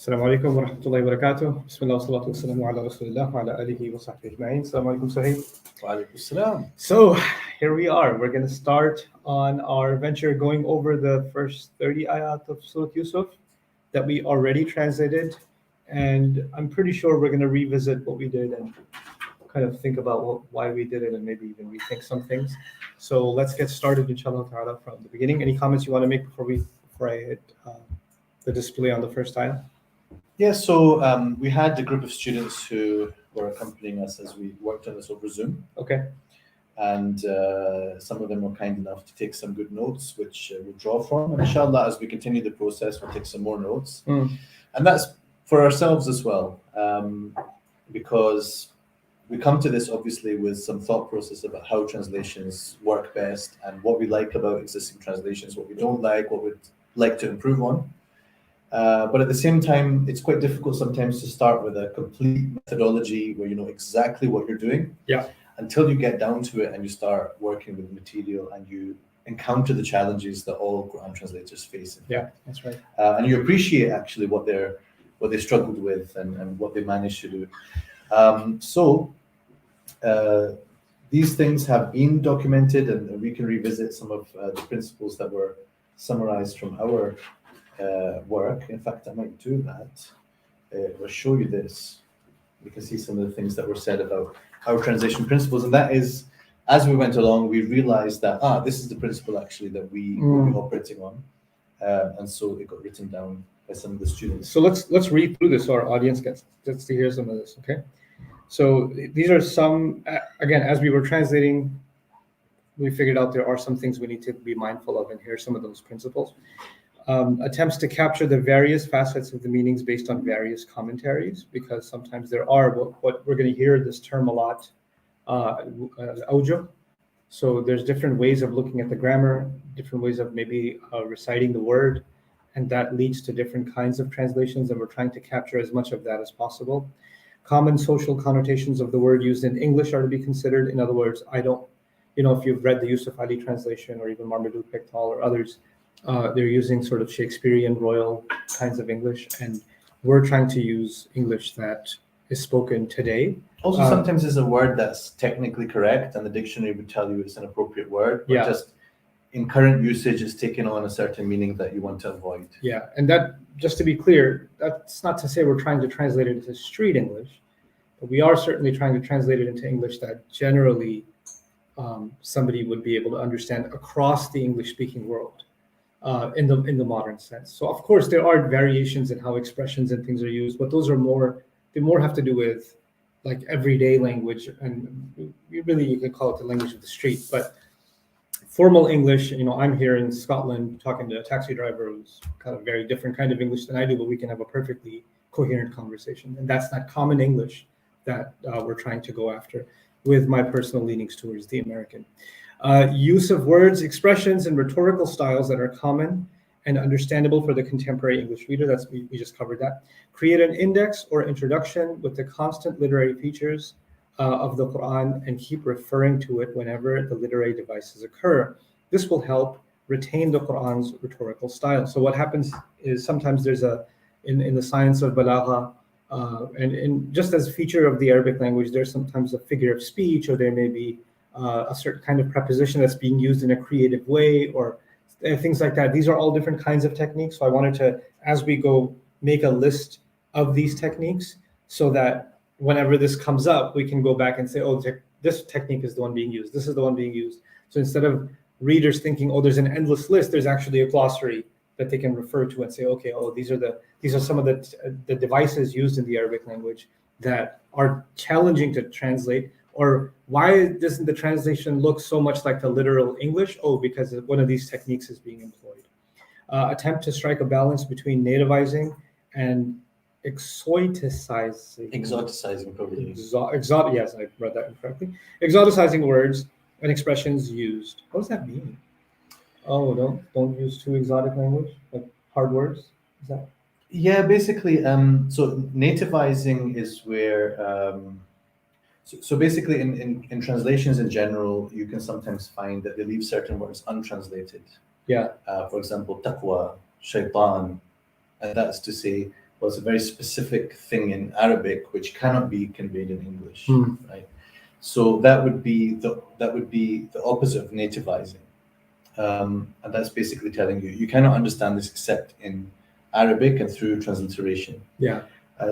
السلام عليكم ورحمة الله وبركاته. بسم الله والصلاة والسلام على رسول الله وعلى آله وصحبه أجمعين. السلام عليكم Suhaib. Walaikum salam. So here we are. We're going to start on our venture going over the first 30 ayat of Sura Yusuf that we already translated. And I'm pretty sure we're going to revisit what we did and kind of think about why we did it and maybe even rethink some things. So let's get started, inshallah ta'ala, from the beginning. Any comments you want to make before I hit the display on the first ayat? Yeah, so we had a group of students who were accompanying us as we worked on this over Zoom. Okay. And some of them were kind enough to take some good notes, which we'll draw from. And inshallah, as we continue the process, we'll take some more notes. And that's for ourselves as well, because we come to this obviously with some thought process about how translations work best and what we like about existing translations, what we don't like, what we'd like to improve on. But at the same time, it's quite difficult sometimes to start with a complete methodology where you know exactly what you're doing. Yeah. Until you get down to it and you start working with material and you encounter the challenges that all Quran translators face. Yeah, that's right. And you appreciate actually what they struggled with and what they managed to do. These things have been documented, and we can revisit some of the principles that were summarized from our work. In fact, I might do that. I'll show you this. You can see some of the things that were said about our translation principles, and that is, as we went along, we realized that this is the principle actually that we will be operating on, and so it got written down by some of the students. So let's read through this so our audience gets to hear some of this. Okay. So these are some, again, as we were translating, we figured out there are some things we need to be mindful of, and here are some of those principles. Attempts to capture the various facets of the meanings based on various commentaries, because sometimes there are what we're going to hear this term a lot, awjuh. So there's different ways of looking at the grammar, different ways of maybe reciting the word, and that leads to different kinds of translations, and we're trying to capture as much of that as possible. Common social connotations of the word used in English are to be considered. In other words, if you've read the Yusuf Ali translation or even Marmaduke Pickthall or others, they're using sort of Shakespearean royal kinds of English, and we're trying to use English that is spoken today. Also, sometimes there's a word that's technically correct, and the dictionary would tell you it's an appropriate word, but just in current usage, it's taken on a certain meaning that you want to avoid. Yeah, and that, just to be clear, that's not to say we're trying to translate it into street English, but we are certainly trying to translate it into English that generally somebody would be able to understand across the English-speaking world. In the modern sense. So of course there are variations in how expressions and things are used, but those are more have to do with like everyday language, and you can call it the language of the street. But formal English, I'm here in Scotland talking to a taxi driver who's kind of very different kind of English than I do, but we can have a perfectly coherent conversation, and that's not common English that we're trying to go after, with my personal leanings towards the American. Use of words, expressions, and rhetorical styles that are common and understandable for the contemporary English reader. We just covered that. Create an index or introduction with the constant literary features of the Quran and keep referring to it whenever the literary devices occur. This will help retain the Quran's rhetorical style. So what happens is sometimes there's in the science of balagha, and just as a feature of the Arabic language, there's sometimes a figure of speech, or there may be a certain kind of preposition that's being used in a creative way, or things like that. These are all different kinds of techniques. So I wanted to, as we go, make a list of these techniques so that whenever this comes up, we can go back and say, this technique is the one being used. This is the one being used. So instead of readers thinking, there's an endless list, there's actually a glossary that they can refer to and say, these are some of the devices used in the Arabic language that are challenging to translate. Or why doesn't the translation look so much like the literal English? Because one of these techniques is being employed. Attempt to strike a balance between nativizing and exoticizing. Exoticizing, probably. Yes, I read that incorrectly. Exoticizing words and expressions used. What does that mean? Don't use too exotic language, like hard words. Is that? Yeah, basically. So nativizing is where. So basically, in translations in general, you can sometimes find that they leave certain words untranslated. Yeah. For example, taqwa, shaitan, and that's to say was a very specific thing in Arabic which cannot be conveyed in English, right? So that would be the opposite of nativizing, and that's basically telling you cannot understand this except in Arabic and through transliteration. Yeah.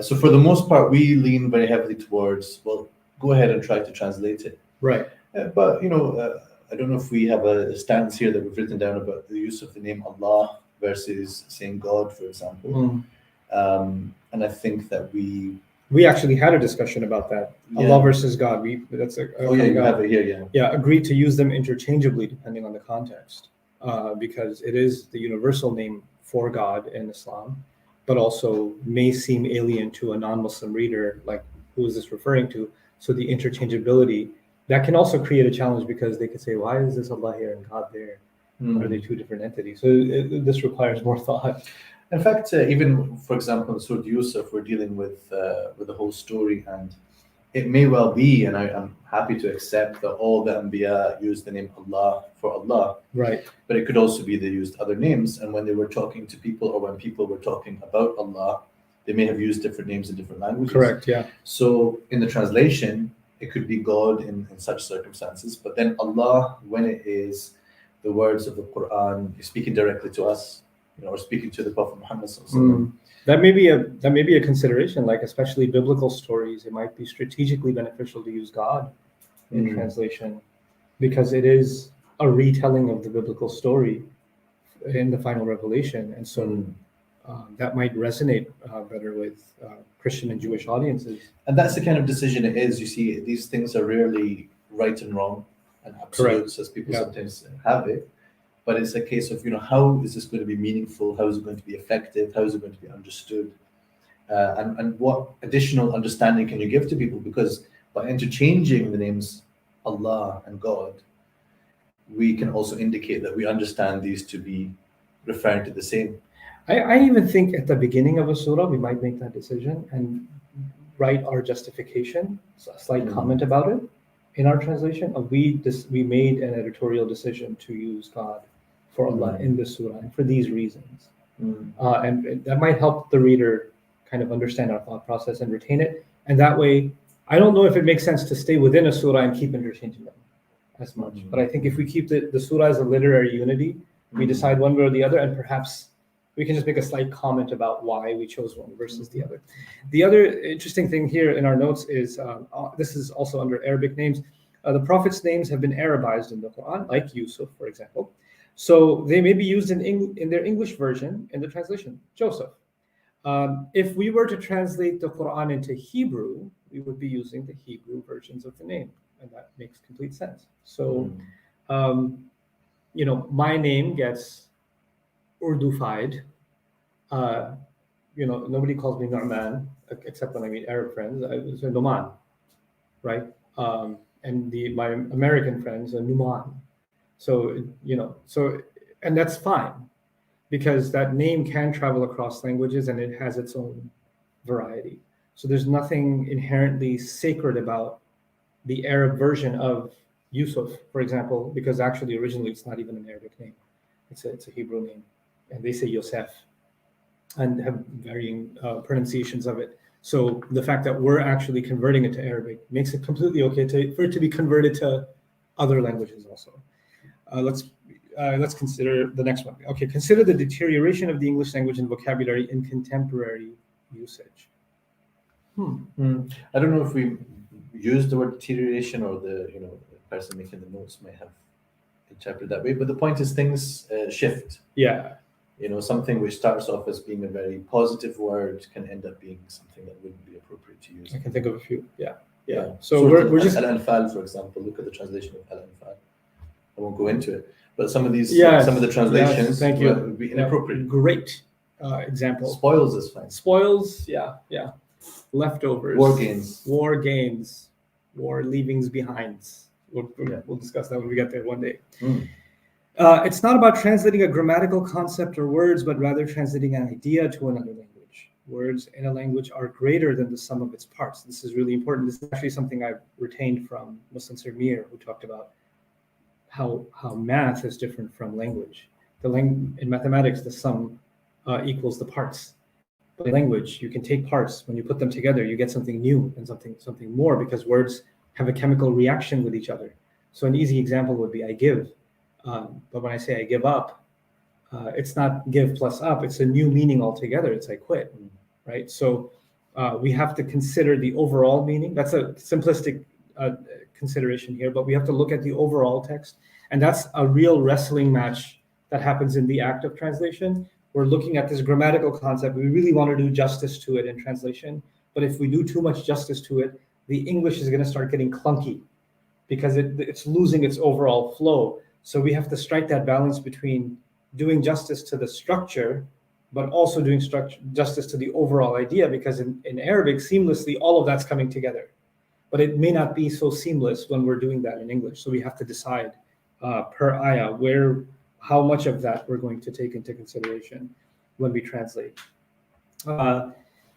So for the most part, we lean very heavily towards, well, go ahead and try to translate it. Right. But I don't know if we have a stance here that we've written down about the use of the name Allah versus saying God, for example. And I think that we actually had a discussion about that. Allah versus God. That's a you have it here, yeah. Agreed to use them interchangeably depending on the context, because it is the universal name for God in Islam, but also may seem alien to a non-Muslim reader, like who is this referring to? So the interchangeability that can also create a challenge, because they could say, why is this Allah here and God there? Are they two different entities? So this requires more thought. In fact, even for example, in Sura Yusuf, we're dealing with the whole story, and it may well be, and I'm happy to accept that all the Anbiya used the name Allah for Allah. Right. But it could also be they used other names, and when they were talking to people, or when people were talking about Allah, they may have used different names in different languages. Correct, yeah. So in the translation, it could be God in such circumstances, but then Allah, when it is the words of the Quran speaking directly to us, or speaking to the Prophet Muhammad. That may be a consideration, like especially biblical stories. It might be strategically beneficial to use God in translation, because it is a retelling of the biblical story in the final revelation, and so that might resonate better with Christian and Jewish audiences. And that's the kind of decision it is. You see, these things are rarely right and wrong and absolutes, as people sometimes have it. But it's a case of, how is this going to be meaningful? How is it going to be effective? How is it going to be understood? And what additional understanding can you give to people? Because by interchanging the names Allah and God, we can also indicate that we understand these to be referring to the same. I even think at the beginning of a surah, we might make that decision and write our justification, a slight comment about it in our translation. We made an editorial decision to use God for Allah in the surah, and for these reasons. And that might help the reader kind of understand our thought process and retain it. And that way, I don't know if it makes sense to stay within a surah and keep interchanging them as much. But I think if we keep the surah as a literary unity, we decide one way or the other, and perhaps we can just make a slight comment about why we chose one versus the other. The other interesting thing here in our notes is, this is also under Arabic names. The Prophet's names have been Arabized in the Quran, like Yusuf, for example. So they may be used in their English version in the translation, Joseph. If we were to translate the Quran into Hebrew, we would be using the Hebrew versions of the name, and that makes complete sense. So, my name gets Urdufied. Nobody calls me Nu'man except when I meet Arab friends. I say Numan, right? And my American friends are Numan. So, and that's fine, because that name can travel across languages and it has its own variety. So there's nothing inherently sacred about the Arab version of Yusuf, for example, because actually originally it's not even an Arabic name. It's a Hebrew name, and they say Yosef and have varying pronunciations of it. So the fact that we're actually converting it to Arabic makes it completely okay for it to be converted to other languages also. Let's consider the next one. Okay, consider the deterioration of the English language and vocabulary in contemporary usage. I don't know if we use the word deterioration, or the person making the notes may have interpreted that way. But the point is, things shift. Yeah. Something which starts off as being a very positive word can end up being something that wouldn't be appropriate to use. I can think of a few. Yeah. So we're just Al-Anfal, for example. Look at the translation of Al-Anfal. I won't go into it, but some of these, some of the translations would be inappropriate. Great example. Spoils is fine. Spoils, yeah. Leftovers. War gains. War leavings behinds. We'll discuss that when we get there one day. It's not about translating a grammatical concept or words, but rather translating an idea to another language. Words in a language are greater than the sum of its parts. This is really important. This is actually something I've retained from Muslim Sir Mir, who talked about how math is different from language. In mathematics, the sum equals the parts. But in language, you can take parts. When you put them together, you get something new and something more, because words have a chemical reaction with each other. So an easy example would be I give. But when I say I give up, it's not give plus up. It's a new meaning altogether. It's I quit, right? So we have to consider the overall meaning. That's a simplistic consideration here, but we have to look at the overall text. And that's a real wrestling match that happens in the act of translation. We're looking at this grammatical concept. We really want to do justice to it in translation. But if we do too much justice to it, the English is going to start getting clunky because it's losing its overall flow. So we have to strike that balance between doing justice to the structure, but also doing justice to the overall idea, because in Arabic, seamlessly, all of that's coming together. But it may not be so seamless when we're doing that in English. So we have to decide per ayah how much of that we're going to take into consideration when we translate.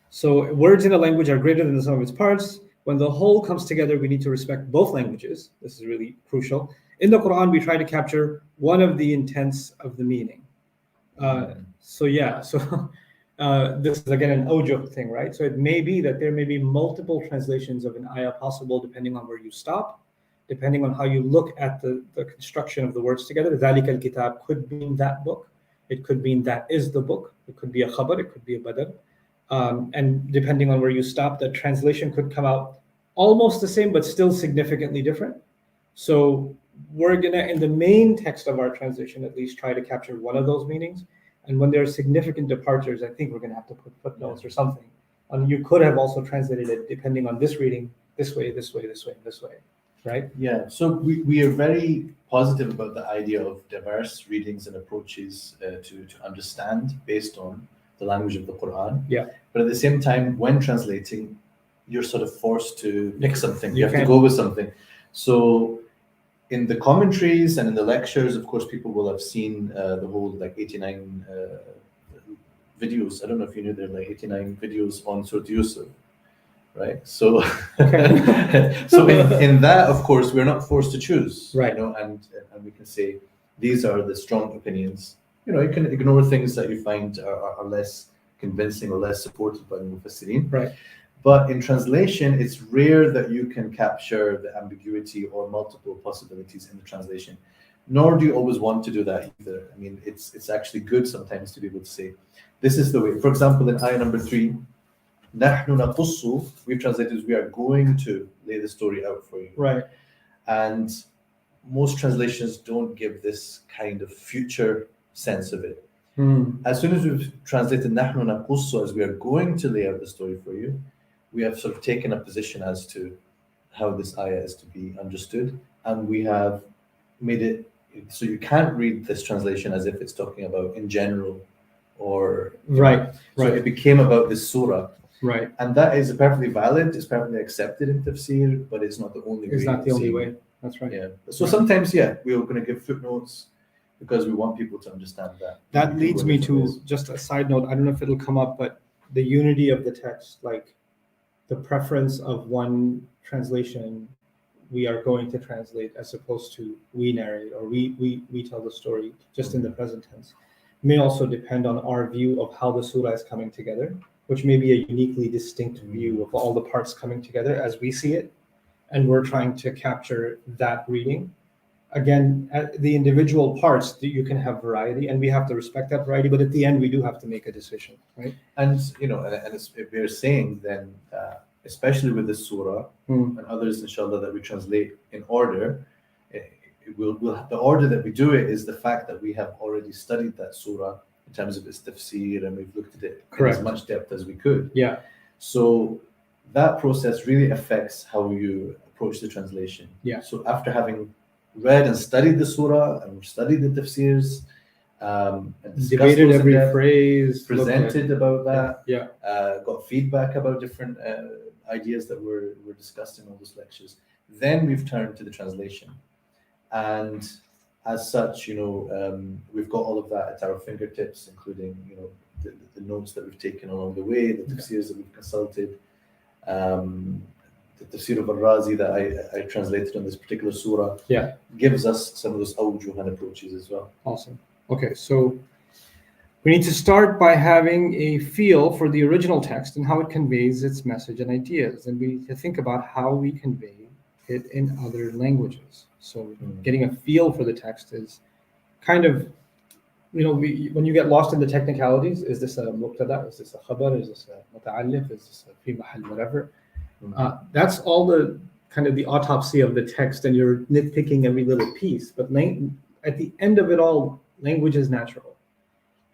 So words in a language are greater than the sum of its parts. When the whole comes together, we need to respect both languages. This is really crucial. In the Quran, we try to capture one of the intents of the meaning. So this is again an awjuh thing, right? So it may be that there may be multiple translations of an ayah possible depending on where you stop, depending on how you look at the construction of the words together. ذَلِكَ الْكِتَابِ could mean that book. It could mean that is the book. It could be a khabar. It could be a badal. And depending on where you stop, the translation could come out almost the same, but still significantly different. So we're gonna, in the main text of our translation, at least try to capture one of those meanings. And when there are significant departures, I think we're gonna have to put footnotes or something. You could have also translated it depending on this reading, this way, this way, this way, this way, right? Yeah, so we are very positive about the idea of diverse readings and approaches to understand based on the language of the Quran. Yeah. But at the same time, when translating, you're sort of forced to pick something. You have to can. go with something. So in the commentaries and in the lectures, of course, people will have seen the whole 89 videos. I don't know if you knew there are 89 videos on Sura Yusuf, right? So, so in that, of course, we're not forced to choose, right? And we can say these are the strong opinions. You can ignore things that you find are less convincing or less supported by the Mufassirin. Right. But in translation, it's rare that you can capture the ambiguity or multiple possibilities in the translation. Nor do you always want to do that either. I mean, it's actually good sometimes to be able to say, this is the way. For example, in ayah number 3, نَحْنُ نَقُصُّ, we've translated as we are going to lay the story out for you. Right. And most translations don't give this kind of future sense of it. As soon as we've translated نَحْنُ نَقُصُّ as we are going to lay out the story for you, we have sort of taken a position as to how this ayah is to be understood, and we have made it so you can't read this translation as if it's talking about in general or right. So it became about this surah, right? And that is perfectly valid. It's perfectly accepted in tafsir, but it's not the only way. It's not the only way. That's right. Yeah. So sometimes, we're going to give footnotes because we want people to understand that. That leads me to just a side note. I don't know if it'll come up, but the unity of the text, like the preference of one translation we are going to translate as opposed to we narrate or we tell the story just in the present tense, may also depend on our view of how the surah is coming together, which may be a uniquely distinct view of all the parts coming together as we see it, and we're trying to capture that reading. Again, the individual parts, you can have variety, and we have to respect that variety, but at the end we do have to make a decision, right? And if we're saying then, especially with this surah and others, inshallah, that we translate in order, the order that we do it is the fact that we have already studied that surah in terms of its tafsir, and we've looked at it in as much depth as we could. Yeah. So that process really affects how you approach the translation. Yeah. So after having read and studied the surah and studied the tafsirs, and debated every phrase, presented about that, got feedback about different ideas that were discussed in all those lectures, then we've turned to the translation. And as such, we've got all of that at our fingertips, including the notes that we've taken along the way, the tafsirs that we've consulted, the tafsir of al-Razi that I translated on this particular surah, gives us some of those awjuh and approaches as well. Awesome. Okay, so We need to start by having a feel for the original text and how it conveys its message and ideas. And we need to think about how we convey it in other languages. So getting a feel for the text is kind of, when you get lost in the technicalities, is this a mubtada, is this a khabar, is this a muta'allif, is this a fi mahal, whatever. That's all the kind of the autopsy of the text, and you're nitpicking every little piece. But at the end of it all, language is natural.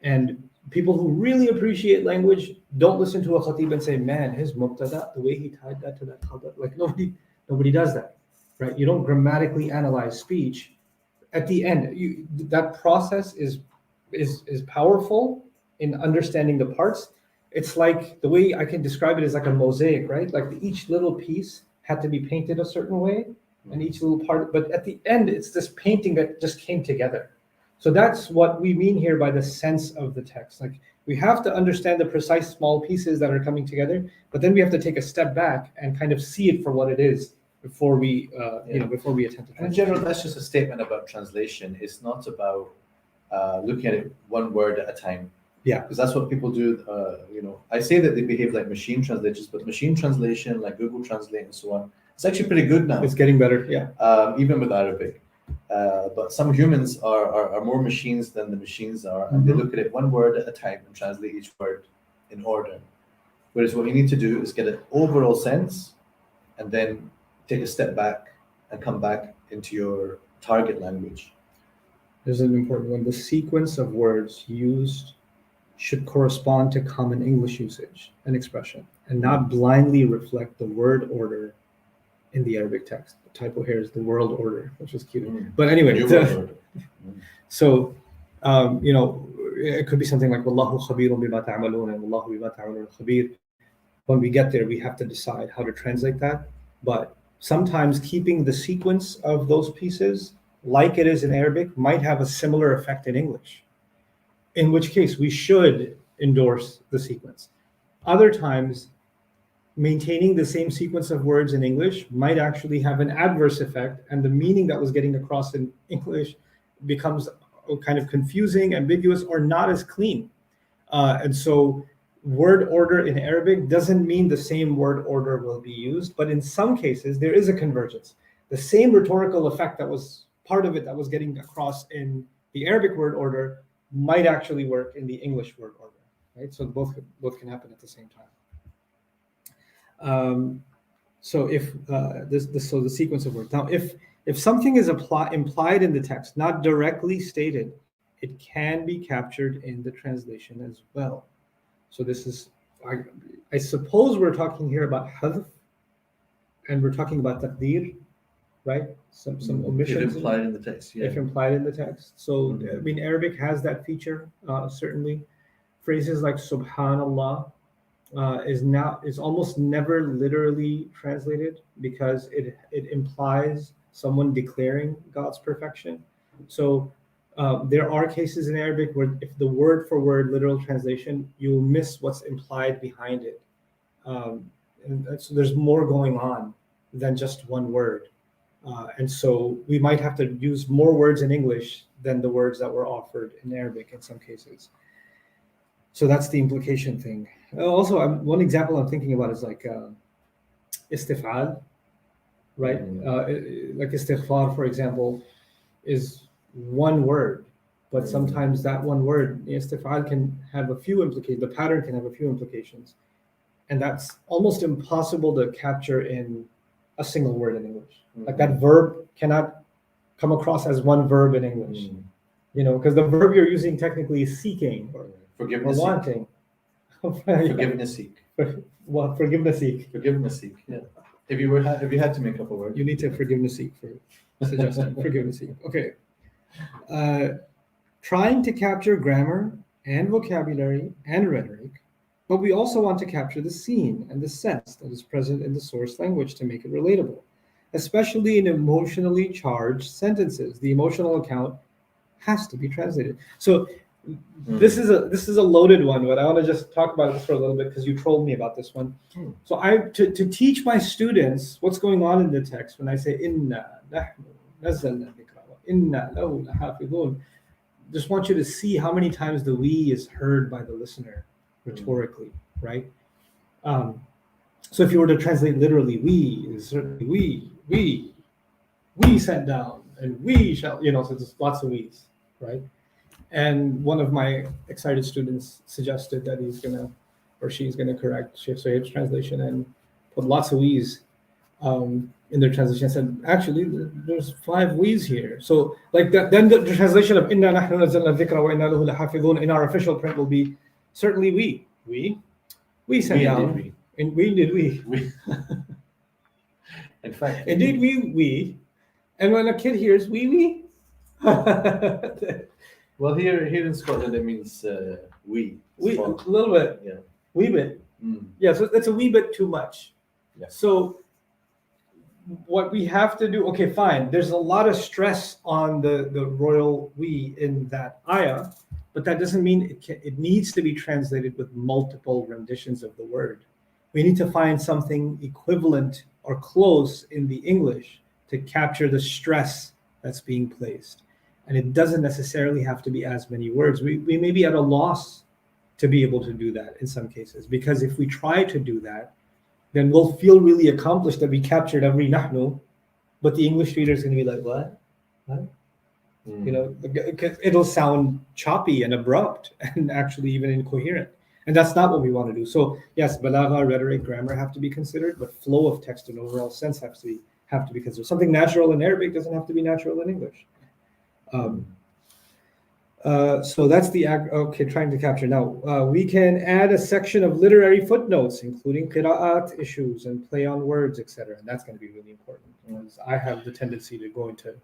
And people who really appreciate language don't listen to a khatib and say, man, his mubtada, the way he tied that to that khabar, like nobody does that, right? You don't grammatically analyze speech. At the end, that process is powerful in understanding the parts. It's like, the way I can describe it is like a mosaic, right? Like each little piece had to be painted a certain way, and each little part, but at the end, it's this painting that just came together. So that's what we mean here by the sense of the text. Like, we have to understand the precise small pieces that are coming together, but then we have to take a step back and kind of see it for what it is before we, before we attempt to translate. In general, that's just a statement about translation. It's not about looking at it one word at a time. Yeah. Because that's what people do. I say that they behave like machine translators, but machine translation, like Google Translate and so on, it's actually pretty good now. It's getting better, yeah. Even with Arabic. But some humans are more machines than the machines are, and they look at it one word at a time and translate each word in order. Whereas what you need to do is get an overall sense, and then take a step back and come back into your target language. There's an important one. The sequence of words used should correspond to common English usage and expression, and not blindly reflect the word order in the Arabic text. The typo here is the world order, which is cute. But anyway, so it could be something like Wallahu khabirun bima ta'malun and Wallahu bima ta'malun khabir. When we get there, we have to decide how to translate that. But sometimes keeping the sequence of those pieces like it is in Arabic might have a similar effect in English, in which case we should endorse the sequence. Other times, maintaining the same sequence of words in English might actually have an adverse effect, and the meaning that was getting across in English becomes kind of confusing, ambiguous, or not as clean. And so word order in Arabic doesn't mean the same word order will be used, but in some cases there is a convergence. The same rhetorical effect that was part of it that was getting across in the Arabic word order might actually work in the English word order, right? So both can happen at the same time. So if so the sequence of words. Now, if something is implied in the text, not directly stated, it can be captured in the translation as well. So this is, I suppose we're talking here about hadf, and we're talking about taqdeer, right? Some omissions. If implied in the text, yeah. If implied in the text. So, I mean, Arabic has that feature, certainly. Phrases like subhanallah is almost never literally translated, because it implies someone declaring God's perfection. So there are cases in Arabic where if the word for word literal translation, you'll miss what's implied behind it. And so there's more going on than just one word. And so we might have to use more words in English than the words that were offered in Arabic in some cases. So that's the implication thing. Also, one example I'm thinking about is like istif'al, right? Like istighfar, for example, is one word, but sometimes that one word, istif'al, can have a few implications. The pattern can have a few implications, and that's almost impossible to capture in a single word in English. Like that verb cannot come across as one verb in English, because the verb you're using technically is seeking or wanting. Forgiveness seek. Well, forgiveness seek. Forgiveness seek. Yeah. If you had to make up a word, you need to forgiveness seek for suggesting forgiveness seek. Okay. Trying to capture grammar and vocabulary and rhetoric, but we also want to capture the scene and the sense that is present in the source language to make it relatable, especially in emotionally charged sentences. The emotional account has to be translated. So this is a loaded one, but I want to just talk about this for a little bit because you trolled me about this one. So to teach my students what's going on in the text, when I say inna nahnu nazzalna dhikra wa inna lahu lahafidhun, just want you to see how many times the we is heard by the listener rhetorically, right? So if you were to translate literally, we is certainly we sent down, and we shall, so there's lots of we's, right? And one of my excited students suggested that he's gonna, or she's gonna correct Sheikh Sohaib's translation and put lots of we's in their translation. Said actually there's 5 we's here. So like that, then the translation of inna nahnu nazzalna dhikra wa inna lahu lahafidhun in our official print will be certainly we sent We down. indeed And we did we. In fact, Indeed we. And when a kid hears we. well, here in Scotland, it means we. A Spot. little bit. Yeah. Wee bit. Mm. Yeah, so that's a wee bit too much. Yeah. So what we have to do, okay, fine. There's a lot of stress on the royal we in that ayah, but that doesn't mean it needs to be translated with multiple renditions of the word. We need to find something equivalent or close in the English to capture the stress that's being placed. And it doesn't necessarily have to be as many words. We may be at a loss to be able to do that in some cases, because if we try to do that, then we'll feel really accomplished that we captured every nahnu, but the English reader is going to be like, what? It'll sound choppy and abrupt and actually even incoherent. And that's not what we want to do. So yes, balagha, rhetoric, grammar have to be considered, but flow of text and overall sense have to be considered. Something natural in Arabic doesn't have to be natural in English. So that's trying to capture. Now, we can add a section of literary footnotes, including qira'at issues and play on words, etc. And that's going to be really important. Because I have the tendency to go into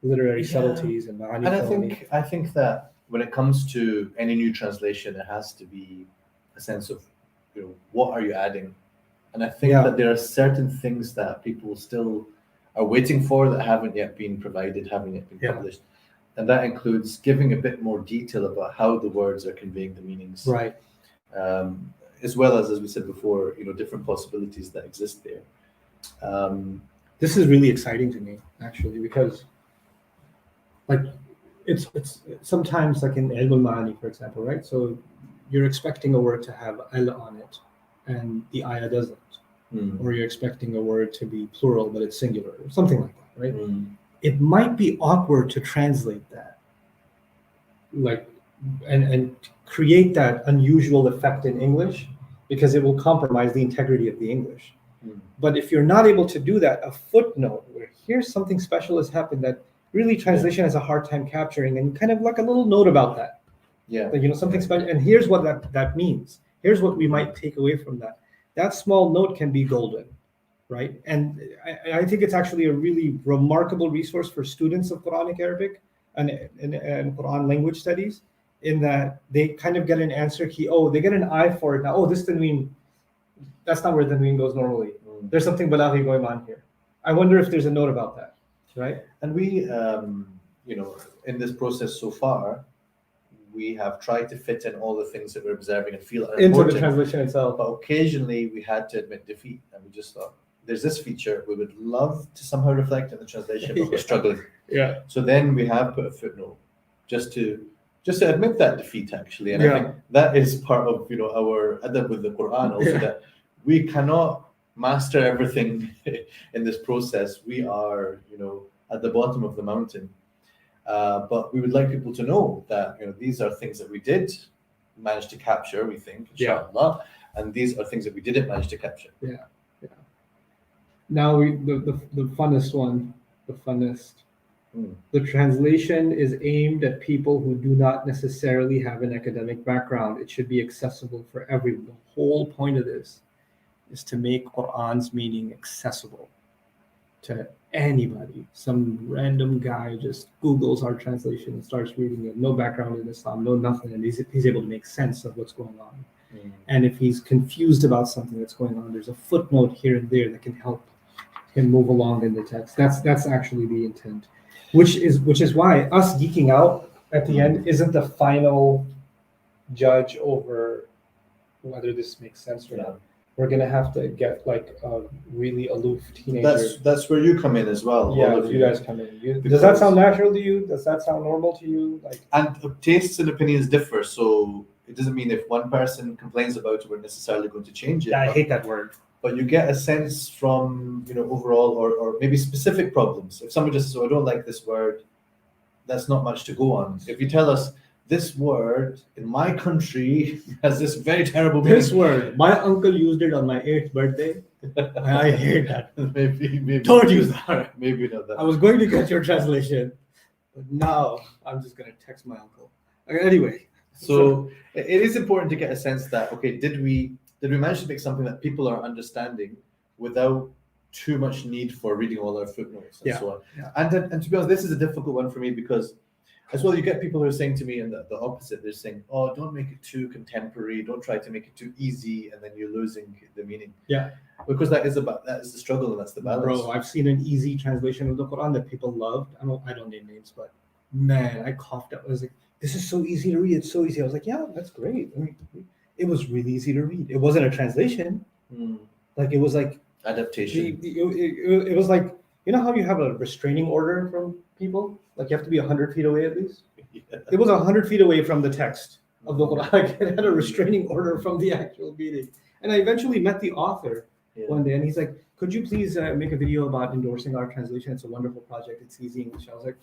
literary subtleties and ma'ani. And I think that when it comes to any new translation, it has to be a sense of, what are you adding? And I think that there are certain things that people still are waiting for that haven't yet been provided, haven't yet been published. And that includes giving a bit more detail about how the words are conveying the meanings. Right. As well as we said before, different possibilities that exist there. This is really exciting to me, actually, because like it's sometimes like in ilm al-ma'ani, for example, right? So you're expecting a word to have al on it, and the ayah doesn't. Or you're expecting a word to be plural, but it's singular, or something like that, right? It might be awkward to translate that, like, and create that unusual effect in English, because it will compromise the integrity of the English. But if you're not able to do that, a footnote where here's something special has happened that really translation has a hard time capturing, and kind of like a little note about that. Yeah. Like, something special, and here's what that means. Here's what we might take away from that. That small note can be golden, right? And I think it's actually a really remarkable resource for students of Quranic Arabic and Quran language studies, in that they kind of get an answer key. Oh, they get an eye for it now. Oh, this tanween, that's not where the tanween goes normally. There's something balaghi going on here. I wonder if there's a note about that, right? And we, in this process so far, we have tried to fit in all the things that we're observing and feel are into important. The translation itself. But occasionally we had to admit defeat, and we just thought, there's this feature we would love to somehow reflect in the translation, but we're struggling. Yeah. So then we have put a footnote just to admit that defeat, actually. And I think that is part of our adab with the Quran also, that we cannot master everything in this process. We are at the bottom of the mountain. But we would like people to know that these are things that we did manage to capture, we think, inshallah, and these are things that we didn't manage to capture. Yeah. Now the funnest one, the funnest. The translation is aimed at people who do not necessarily have an academic background. It should be accessible for everyone. The whole point of this is to make Quran's meaning accessible to anybody. Some random guy just Googles our translation and starts reading it. No background in Islam, no nothing, and he's able to make sense of what's going on. And if he's confused about something that's going on, there's a footnote here and there that can help him move along in the text. That's actually the intent, which is why us geeking out at the end isn't the final judge over whether this makes sense or not. we're gonna have to get like a really aloof teenager. That's where you come in as well. Yeah, all of you guys come in. Does Because- that sound natural to you? Does that sound normal to you? Like, And tastes and opinions differ, so it doesn't mean if one person complains about it, we're necessarily going to change it. I but- hate that word. But you get a sense from overall, or maybe specific problems. If someone just says, "Oh, I don't like this word," that's not much to go on. If you tell us this word in my country has this very terrible meaning, This word, my uncle used it on my 8th birthday. I hate that. maybe Don't use that. Maybe not that. I was going to get your translation, but now I'm just gonna text my uncle. Okay, anyway, So it is important to get a sense that, okay, did we manage to make something that people are understanding without too much need for reading all our footnotes and Yeah, so on. yeah. And to be honest, this is a difficult one for me because as well, you get people who are saying to me and the opposite. They're saying, "Oh, don't make it too contemporary. Don't try to make it too easy, and then you're losing the meaning." Yeah. Because that is the struggle and that's the balance. bro, I've seen an easy translation of the Quran that people loved. I don't name names, but man, I coughed up. I was like, "This is so easy to read. It's so easy." I was like, "Yeah, that's great." I mean, it was really easy to read. It wasn't a translation. Hmm. Like it was like Adaptation. it was like, you know how you have a restraining order from people? Like you have to be 100 feet away at least. Yeah. It was 100 feet away from the text of the Quran. Like, it had a restraining order from the actual meeting. And I eventually met the author Yeah. one day, and he's like, "Could you please make a video about endorsing our translation? It's a wonderful project. It's easy English." I was like,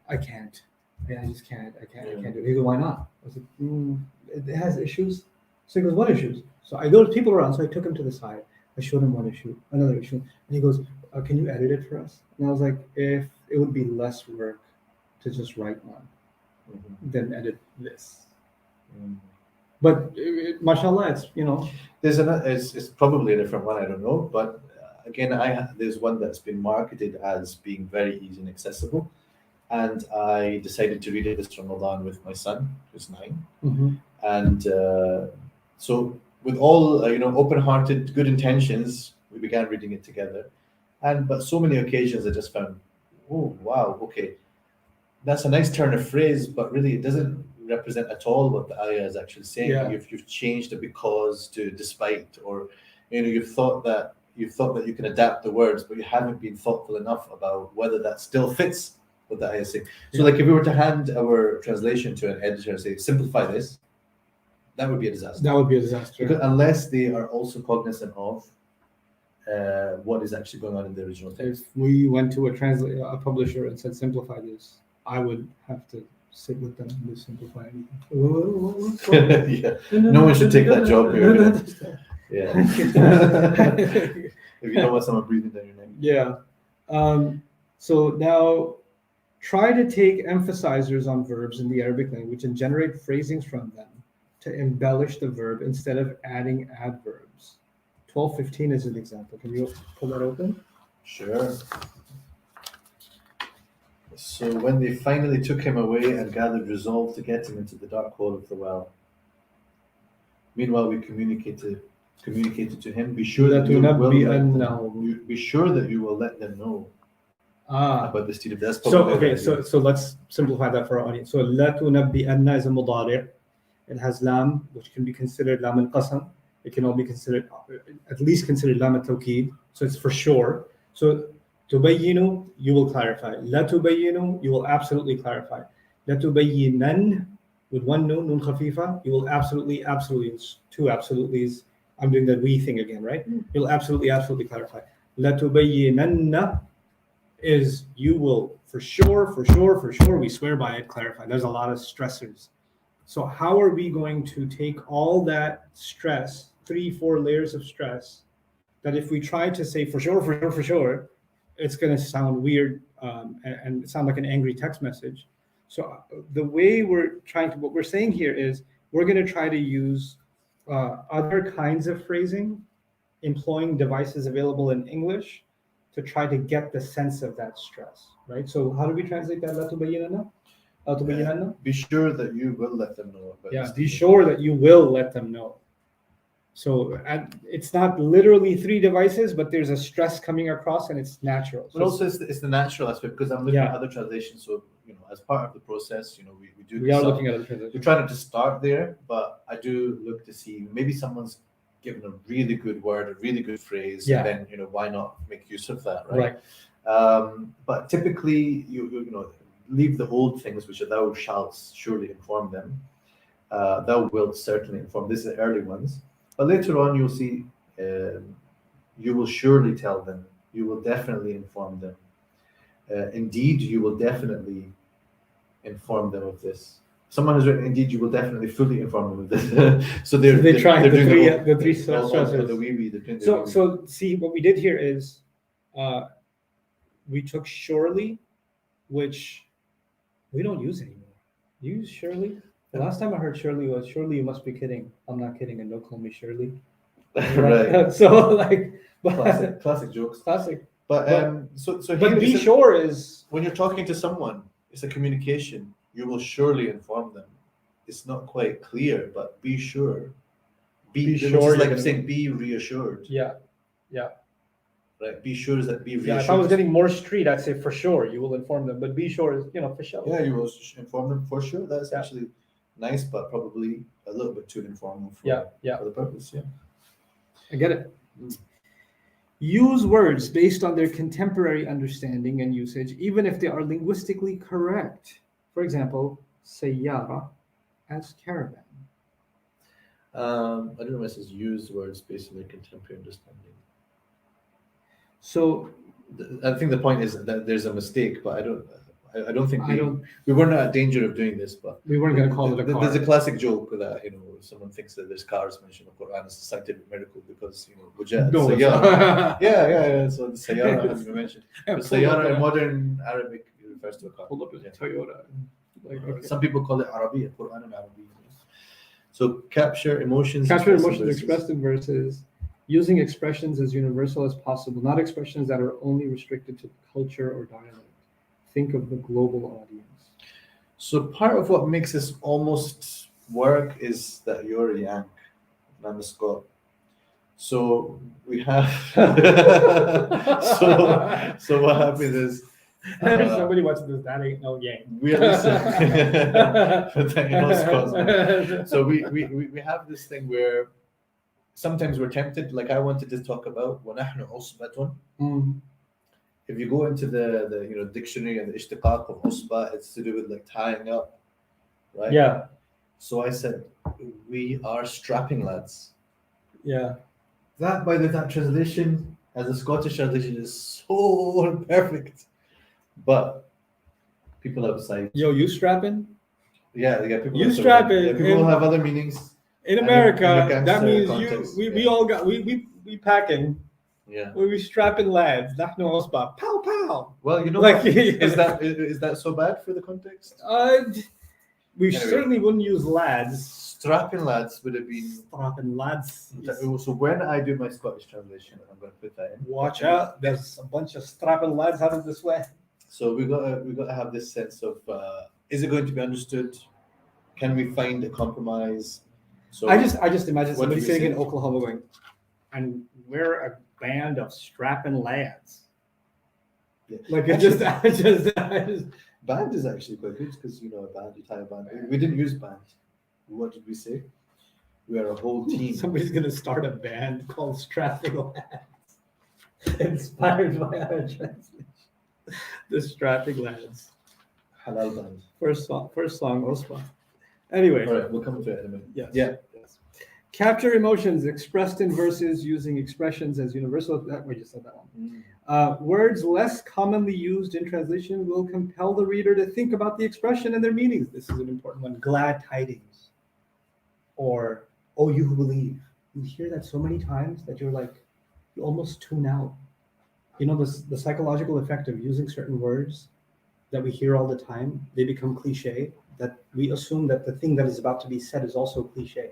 "I can't. I just can't. I can't do it." He goes, "Why not?" I was like, "It has issues." So he goes, "What issues?" So there was people around, so I took him to the side. I showed him one issue, another issue, and he goes, "Can you edit it for us?" And I was like, "If it would be less work to just write one Mhm. than edit this." Mhm. But mashallah, it's There's another. It's probably a different one. I don't know, but again, there's one that's been marketed as being very easy and accessible, and I decided to read it this Ramadan with my son, who's 9, Mhm. and so with all open-hearted, good intentions, we began reading it together, but so many occasions I just found, oh wow, okay, that's a nice turn of phrase, but really it doesn't represent at all what the ayah is actually saying. Yeah. You've changed the because to despite, or you've thought that you can adapt the words, but you haven't been thoughtful enough about whether that still fits what the ayah is saying. So, like, if we were to hand our translation to an editor and say, simplify this, that would be a disaster. That would be a disaster. Because unless they are also cognizant of what is actually going on in the original text. If we went to a publisher and said, "Simplify this," I would have to sit with them and simplify anything. Yeah. No one should take that job here. Yeah. If you don't want someone breathing down your neck. Yeah. So now try to take emphasizers on verbs in the Arabic language and generate phrasings from them to embellish the verb instead of adding adverbs. 12:15 is an example. Can you pull that open? Sure. So when they finally took him away and gathered resolve to get him into the dark hole of the well. Meanwhile, we communicated to him, be sure that you will let them know about this deed of death. So let's simplify that for our audience. So لا تنبئن is a مضارع. It has lam, which can be considered lam al-qasam. It can all be considered, at least considered lam al-tawkid. So it's for sure. So tubayyinu, you will clarify. La tubayyinu, you will absolutely clarify. La tubayyinan, with one nun khafifa, you will absolutely, two absolutelys. I'm doing that we thing again, right? You'll absolutely clarify. La tubayyinanna is you will for sure, we swear by it, clarify. There's a lot of stressors. So how are we going to take all that stress, 3-4 layers of stress, that if we try to say for sure, it's going to sound weird and sound like an angry text message. So the way what we're saying here is we're going to try to use other kinds of phrasing, employing devices available in English to try to get the sense of that stress, right? So how do we translate that? La tubayyinanna? Be sure that you will let them know. Be sure that you will let them know. So it's not literally 3 devices, but there's a stress coming across, and it's natural. But also, it's the natural aspect, because I'm looking at other translations. So as part of the process, we are looking at other translations. We try not to start there, but I do look to see maybe someone's given a really good word, a really good phrase, Yeah. and then why not make use of that, Right. But typically, leave the old things, which are thou shalt surely inform them. Thou wilt certainly inform. These are the early ones. But later on, you'll see, you will surely tell them. You will definitely inform them. Indeed, you will definitely inform them of this. Someone has written, indeed, you will definitely fully inform them of this. So They tried the doing three all- the three all stressors. the wee-wee, they're doing the So wee-wee. so see what we did here is we took surely, which we don't use anymore. You use surely? The last time I heard surely was surely you must be kidding. I'm not kidding, and don't call me Shirley. Right. So like Classic jokes. classic. But But- so But here be is sure is when you're talking to someone, it's a communication. You will surely inform them. It's not quite clear, but be sure. Be which sure is you're like gonna- saying be reassured. yeah. Right. Be sure is that be reassured. Yeah, if I was getting more street, I'd say for sure you will inform them. But be sure is for sure. Yeah, you will inform them for sure. That's Yeah. actually nice, but probably a little bit too informal for, Yeah. for the purpose. Yeah. I get it. Use words based on their contemporary understanding and usage, even if they are linguistically correct. For example, sayyara as caravan. I don't know if it says use words based on their contemporary understanding. So I think the point is that there's a mistake, but I don't think I don't. we weren't at danger of doing this, but We weren't going to call it a car. there's a classic joke that someone thinks that there's cars mentioned in the Quran as a scientific miracle because wujad, No, it's sayyara. not. yeah. So the sayyara has been mentioned. Yeah, But pull up sayyara in a- modern Arabic refers to a car. pull up a Yeah. Toyota. Like, okay. Some people call it Arabiya, Quran and Arabiya. So capture emotions. Capture expressed in emotions verses. expressed in verses, using expressions as universal as possible, not expressions that are only restricted to culture or dialect. Think of the global audience. So part of what makes this almost work is that you're a Yank, and I'm a Scot. So we have. so what happens is. Somebody watching this, that ain't no game. We listen. But then you're not Scots. So we have this thing where sometimes we're tempted, like I wanted to talk about وَنَحْنُ عُصْبَةٌ. Mm. If you go into the dictionary and the ishtiqaq of usba, it's to do with like tying up, right? Yeah, So I said, we are strapping lads. yeah. That that translation as a Scottish translation is so perfect, but people outside, Yo, you strapping? yeah, people. You outside- strap it yeah, people in- have other meanings. In And America, in the that gangster means context, we yeah. all got we packing, Yeah. we strapping lads. نحن عصبة. Pow pow. Well, you know Like- what? Is that so bad for the context? We Anyway. certainly wouldn't use lads. Strapping lads would have been. Strapping lads. So when I do my Scottish translation, I'm going to put that in. Watch out! There's a bunch of strapping lads out of this way. So we got to have this sense of is it going to be understood? Can we find a compromise? So I just imagine What somebody do we sitting in say? Oklahoma going, and we're a band of strapping lads. Yeah. Like it just, I just. band is actually quite good because a band, you tie a band. We didn't use band. What did we say? We are a whole team. Somebody's gonna start a band called Strapping Lads, inspired by our translation. The Strapping Lads. Halal band. First song, Osman. Anyway, All right, we'll come to it in a minute. yes. Yeah. Yes. Capture emotions expressed in verses using expressions as universal. We just said that one. Words less commonly used in translation will compel the reader to think about the expression and their meanings. This is an important one. Glad tidings, or oh, you who believe. You hear that so many times that you're like, you almost tune out. The psychological effect of using certain words that we hear all the time, they become cliche, that we assume that the thing that is about to be said is also cliche.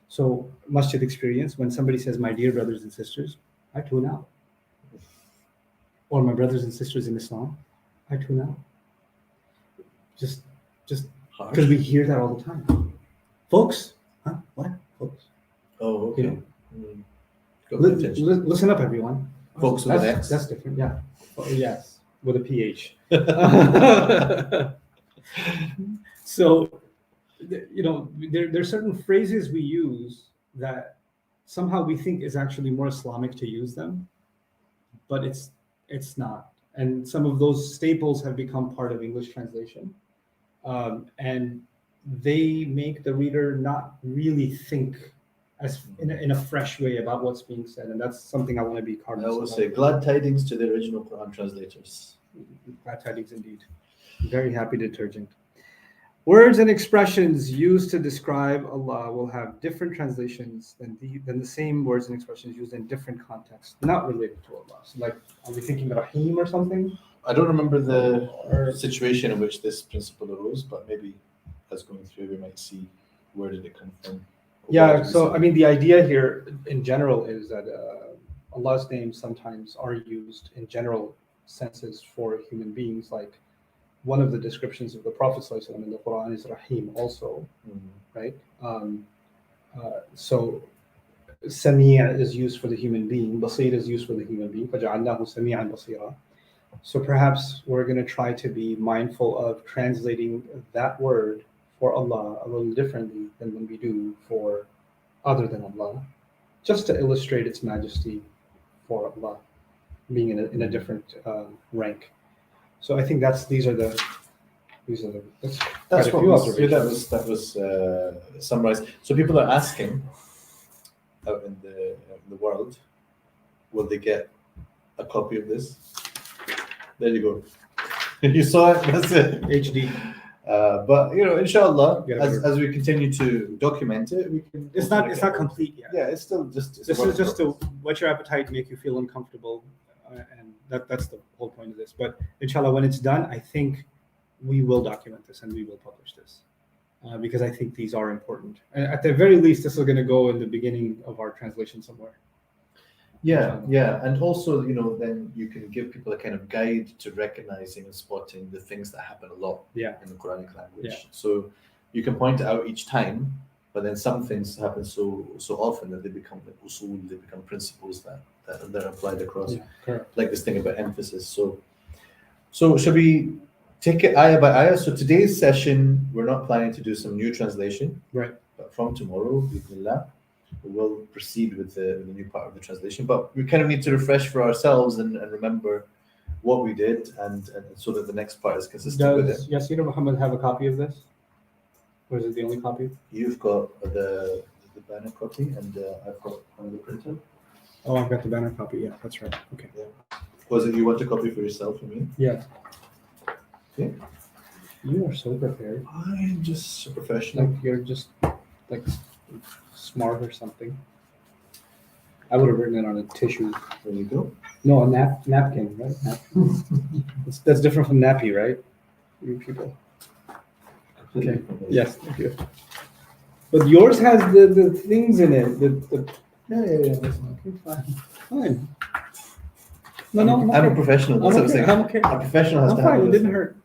So masjid experience, when somebody says, my dear brothers and sisters, I tune out. Or my brothers and sisters in Islam, I tune out. Just Harsh. because we hear that all the time. Folks, huh? What? Folks. Oh, okay. You Got my attention. Listen up, everyone. Folks with an X. That's different, yeah. Oh, yes, with a PH. So, there's certain phrases we use that somehow we think is actually more Islamic to use them, but it's not. And some of those staples have become part of English translation, and they make the reader not really think as in a fresh way about what's being said, and that's something I want to be I cognizant will of. say glad tidings to the original Quran translators. Glad tidings indeed. Very happy detergent. Words and expressions used to describe Allah will have different translations than the same words and expressions used in different contexts, not related to Allah. So, like, are we thinking Rahim or something? I don't remember the Or situation in which this principle arose, but maybe as going through, we might see where did it come from. yeah. So, I mean, the idea here in general is that Allah's names sometimes are used in general senses for human beings, like. One of the descriptions of the Prophet ﷺ in the Quran is Rahim also, right? So Sami' is used for the human being, Basir is used for the human being, فَجَعَلْنَاهُ سَمِيعًا بَصِيرًا. So perhaps we're going to try to be mindful of translating that word for Allah a little differently than when we do for other than Allah, just to illustrate its majesty for Allah, being in a different rank. So I think these are the that's That's quite a what few was, observations. that was summarized. So people are asking out in the world, will they get a copy of this? There you go. You saw it. That's it. HD. But inshallah, Get it. as we continue to document it, we can. It's not complete yet. Yeah, it's still just. This is just to whet your appetite, make you feel uncomfortable, and that's the whole point of this. But inshallah, when it's done, I think we will document this and we will publish this because I think these are important. And at the very least, this is going to go in the beginning of our translation somewhere. Yeah, and also then you can give people a kind of guide to recognizing and spotting the things that happen a lot in the Quranic language. Yeah. So you can point it out each time, but then some things happen so often that they become like usul, they become principles that are applied across. Yeah, correct. Like this thing about emphasis. So should we take it ayah by ayah? So today's session, we're not planning to do some new translation. Right. But from tomorrow, bismillah, we'll proceed with the new part of the translation. But we kind of need to refresh for ourselves and remember what we did, and so that the next part is consistent with it. Does Yasir Muhammad have a copy of this? Or is it the only copy? You've got the banner copy, and I've got one of the printed. Oh, I've got the banner copy. Yeah, that's right. Okay. Yeah. Was it you want a copy for yourself, you mean? Yeah. Okay. You are so prepared. I'm just a professional. Like you're just like smart or something. I would have written it on a tissue. There you go. No, a napkin, right? Napkin. That's different from nappy, right? You people. Okay. Yes, thank you. But yours has the things in it. Yeah. Okay, fine. No, I'm a professional. That's what I'm saying. I'm okay. A professional has I'm to fine. have It this. didn't hurt.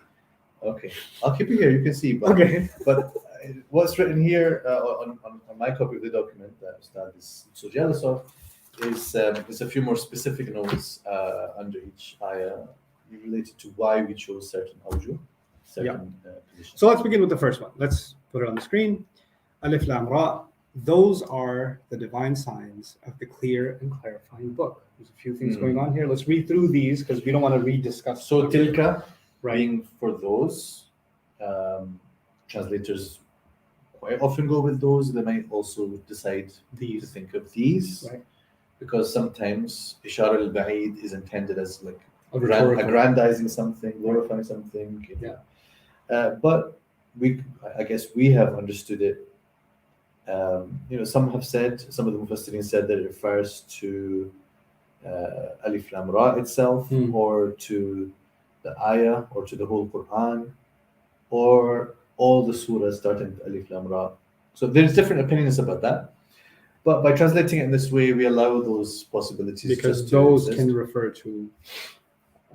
Okay, I'll keep it here. You can see. But, Okay. But what's written here on my copy of the document that Ustad is so jealous of is a few more specific notes under each ayah related to why we chose certain awjuh, certain positions. So let's begin with the first one. Let's put it on the screen. Alif Lam Ra. Those are the divine signs of the clear and clarifying book. There's a few things going on here. Let's read through these because we don't want to rediscuss. So tilka, right, being for those, translators quite often go with those. They might also decide to think of these, right, because sometimes ishara al-ba'id is intended as like aggrandizing something, glorifying something. Yeah. But I guess we have understood it. Some have said, some of the Mufassirin said that it refers to Alif Lam Ra itself, or to the ayah, or to the whole Quran, or all the surahs starting with Alif Lam Ra. So there's different opinions about that. But by translating it in this way, we allow those possibilities. Because those can refer to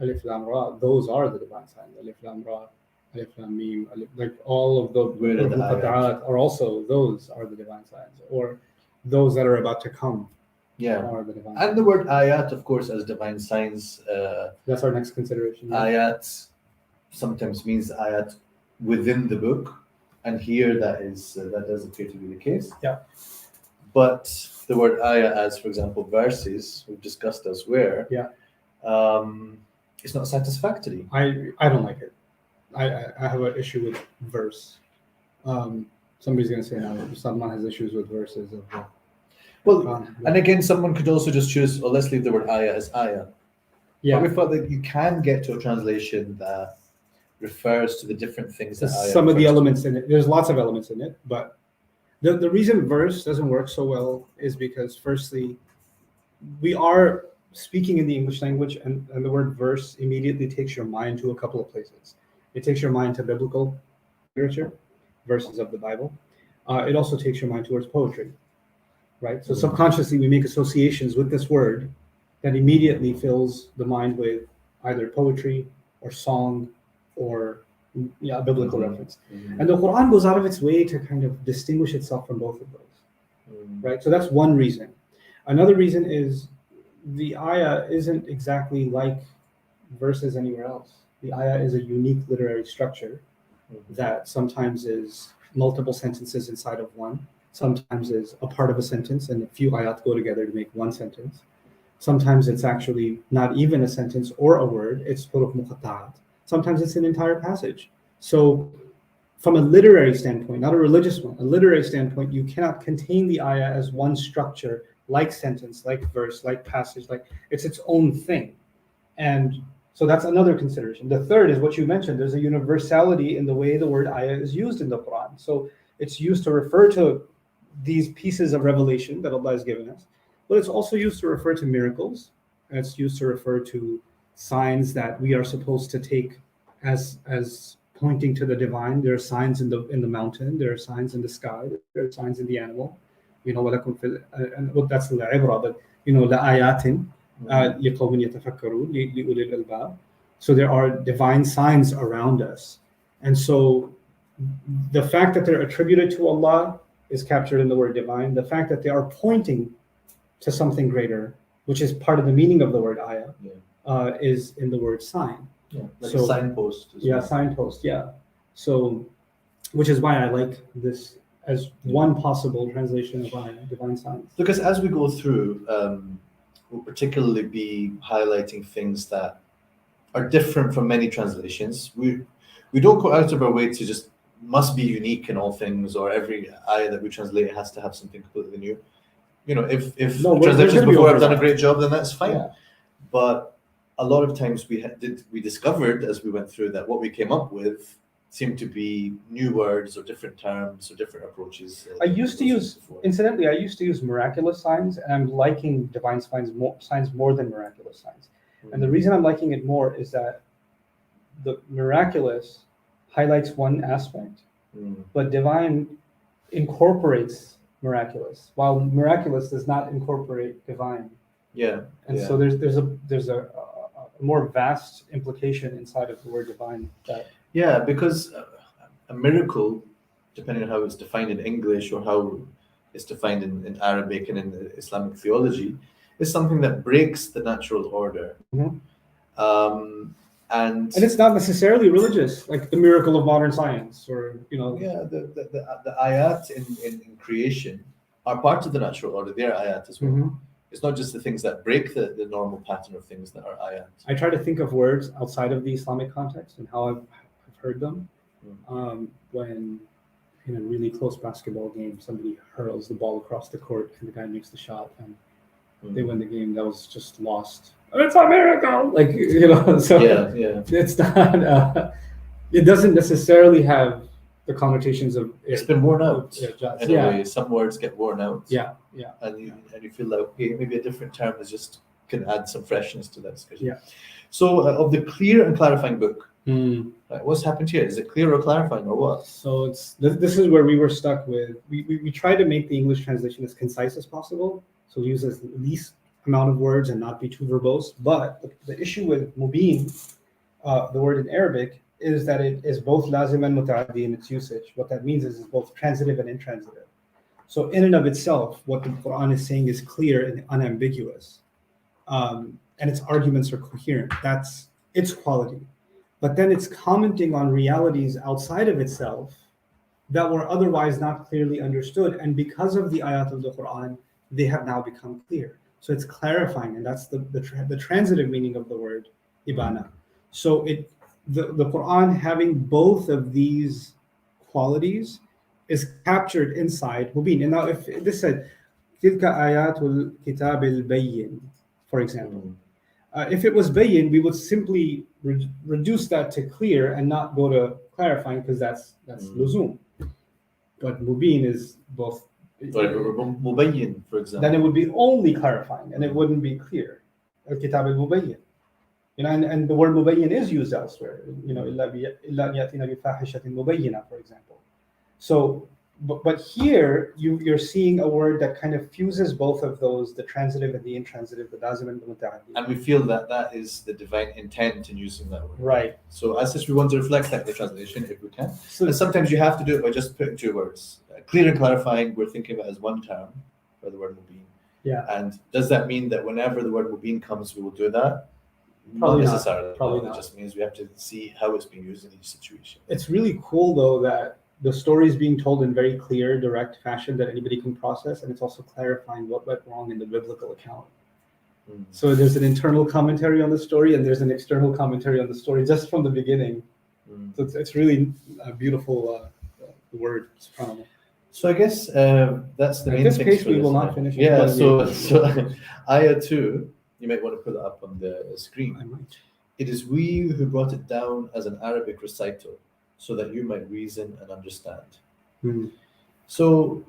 Alif Lam Ra. Those are the divine signs. Alif Lam Ra, Alif Lam Mim, like all of the Qur'an are also, those are the divine signs, or those that are about to come. Yeah, are the divine and the word ayat, of course, as divine signs. That's our next consideration. Ayat sometimes means ayat within the book, and here that does appear to be the case. Yeah. But the word ayah, as for example, verses we've discussed elsewhere, Yeah. it's not satisfactory. I don't like it. I have an issue with verse. Somebody's going to say now Salman has issues with verses of the Well, Quran. and again, someone could also just choose, oh, let's leave the word ayah as ayah. Yeah. But we felt that you can get to a translation that refers to the different things that ayah Some of the refers to. elements in it. There's lots of elements in it, but the reason verse doesn't work so well is because, firstly, we are speaking in the English language, and the word verse immediately takes your mind to a couple of places. It takes your mind to biblical literature, verses of the Bible. It also takes your mind towards poetry, right? So subconsciously, we make associations with this word that immediately fills the mind with either poetry or song or a biblical reference. And the Quran goes out of its way to kind of distinguish itself from both of those, right? So that's one reason. Another reason is the ayah isn't exactly like verses anywhere else. The ayah is a unique literary structure that sometimes is multiple sentences inside of one, sometimes is a part of a sentence and a few ayat go together to make one sentence. Sometimes it's actually not even a sentence or a word, it's huruf muqatta'at. Sometimes it's an entire passage. So from a literary standpoint, not a religious one, a literary standpoint, you cannot contain the ayah as one structure, like sentence, like verse, like passage, like it's its own thing. And so that's another consideration. The third is what you mentioned. There's a universality in the way the word ayah is used in the Quran. So it's used to refer to these pieces of revelation that Allah has given us, but it's also used to refer to miracles, and it's used to refer to signs that we are supposed to take as pointing to the divine. There are signs in the mountain, there are signs in the sky, there are signs in the animal. You know, and that's the ibra, but you know, لآياتٍ لقوم يتفكرون لأولي الألباب. So there are divine signs around us, and so the fact that they're attributed to Allah is captured in the word divine. The fact that they are pointing to something greater, which is part of the meaning of the word ayah, is in the word sign. Yeah, like a signpost. Yeah, signpost. Yeah. So, which is why I like this as one possible translation of ayah, divine signs. Because as we go through, we'll particularly be highlighting things that are different from many translations. We don't go out of our way to just must be unique in all things, or every ayah that we translate has to have something completely new. You know, if translations before have done a great job, then that's fine. Yeah. But a lot of times we discovered as we went through that what we came up with seemed to be new words or different terms or different approaches. Incidentally, I used to use miraculous signs, and I'm liking divine signs more than miraculous signs. And the reason I'm liking it more is that the miraculous highlights one aspect, but divine incorporates miraculous, while miraculous does not incorporate divine. Yeah. And so there's a more vast implication inside of the word divine. Because a miracle, depending on how it's defined in English or how it's defined in Arabic and in Islamic theology, is something that breaks the natural order. And it's not necessarily religious, like the miracle of modern science, or the ayat in creation are part of the natural order. They're ayat as well. It's not just the things that break the normal pattern of things that are ayat. I try to think of words outside of the Islamic context and how I've heard them. When in a really close basketball game, somebody hurls the ball across the court and the guy makes the shot and they win the game. That was just lost. It's a miracle, like So it's not. It doesn't necessarily have the connotations of. It's been worn out. In a way, some words get worn out. And you feel like maybe a different term can add some freshness to that discussion. Yeah. So of the clear and clarifying book, what's happened here? Is it clear or clarifying or what? So this is where we were stuck with. We tried to make the English translation as concise as possible. So use as least amount of words and not be too verbose. But the issue with mubin, the word in Arabic, is that it is both lazim and muta'addi in its usage. What that means is it's both transitive and intransitive. So in and of itself, what the Quran is saying is clear and unambiguous. And its arguments are coherent. That's its quality. But then it's commenting on realities outside of itself that were otherwise not clearly understood. And because of the ayat of the Quran, they have now become clear. So it's clarifying, and that's the transitive meaning of the word ibana. So the Quran having both of these qualities is captured inside mubin. And now if this said tilka ayatul kitab al-bayyin, for example, if it was bayyin, we would simply reduce that to clear and not go to clarifying, because that's luzum. But mubin is both. Sorry, mubayyin, for example. Then it would be only clarifying, and it wouldn't be clear. Al-kitab al-mubayyin. And the word mubayyin is used elsewhere. إِلَّا أَنْ يَأْتِينَ بِفَاحِشَةٍ مُبَيِّنَةٍ, for example. So, but here you're seeing a word that kind of fuses both of those, the transitive and the intransitive, the lazim and the muta'addi. And we feel that is the divine intent in using that word. Right. So as such, we want to reflect that in the translation if we can. So And sometimes you have to do it by just putting two words. Clear and clarifying, we're thinking of it as one term, for the word mubin. yeah, And does that mean that whenever the word mubin comes, we will do that? Probably not. Necessarily. Probably No, not. It just means we have to see how it's being used in each situation. it's really cool though that the story is being told in very clear, direct fashion that anybody can process, and it's also clarifying what went wrong in the biblical account. So there's an internal commentary on the story, and there's an external commentary on the story just from the beginning. So it's really a beautiful word. SubhanAllah. So I guess that's the In main this thing. case, we will not finish it. Yeah, But so ayah 2, you might want to put it up on the I screen. might. It is we who brought it down as an Arabic recital so that you might reason and understand. So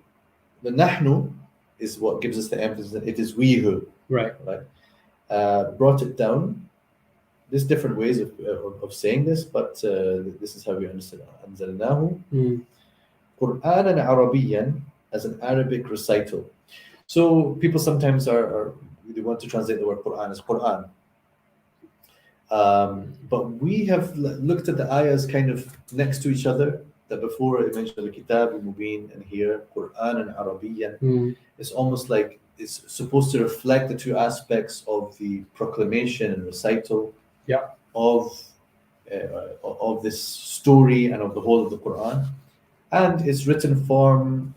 the nahnu is what gives us the emphasis that it is we who, Right. brought it down. There's different ways of saying this, but this is how we understand it. أنزلناه Qur'anan Arabiyan, as an Arabic recital. So people sometimes they want to translate the word Quran as Quran. But we have looked at the ayahs kind of next to each other. That before it mentioned the Kitab al-Mubin, and here Quran and Arabiyan. It's almost like it's supposed to reflect the two aspects of the proclamation and recital of this story and of the whole of the Quran. And it's written form,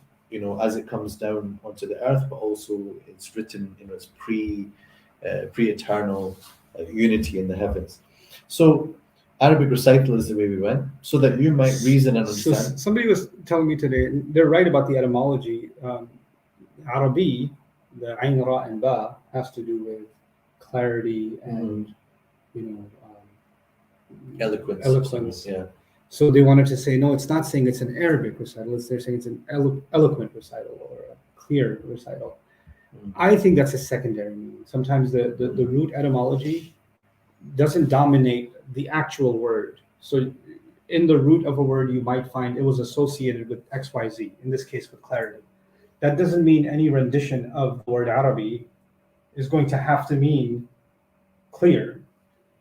as it comes down onto the earth, but also it's written in its pre-eternal unity in the heavens. So Arabic recital is the way we went, so that you might reason and So understand. somebody was telling me today, they're right about the etymology. Arabi, the Ain, Ra, and Ba, has to do with clarity and eloquence. Yeah. So they wanted to say, no, it's not saying it's an Arabic recital. They're saying it's an eloquent recital or a clear recital. I think that's a secondary meaning. Sometimes the root etymology doesn't dominate the actual word. So in the root of a word, you might find it was associated with XYZ, in this case with clarity. That doesn't mean any rendition of the word Arabi is going to have to mean clear.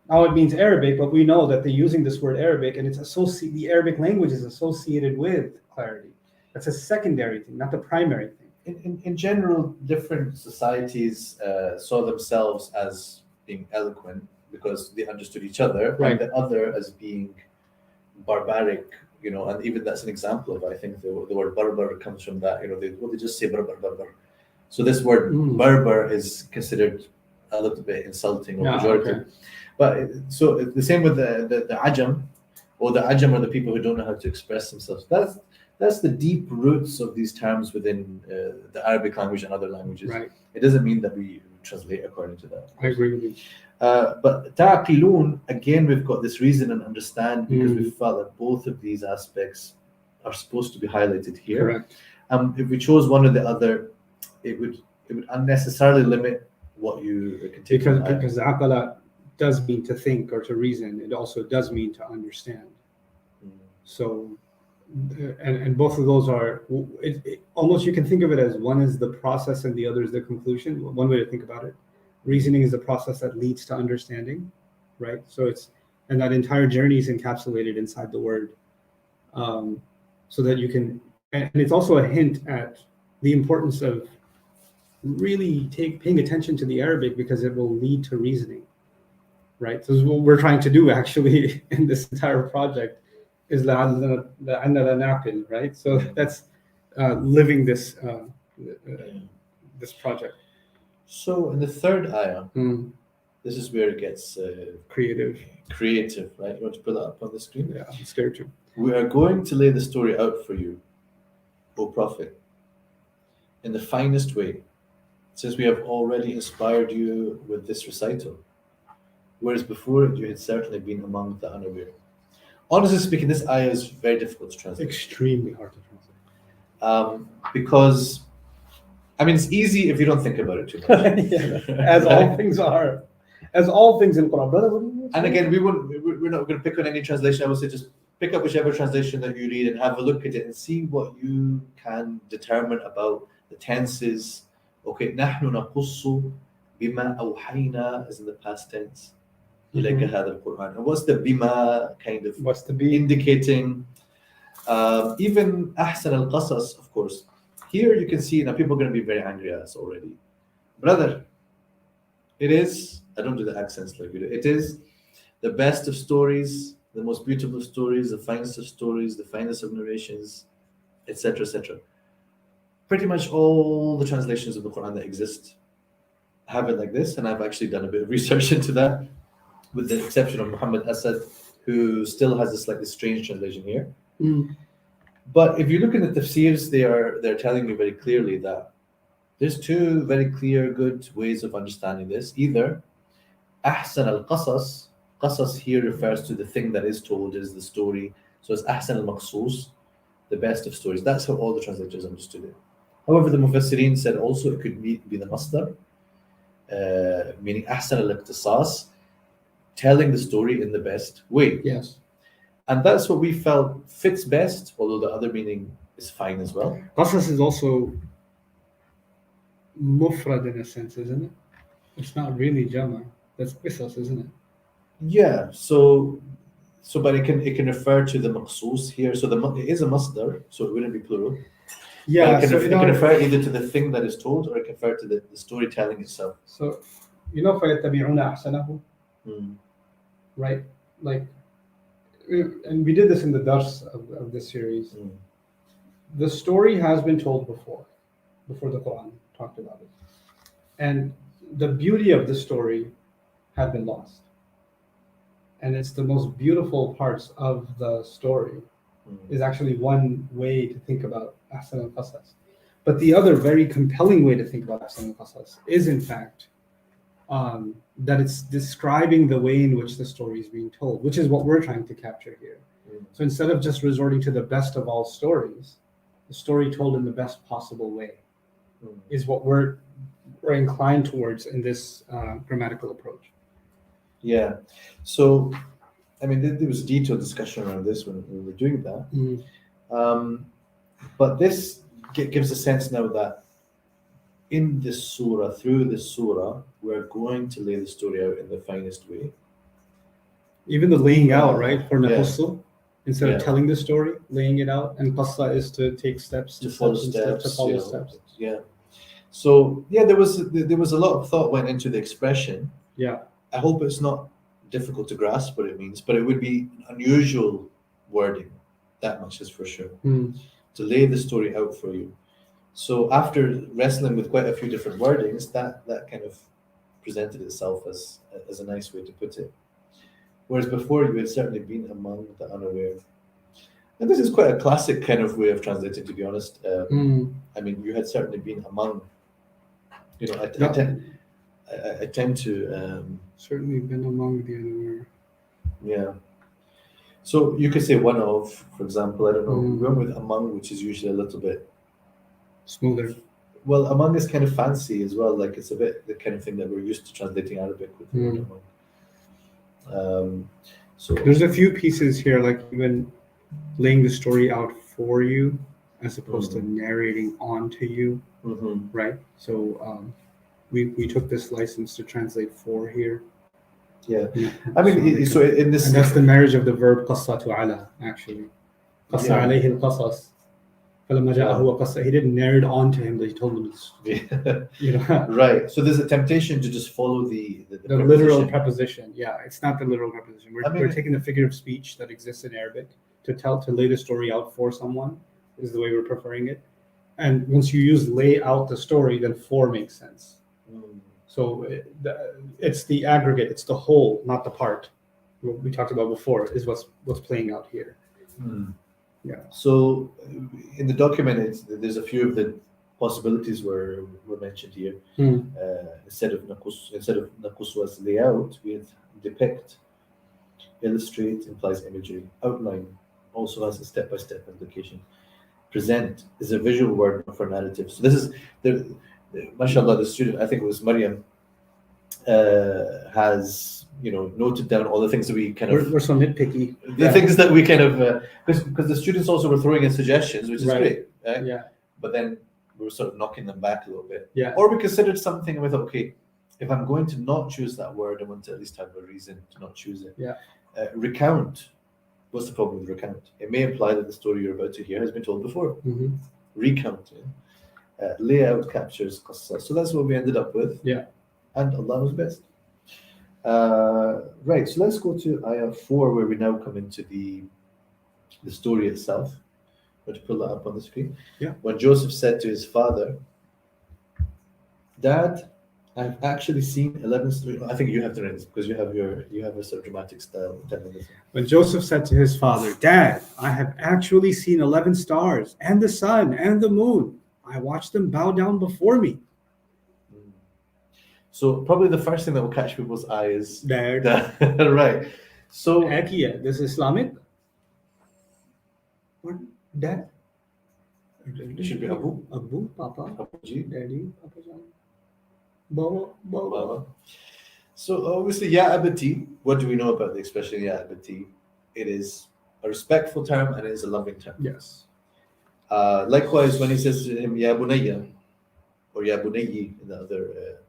Now it means Arabic, but we know that they're using this word Arabic, and the Arabic language is associated with clarity. That's a secondary thing, not the primary thing. In general, different societies saw themselves as being eloquent because they understood each other, Right. and the other as being barbaric, and even that's an example of, I think the word Berber comes from that, they just say Berber. So this word Berber is considered a little bit insulting or pejorative. Okay. But so the same with the Ajam, or the Ajam are the people who don't know how to express themselves. That's the deep roots of these terms within the Arabic language and other languages. Right. It doesn't mean that we translate according to that. I agree with you. But ta'qilun, again, we've got this reason and understand because we felt that both of these aspects are supposed to be highlighted here. Correct. If we chose one or the other, it would unnecessarily limit what you can take. Because aqala does mean to think or to reason. It also does mean to understand. So, and both of those are almost, you can think of it as one is the process and the other is the conclusion. One way to think about it. Reasoning is the process that leads to understanding, right? So and that entire journey is encapsulated inside the word, so that you can. And it's also a hint at the importance of really paying attention to the Arabic, because it will lead to reasoning. Right, this is what we're trying to do actually in this entire project, is لعلنا لا نعقل, right? So that's living this this project. So in the third ayah, Mm, this is where it gets creative. creative, right? You want to put that up on the screen? Yeah, I'm scared too. We are going to lay the story out for you, O Prophet, in the finest way, since we have already inspired you with this recital, whereas before you had certainly been among the unaware. Honestly speaking, this ayah is very difficult to translate. Extremely hard to translate. Because, I mean, it's easy if you don't think about it too much. As all things are. As all things in Quran. Brother, what do you And again, we're not going to pick on any translation. I would say just pick up whichever translation that you read and have a look at it and see what you can determine about the tenses. Okay, نحن نقص بما أوحينا is in the past tense. إليك هذا القرآن. And what's the bima kind of What's the be? indicating? Even أحسن القصص, of course. Here you can see, now people are going to be very angry at us already. Brother, it is, I don't do the accents like you do, it is the best of stories, the most beautiful stories, the finest of stories, the finest of narrations, etc., etc. Pretty much all the translations of the Quran that exist have it like this, and I've actually done a bit of research into that, with the exception of Muhammad Asad, who still has a slightly strange translation here. Mm. But if you look in the tafsirs, they're telling me very clearly that there's two very clear, good ways of understanding this. Either أحسن القصص, qasas here refers to the thing that is told, is the story. So it's أحسن المقصوص, the best of stories. That's how all the translators understood it. However, the Mufassirin said also it could be the masdar, meaning أحسن الاقتصاص, telling the story in the best way. Yes. And that's what we felt fits best, although the other meaning is fine as well. Qasas is also mufrad in a sense, isn't it? It's not really jama. That's qisas, isn't it? Yeah, so but it can refer to the maqsoos here. So it is a masdar, so it wouldn't be plural. Yeah, But it so can refer either to the thing that is told or it can refer to the storytelling itself. So فَيَتَّبِعُونَ أَحْسَنَهُ, Mm. right? Like, and we did this in the dars of this series. Mm. The story has been told before the Quran talked about it. And the beauty of the story had been lost. And it's the most beautiful parts of the story is actually one way to think about Ahsan al-Qasas. But the other very compelling way to think about Ahsan al-Qasas is in fact that it's describing the way in which the story is being told, which is what we're trying to capture here. So instead of just resorting to the best of all stories, the story told in the best possible way is what we're inclined towards in this grammatical approach. Yeah. So, I mean, there was detailed discussion around this when we were doing that. But this gives a sense now that in this surah, through this surah, we're going to lay the story out in the finest way. Even the laying out, right? For naqussu, instead Yeah. of telling the story, laying it out, and qassa is to take steps To and follow steps, to steps. follow Yeah. steps. Yeah. So yeah, there was a lot of thought went into the expression. Yeah. I hope it's not difficult to grasp what it means, but it would be unusual wording. That much is for sure. To lay the story out for you. So after wrestling with quite a few different wordings, that kind of presented itself as a nice way to put it. Whereas before you had certainly been among the unaware. And this is quite a classic kind of way of translating, to be honest. I mean, you had certainly been among. You know, I tend to certainly been among the unaware. Yeah. So you could say one of, for example, I don't know, we went with among, which is usually a little bit smoother. Well, among is kind of fancy as well. Like it's a bit the kind of thing that we're used to translating Arabic with the word among. So there's a few pieces here, like even laying the story out for you, as opposed to narrating onto you, right? So we took this license to translate for here. Yeah, I mean, so in this, and that's the marriage of the verb qassa to ala, actually. Qassa alayhi al-qasas. فلما جاءه وقص, he didn't narrate on to him, but he told him this. You know? Right. So there's a temptation to just follow the literal preposition. Yeah, it's not the literal preposition. We're taking the figure of speech that exists in Arabic to lay the story out for someone is the way we're preferring it. And once you use lay out the story, then for makes sense. So it's the aggregate, it's the whole, not the part. What we talked about before is what's playing out here. Yeah. So in the document, there's a few of the possibilities were mentioned here. Instead of nakus was layout, we had depict, illustrate implies imagery, outline also has a step-by-step implication. Present is a visual word for narrative. So this is mashallah, the student, I think it was Maryam, has noted down all the things that we kind of We're so nitpicky. the things that we kind of because the students also were throwing in suggestions, which is great. Right? Yeah. But then we were sort of knocking them back a little bit. Yeah. Or we considered something and we thought, okay, if I'm going to not choose that word, I want to at least have a reason to not choose it. Yeah. Recount. What's the problem with recount? It may imply that the story you're about to hear has been told before. Recounting. Layout captures qassa. So that's what we ended up with. Yeah. And Allah knows best. Right, so let's go to ayah 4, where we now come into the story itself. I'm going to pull that up on the screen. Yeah. When Joseph said to his father, Dad, I've actually seen 11 stories. I think you have to read this because you have a sort of dramatic style of telling this. When Joseph said to his father, Dad, I have actually seen 11 stars and the sun and the moon. I watched them bow down before me. So probably the first thing that will catch people's eye is Dad. right. So This is Islamic. What? Dad? it should be Abu. Abu, Papa, Abu Ji. Daddy, Papa John. Baba, Baba. Baba. So obviously, Ya Abati, what do we know about the expression Ya Abati? It is a respectful term and it is a loving term. Yes. Likewise, when he says to him Ya Bunayya or Ya Bunayyi in the other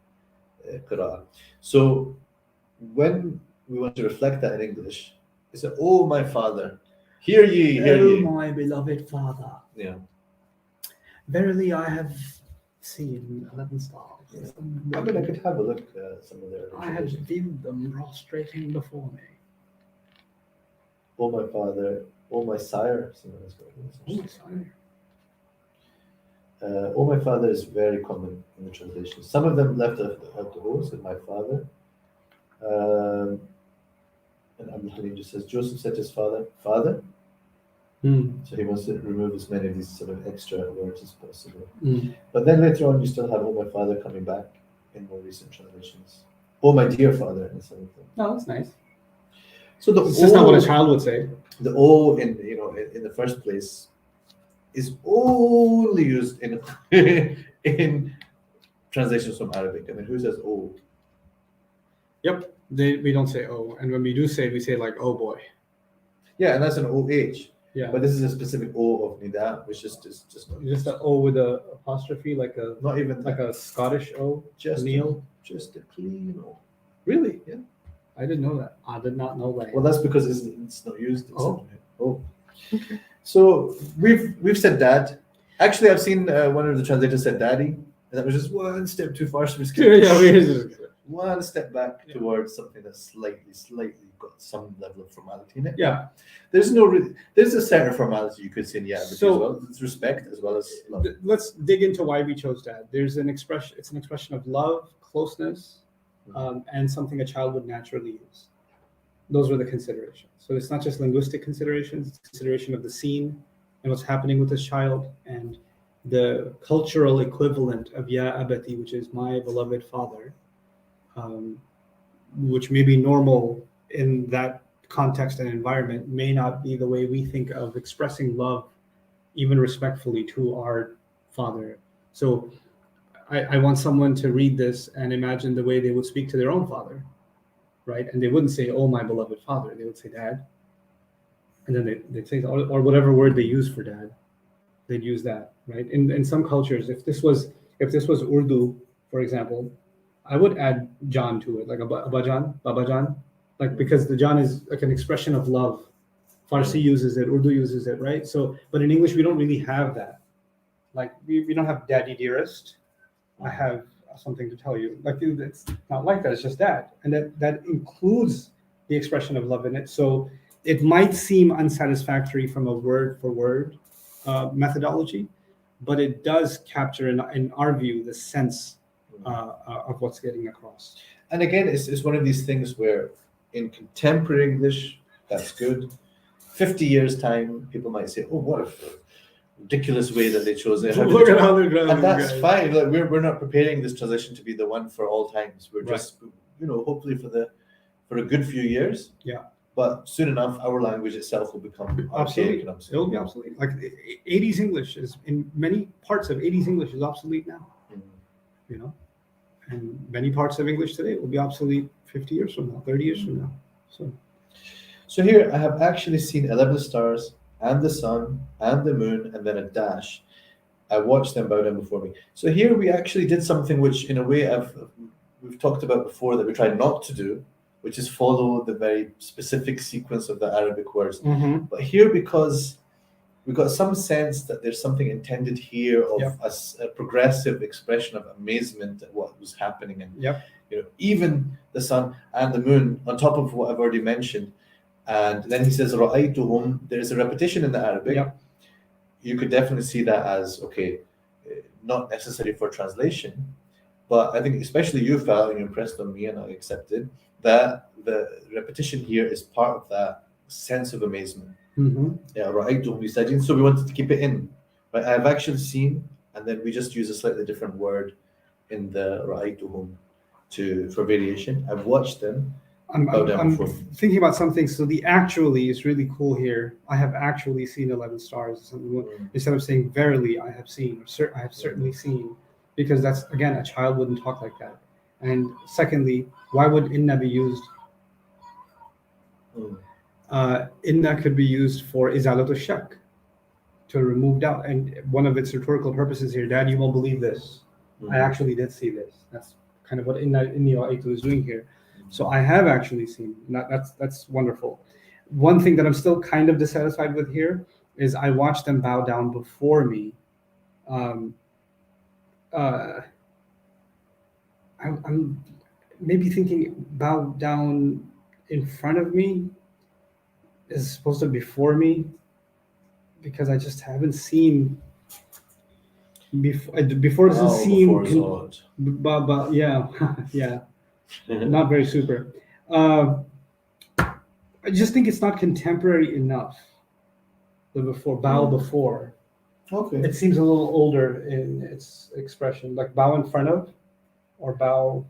qira'ah. So when we want to reflect that in English, it's a, oh my father, hear ye, hear Oh ye. my beloved father. Yeah. Verily I have seen 11 stars. Yeah. I mean, I could have a look at some of their I have viewed them prostrating before me. oh my father, oh my sire. Oh my father is very common in the translation. Some of them left out the O's and my father. And Abdul Halim just says, Joseph said to his father, Father? So he wants to remove as many of these sort of extra words as possible. But then later on, you still have, oh my father, coming back in more recent translations. Oh my dear father, in some of them. Oh, that's nice. So the It's just not what a child would say. The O in the first place is only used in in translations from Arabic. I mean, who says O? Yep. We don't say oh. And when we do say it, we say like, oh boy. Yeah, and that's an OH. Yeah. But this is a specific O of Nida, which is just Just an O with a apostrophe, like not even like a Scottish O. just Neil. just a clean O. Really? Yeah. I didn't know that. I did not know that. Well, that's because it's not used. Oh. Okay. So we've said dad. Actually, I've seen one of the translators said daddy, and that was just one step too far. So we skipped one step back towards something that's slightly got some level of formality in it. Yeah. There's a certain formality you could say in as well. It's respect as well as love. Let's dig into why we chose dad. There's an expression. It's an expression of love, closeness, and something a child would naturally use. Those were the considerations. So it's not just linguistic considerations, it's consideration of the scene and what's happening with this child, and the cultural equivalent of Ya Abati, which is my beloved father, which may be normal in that context and environment, may not be the way we think of expressing love, even respectfully, to our father. So I want someone to read this and imagine the way they would speak to their own father, right? And they wouldn't say, oh, my beloved father. They would say, Dad. And then they'd say, or whatever word they use for dad, they'd use that, right? In some cultures, if this was Urdu, for example, I would add John to it, like Baba John, like, because the John is like an expression of love. Farsi uses it, Urdu uses it, right? So, but in English, we don't really have that. Like, we don't have daddy dearest. I have something to tell you. Like, it's not like that. It's just dad, and that includes the expression of love in it. So it might seem unsatisfactory from a word for word methodology, but it does capture, in our view, the sense of what's getting across. And again, it's one of these things where in contemporary English, that's good. 50 years time, people might say, "Oh, what a ridiculous way that they chose it." Look at how they're grabbing, And that's guys. fine. Like, we're not preparing this transition to be the one for all times. We're Right. just, hopefully for a good few years. Yeah. But soon enough, our language itself will become archaic and obsolete. It'll be obsolete. Like 80s English is, in many parts of 80s English is obsolete now. Mm. And many parts of English today will be obsolete 50 years from now, 30 years from now. So here I have actually seen 11 stars and the sun and the moon and then a dash. I watched them bow down before me. So here we actually did something which, in a way, we've talked about before that we tried not to do, which is follow the very specific sequence of the Arabic words. Mm-hmm. But here, because we got some sense that there's something intended here of a progressive expression of amazement at what was happening, and even the sun and the moon on top of what I've already mentioned. And then he says رَأَيْتُهُمْ. There's a repetition in the Arabic. Yep. You could definitely see that as not necessary for translation, but I think especially you felt and you impressed on me, and I accepted that the repetition here is part of that sense of amazement. Mm-hmm. Yeah, رَأَيْتُهُمْ يُسَجِدُونَ. So we wanted to keep it in. Right? I've actually seen, and then we just use a slightly different word in the رَأَيْتُهُمْ for variation. I've watched them. I'm thinking about something. So the actually is really cool here. I have actually seen 11 stars. Instead of saying verily, I have seen, or I have certainly seen, because that's, again, a child wouldn't talk like that. And secondly, why would inna be used? Inna could be used for izalatu shak, to remove doubt. And one of its rhetorical purposes here, Dad, you won't believe this. I actually did see this. That's kind of what inni ra'aytu is doing here. So I have actually seen. That's wonderful. One thing that I'm still kind of dissatisfied with here is I watched them bow down before me. I'm maybe thinking bow down in front of me is supposed to be before me, because I just haven't seen before doesn't seem but yeah not very super. I just think it's not contemporary enough. The bow before. Okay. It seems a little older in its expression, like bow in front of, or bow.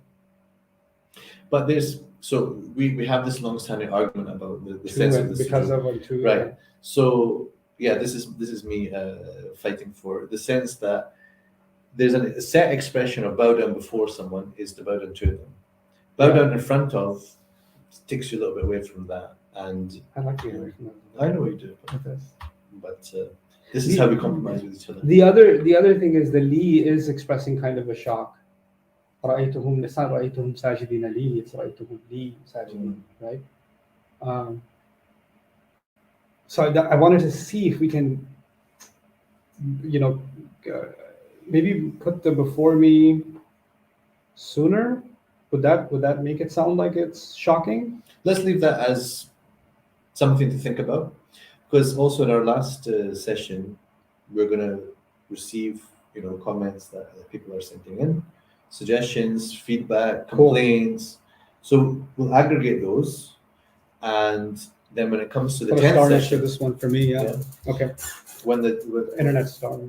But we have this long-standing argument about the sense of the because sujood. of two. Right. So this is me fighting for the sense that there's a set expression of bow down before someone is to bow down to them. Bow down in front of takes you a little bit away from that. And I like the away from that. I know you do, but this is how we compromise with each other. The other thing is the li is expressing kind of a shock. رأيتهم لسان رأيتهم ساجدين لي. It's رأيتهم لي ساجدين, right? So I wanted to see if we can, maybe put the before me sooner. Would that make it sound like it's shocking? Let's leave that as something to think about, because also in our last session, we're going to receive comments that people are sending in, suggestions, feedback, complaints. So we'll aggregate those, and then when it comes to the 10th session, this one for me, yeah. Okay. When internet stars.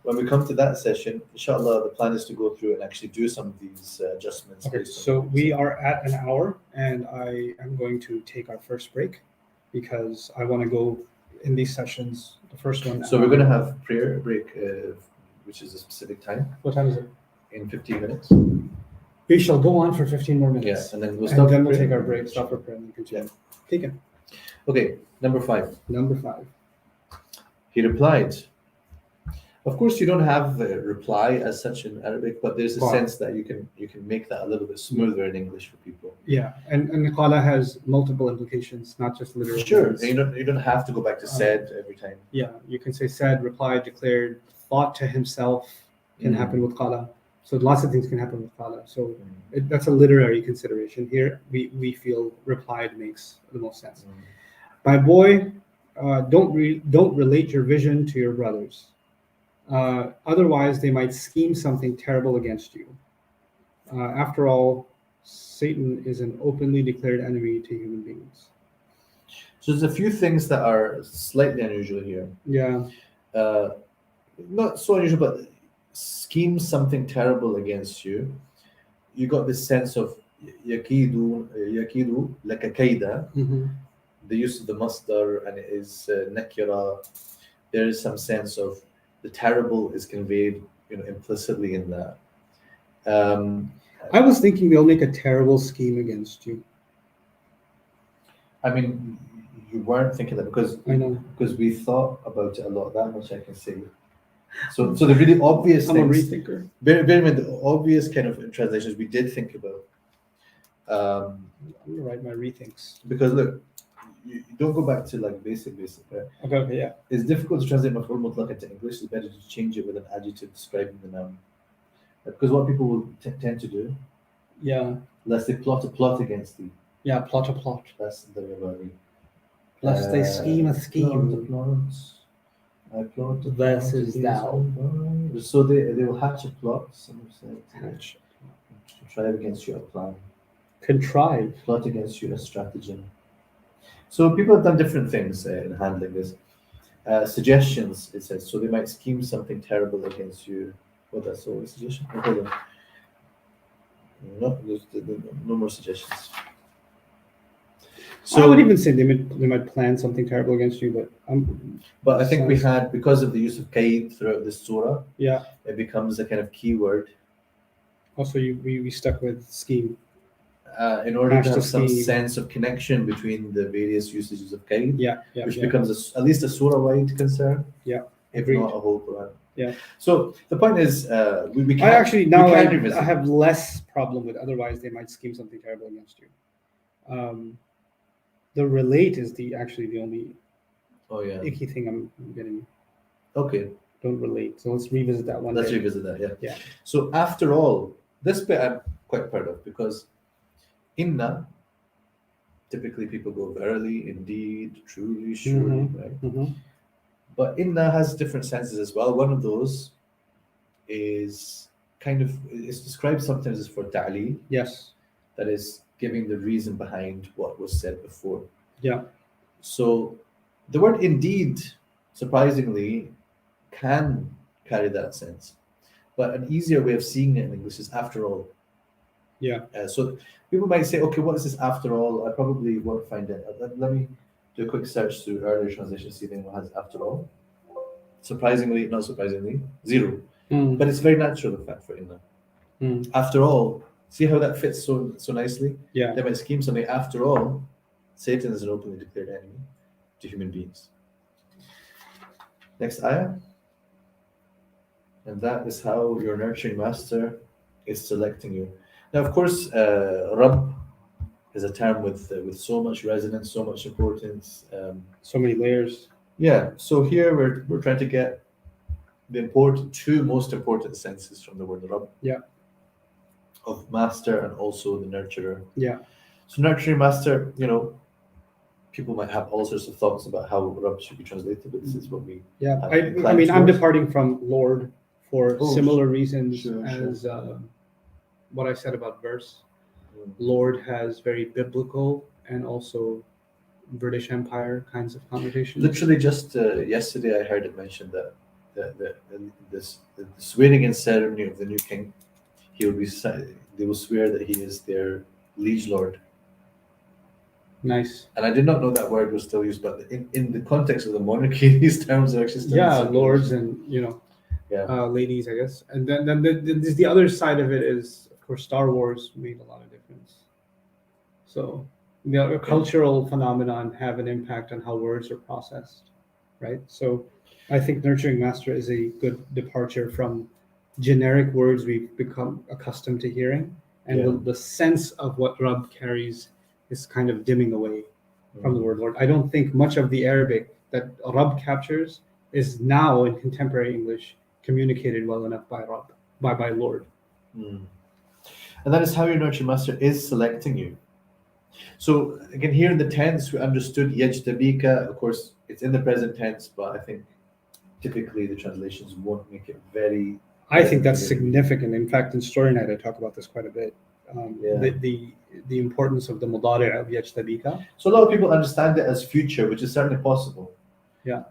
When we come to that session, inshallah, the plan is to go through and actually do some of these adjustments. Okay, so we are at an hour, and I am going to take our first break because I want to go in these sessions. The first one. So we're going to have prayer break, which is a specific time. What time is it? In 15 minutes. We shall go on for 15 more minutes. Yes, and then we'll stop. And then we'll take our break, stop for prayer, and continue. Take it. Okay, number 5. Number 5. He replied. Of course, you don't have a reply as such in Arabic, but there's a sense that you can make that a little bit smoother in English for people. Yeah, and qala has multiple implications, not just literal. Sure, and you don't have to go back to said every time. Yeah, you can say said, replied, declared, thought to himself can happen with qala. So lots of things can happen with qala. So that's a literary consideration. Here we feel replied makes the most sense. My boy, don't relate your vision to your brothers. Otherwise, they might scheme something terrible against you. After all, Satan is an openly declared enemy to human beings. So there's a few things that are slightly unusual here. Yeah. Not so unusual, but scheme something terrible against you. You got this sense of yakidu like a kaida. Mm-hmm. The use of the masdar and it is nakira. There is some sense of the terrible is conveyed, implicitly in that. I was thinking they'll make a terrible scheme against you. I mean, you weren't thinking that because I know. because we thought about it a lot. That much I can say. So the really obvious I'm a things. rethinker. Bear in mind the obvious kind of translations we did think about. I'm gonna write my rethinks. Because look, you don't go back to like basic, right? Okay, yeah. It's difficult to translate maf'ul mutlaq into English. It's better to change it with an adjective describing the noun. Because what people will tend to do, Yeah. unless they plot a plot against you, Yeah, plot a plot. that's the way. Lest they scheme a scheme. Plot a plot. I plot a Versus plot thou. So they will hatch a plot. Some say Hatch. to try against you a plan. Contrive. Plot against you a stratagem. So people have done different things in handling this. Suggestions, it says. So they might scheme something terrible against you. Well, that's all a suggestion. Oh, hold on. No, no more suggestions. So I would even say they might plan something terrible against you, but I think we had, because of the use of kaid throughout this surah, yeah. it becomes a kind of keyword. Also, we stuck with scheme. In order Hash to to have some scheme. sense of connection between the various usages of kaid, Yeah, which yeah. becomes at least a surah-wide concern, Yeah, if agreed. not a whole Quran. Yeah. So the point is, we can. I actually now we can I revisit. have less problem with. Otherwise, they might scheme something terrible against you. The relate is actually the only Oh yeah. icky thing I'm getting. Okay. Don't relate. So let's revisit that one. Let's day. revisit that. Yeah. Yeah. So after all, this bit I'm quite proud of because inna, typically people go verily, indeed, truly, surely, right? Mm-hmm. But inna has different senses as well. One of those is it's described sometimes as for ta'li, Yes. that is giving the reason behind what was said before. Yeah. So the word indeed, surprisingly, can carry that sense. But an easier way of seeing it in English is after all. Yeah. So people might say, okay, what is this after all? I probably won't find it. Let me do a quick search through earlier translations, see if anyone has after all. Surprisingly, not surprisingly, zero. But it's very natural, in fact, for inna. After all, see how that fits so nicely? Yeah. They might scheme something. After all, Satan is an openly declared enemy to human beings. Next ayah. And that is how your nurturing master is selecting you. Now, of course, Rabb is a term with so much resonance, so much importance. So many layers. Yeah. So here we're trying to get the two most important senses from the word Rabb. Yeah. Of master and also the nurturer. Yeah. So nurturing master, people might have all sorts of thoughts about how Rabb should be translated, but this is what we. Yeah. have I inclined mean, I'm towards. departing from Lord for similar reasons Sure. as what I said about verse. Lord has very biblical and also British Empire kinds of connotations. Literally, just yesterday, I heard it mentioned that the swearing-in ceremony of the new king, they will swear that he is their liege lord. Nice. And I did not know that word was still used, but in the context of the monarchy, these terms are actually still. Yeah, in lords and ladies, I guess. And then the other side of it is, of course, Star Wars made a lot of difference. So the cultural phenomenon have an impact on how words are processed, right? So I think nurturing master is a good departure from generic words we've become accustomed to hearing, and the sense of what Rabb carries is kind of dimming away from the word Lord. I don't think much of the Arabic that Rabb captures is now in contemporary English communicated well enough by Rabb, by Lord. Mm. And that is how your nurture master is selecting you. So again, here in the tense, we understood yajtabika. Of course, it's in the present tense, but I think typically the translations won't make it very. I think that's significant. In fact, in Story Night, I talk about this quite a bit. Yeah. The importance of the mudari' of yajtabika. So a lot of people understand it as future, which is certainly possible. Yeah.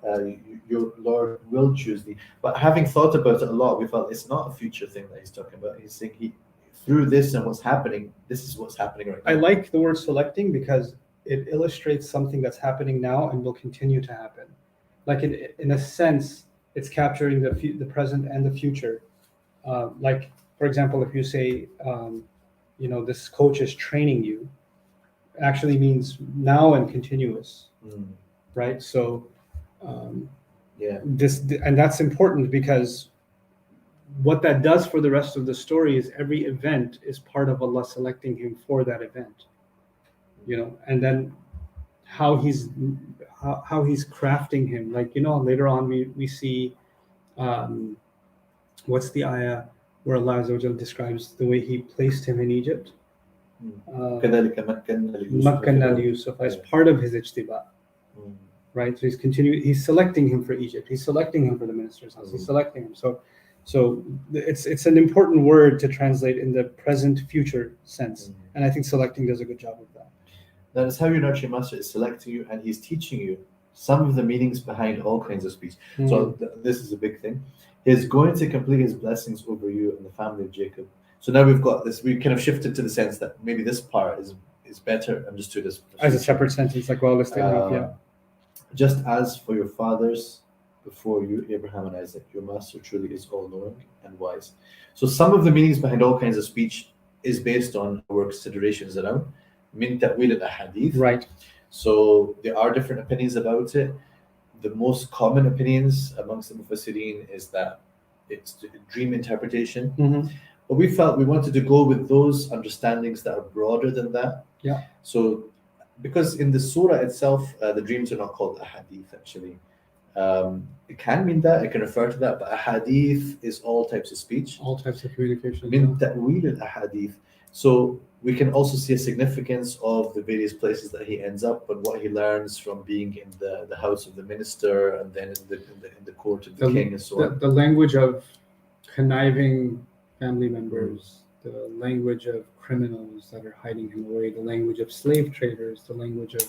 Your Lord will choose thee. But having thought about it a lot, we felt it's not a future thing that he's talking about. He's saying through this and what's happening, this is what's happening right now. I like the word selecting because it illustrates something that's happening now and will continue to happen. Like in a sense, it's capturing the present and the future. Like, for example, if you say, this coach is training you, actually means now and continuous, right? So, and that's important because what that does for the rest of the story is every event is part of Allah selecting him for that event, and then how he's crafting him. Like, later on we see, what's the ayah where Allah Azza wa Jal describes the way he placed him in Egypt? كذلك مكنا مكنا ليوسف as part of his ijtiba. Right, so he's selecting him for Egypt, he's selecting him for the minister's house, he's selecting him. So it's an important word to translate in the present future sense, and I think selecting does a good job of that. That is how your nurturing master is selecting you, and he's teaching you some of the meanings behind all kinds of speech. So this is a big thing. He's going to complete his blessings over you and the family of Jacob. So now we've got this, we kind of shifted to the sense that maybe this part is better understood as a separate sentence, like just as for your fathers before you, Abraham and Isaac, your master truly is all-knowing and wise. So some of the meanings behind all kinds of speech is based on our considerations around min ta'wil al-ahadith. Right. So there are different opinions about it. The most common opinions amongst the Mufassirin is that it's dream interpretation. But we felt we wanted to go with those understandings that are broader than that. Yeah. So because in the surah itself, the dreams are not called ahadith actually. It can mean that, it can refer to that, but ahadith is all types of speech. All types of communication. Min ta'wil al-ahadith. So we can also see a significance of the various places that he ends up and what he learns from being in the house of the minister and then in the court of the king and so on. The language of conniving family members, the language of criminals that are hiding him away, the language of slave traders, the language of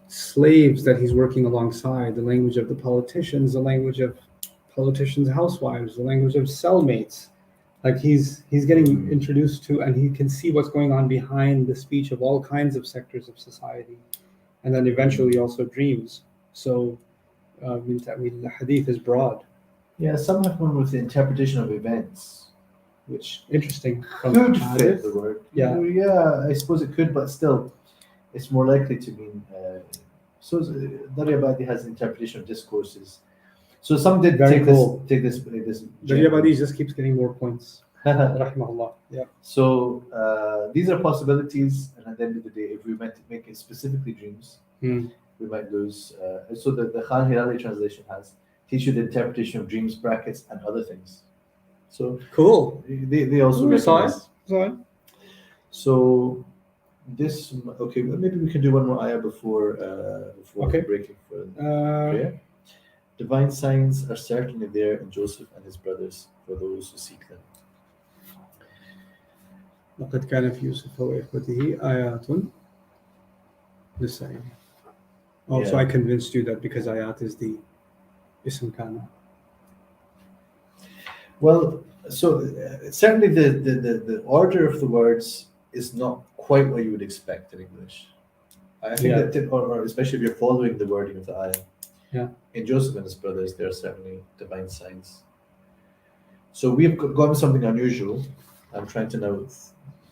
slaves that he's working alongside, the language of the politicians, the language of politicians' housewives, the language of cellmates. Like he's getting introduced to, and he can see what's going on behind the speech of all kinds of sectors of society, and then eventually also dreams. So, the hadith is broad. Yeah, some have come with the interpretation of events, which interesting. Could fit the word. Yeah, I suppose it could, but still, it's more likely to mean. So Daryabadi has an interpretation of discourses. So some did take this. Daryabadi just keeps getting more points. Rahimahullah. Yeah. So these are possibilities, and at the end of the day, if we meant to make it specifically dreams, we might lose. So the Khan Hirali translation has teach you the interpretation of dreams, brackets, and other things. So cool. They also recognize. So this maybe we can do one more ayah before breaking for prayer. Divine signs are certainly there in Joseph and his brothers for those who seek them. لقد كان في يوسف وإخوته آيات للسائلين. So I convinced you that because ayat is the ism kana. Well, so certainly the order of the words is not quite what you would expect in English. I think that, or especially if you're following the wording of the ayah. Yeah. In Joseph and his brothers, there are certainly divine signs. So we've gotten something unusual. I'm trying to now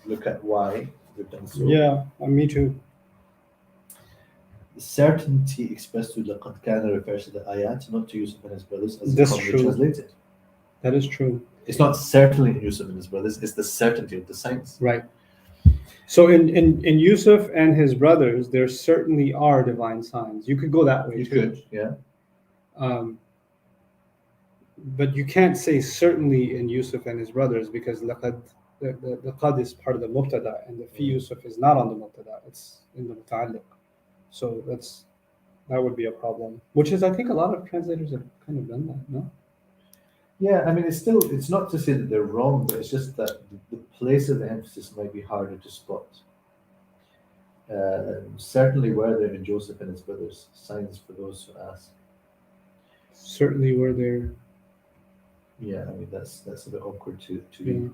look at why we've done so. Yeah, me too. The certainty expressed to laqad kana refers to the ayat, not to Yusuf and his brothers, as That's commonly true. translated. That is true. It's not certainly Yusuf and his brothers, it's the certainty of the signs. Right. So in Yusuf and his brothers, there certainly are divine signs. You could go that way too. You could, yeah. but you can't say certainly in Yusuf and his brothers because laqad, the qad is part of the mubtada and the fi Yusuf is not on the mubtada, it's in the muta'alliq. So that would be a problem, which is I think a lot of translators have kind of done that, no? Yeah, I mean, it's not to say that they're wrong, but it's just that the place of the emphasis might be harder to spot. Certainly were there in Joseph and his brothers signs for those who ask. Certainly were there. Yeah, I mean that's a bit awkward to Yeah. read.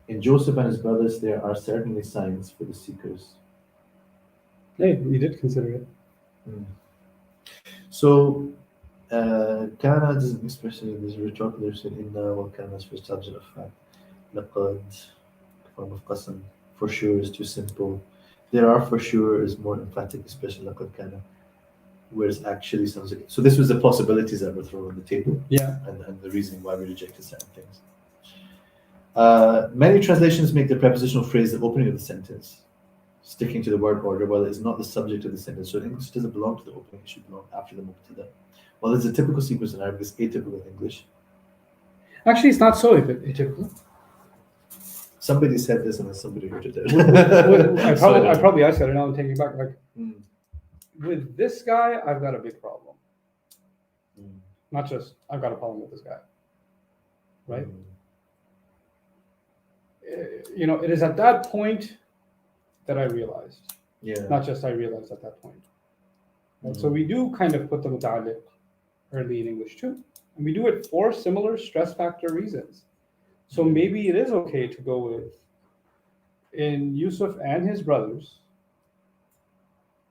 In Joseph and his brothers, there are certainly signs for the seekers. Hey, you did consider it. So, كان doesn't express it. There's a rhetorical there's in إن وكان as for subject of fact. لقد form of قسم for sure is too simple. There are for sure is more emphatic, especially لقد كان, whereas actually sounds like. So this was the possibilities that were thrown on the table, Yeah. and the reasoning why we rejected certain things. Many translations make the prepositional phrase the opening of the sentence, sticking to the word order, while it is not the subject of the sentence. So in English, it doesn't belong to the opening, it should belong after the mubtada. While there's a typical sequence in Arabic, it's atypical in English. Actually, it's not so atypical. Somebody said this and then somebody heard it. I probably I said it. Now I'm taking it back. Like with this guy, I've got a big problem. Not just I've got a problem with this guy, right? You know, it is at that point that I realized. Yeah. Not just I realized at that point. Right? So we do kind of put the muta'alliq early in English too. And we do it for similar stress factor reasons. So maybe it is okay to go with, in Yusuf and his brothers,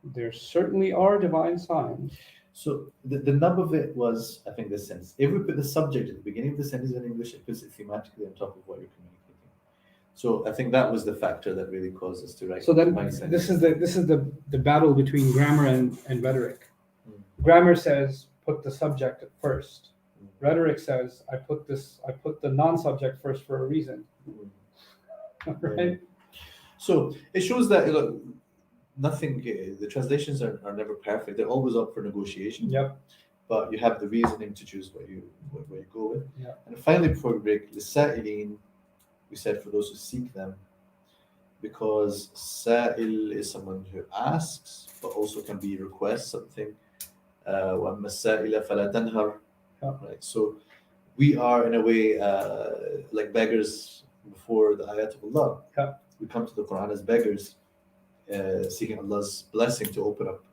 there certainly are divine signs. So the nub of it was, I think, this sense. If we put the subject at the beginning of the sentence in English, it puts it thematically on top of what you're communicating. So I think that was the factor that really caused us to write. So then this is the battle between grammar and rhetoric. Grammar says put the subject first. Rhetoric says I put the non-subject first for a reason. Right? So it shows that nothing. The translations are never perfect. They're always up for negotiation. Yep. But you have the reasoning to choose what you go with. Yeah. And finally, before we break, the sa'ilin, we said for those who seek them, because sa'il is someone who asks, but also can be requests something. وَأَمَّا السَّائِلَ فَلَا تَنْهَرْ. Right. So we are in a way like beggars before the ayat of Allah. Yeah. We come to the Quran as beggars, seeking Allah's blessing to open up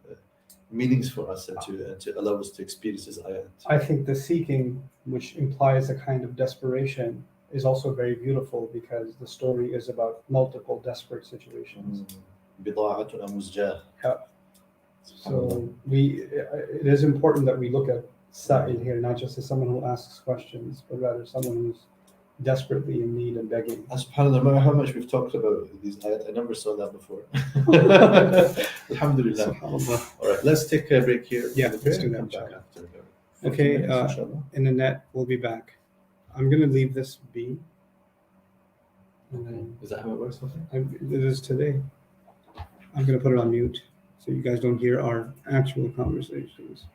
meanings for us and to allow us to experience His ayat. I think the seeking, which implies a kind of desperation, is also very beautiful because the story is about multiple desperate situations. بضاعة مزجاة. So it is important that we look at Sa'il here, not just as someone who asks questions, but rather someone who's desperately in need and begging. SubhanAllah, no matter how much we've talked about these ayat, I never saw that before. Alhamdulillah. All right, let's take a break here. Yeah, let's do that. Come back after. Okay, minutes, in the net, we'll be back. I'm going to leave this be. And then Is that how it works? it is today. I'm going to put it on mute so you guys don't hear our actual conversations.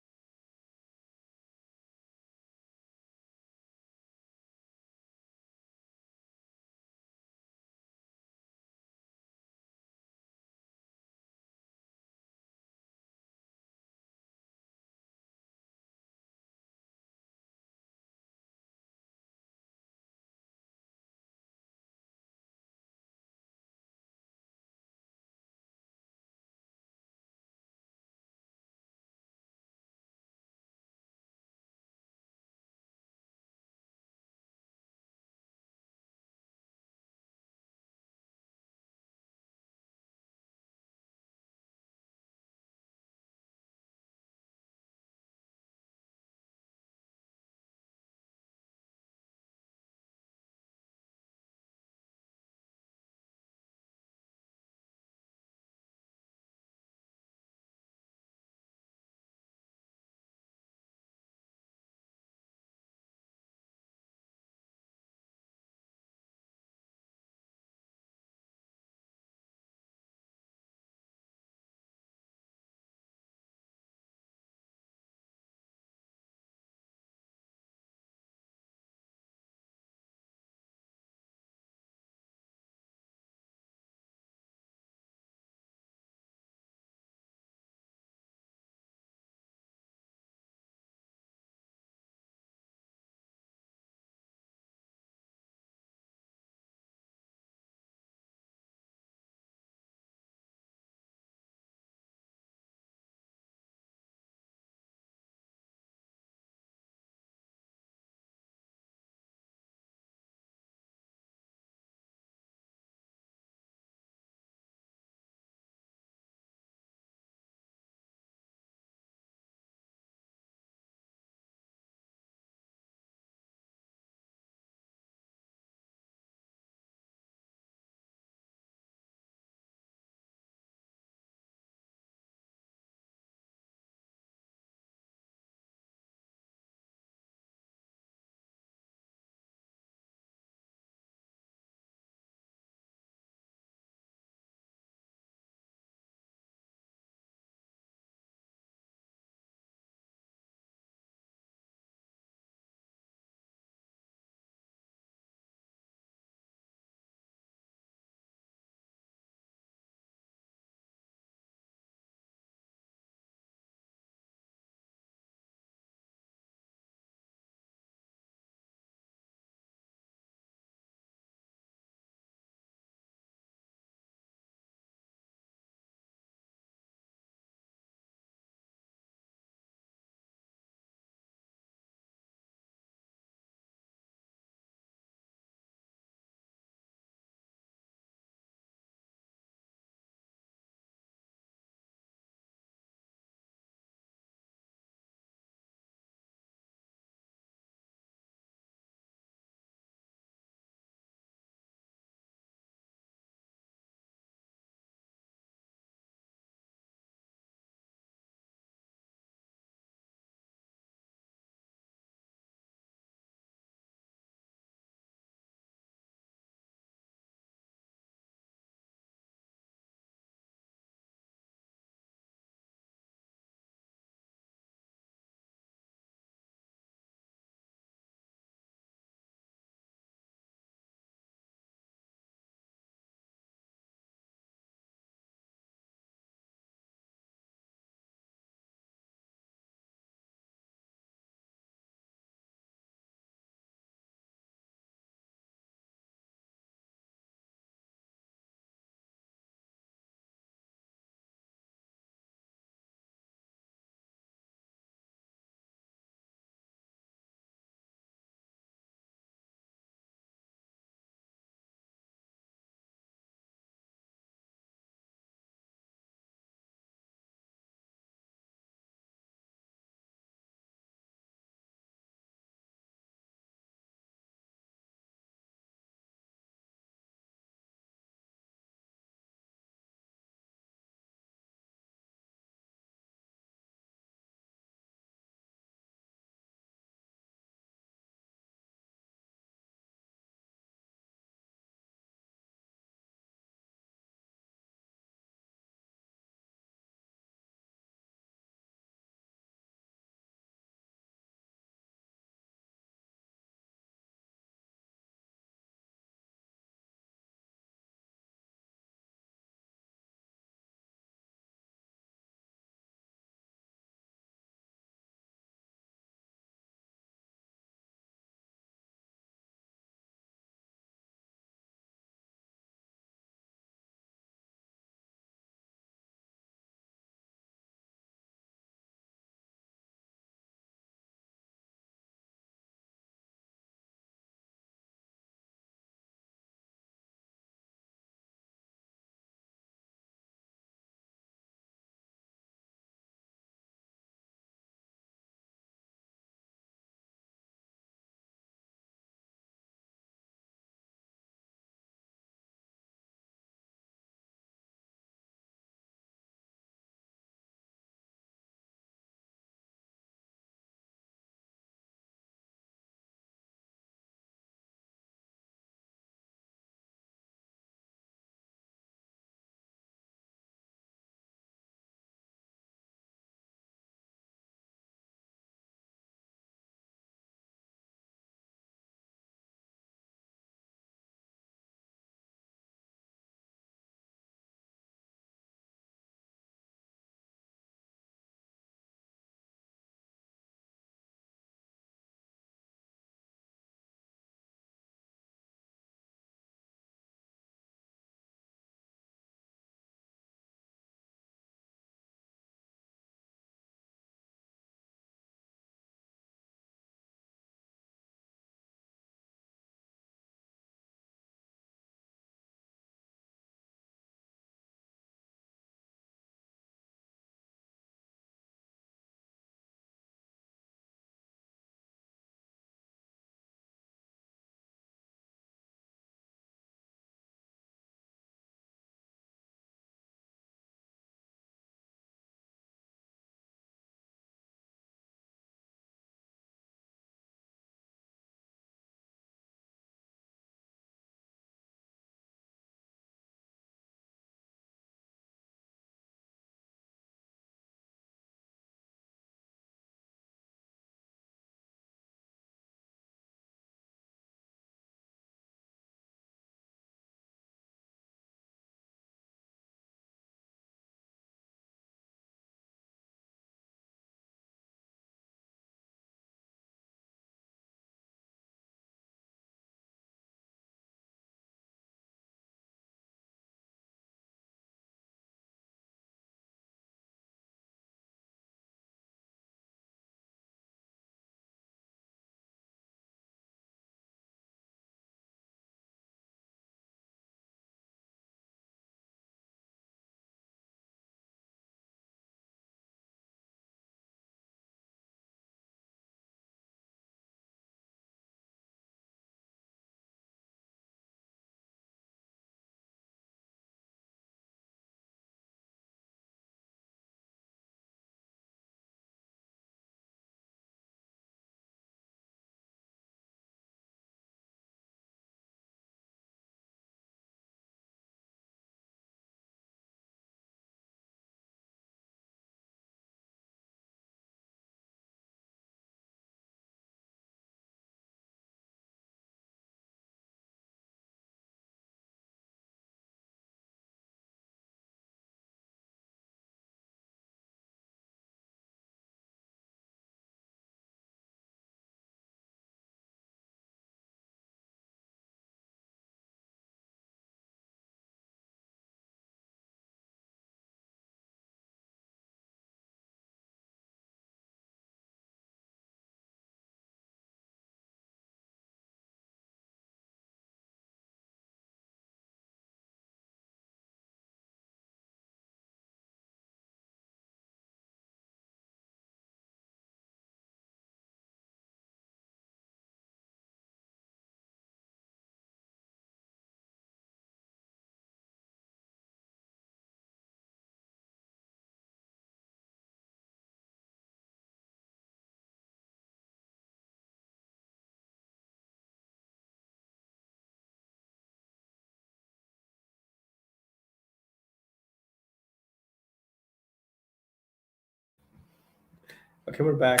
Okay, we're back.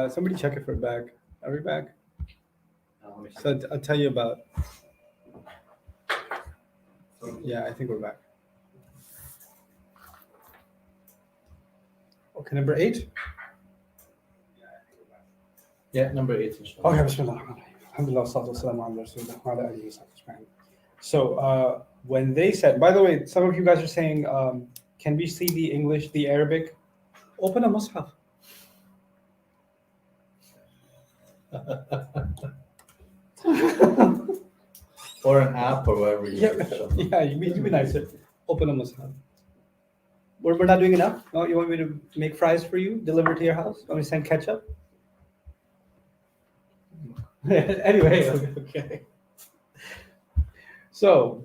Somebody check if we're back. Are we back? So I'll tell you about. Yeah, I think we're back. Okay, number 8. Yeah, number 8. inshallah. Okay, bismillah. Alhamdulillah, salatu wassalamu ala rasulillah wa ala alihi wa sahbihi ajma'in. So when they said, by the way, some of you guys are saying, can we see the English, the Arabic? Open a mushaf. Or an app or whatever. Yeah, you be nicer. Open a mushaf. We're not doing enough? No, you want me to make fries for you, deliver to your house? Want me to send ketchup? Anyway, okay. So,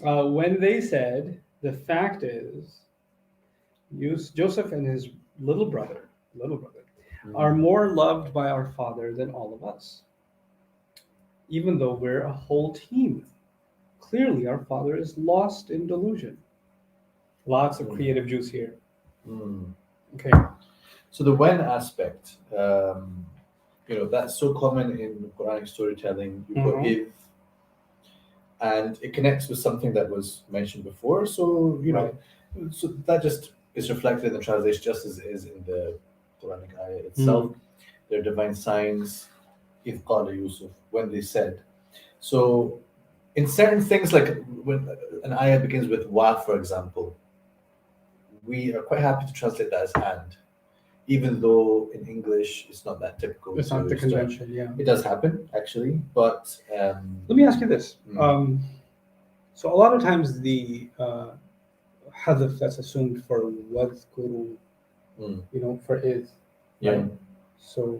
when they said, the fact is, Joseph and his little brother, are more loved by our father than all of us, even though we're a whole team. Clearly, our father is lost in delusion. Lots of creative juice here. Okay. So the when aspect, that's so common in Quranic storytelling. You got if, and it connects with something that was mentioned before. So so that just is reflected in the translation, just as it is in the Quranic ayah itself. Their divine signs, إِذْ قَالَ Yusuf, when they said. So in certain things, like when an ayah begins with wa, for example, we are quite happy to translate that as and, even though in English it's not that typical. It's not the convention, yeah. It does happen, actually, but... Let me ask you this. So a lot of times the hadaf that's assumed for wadhkuru, for is, right? So,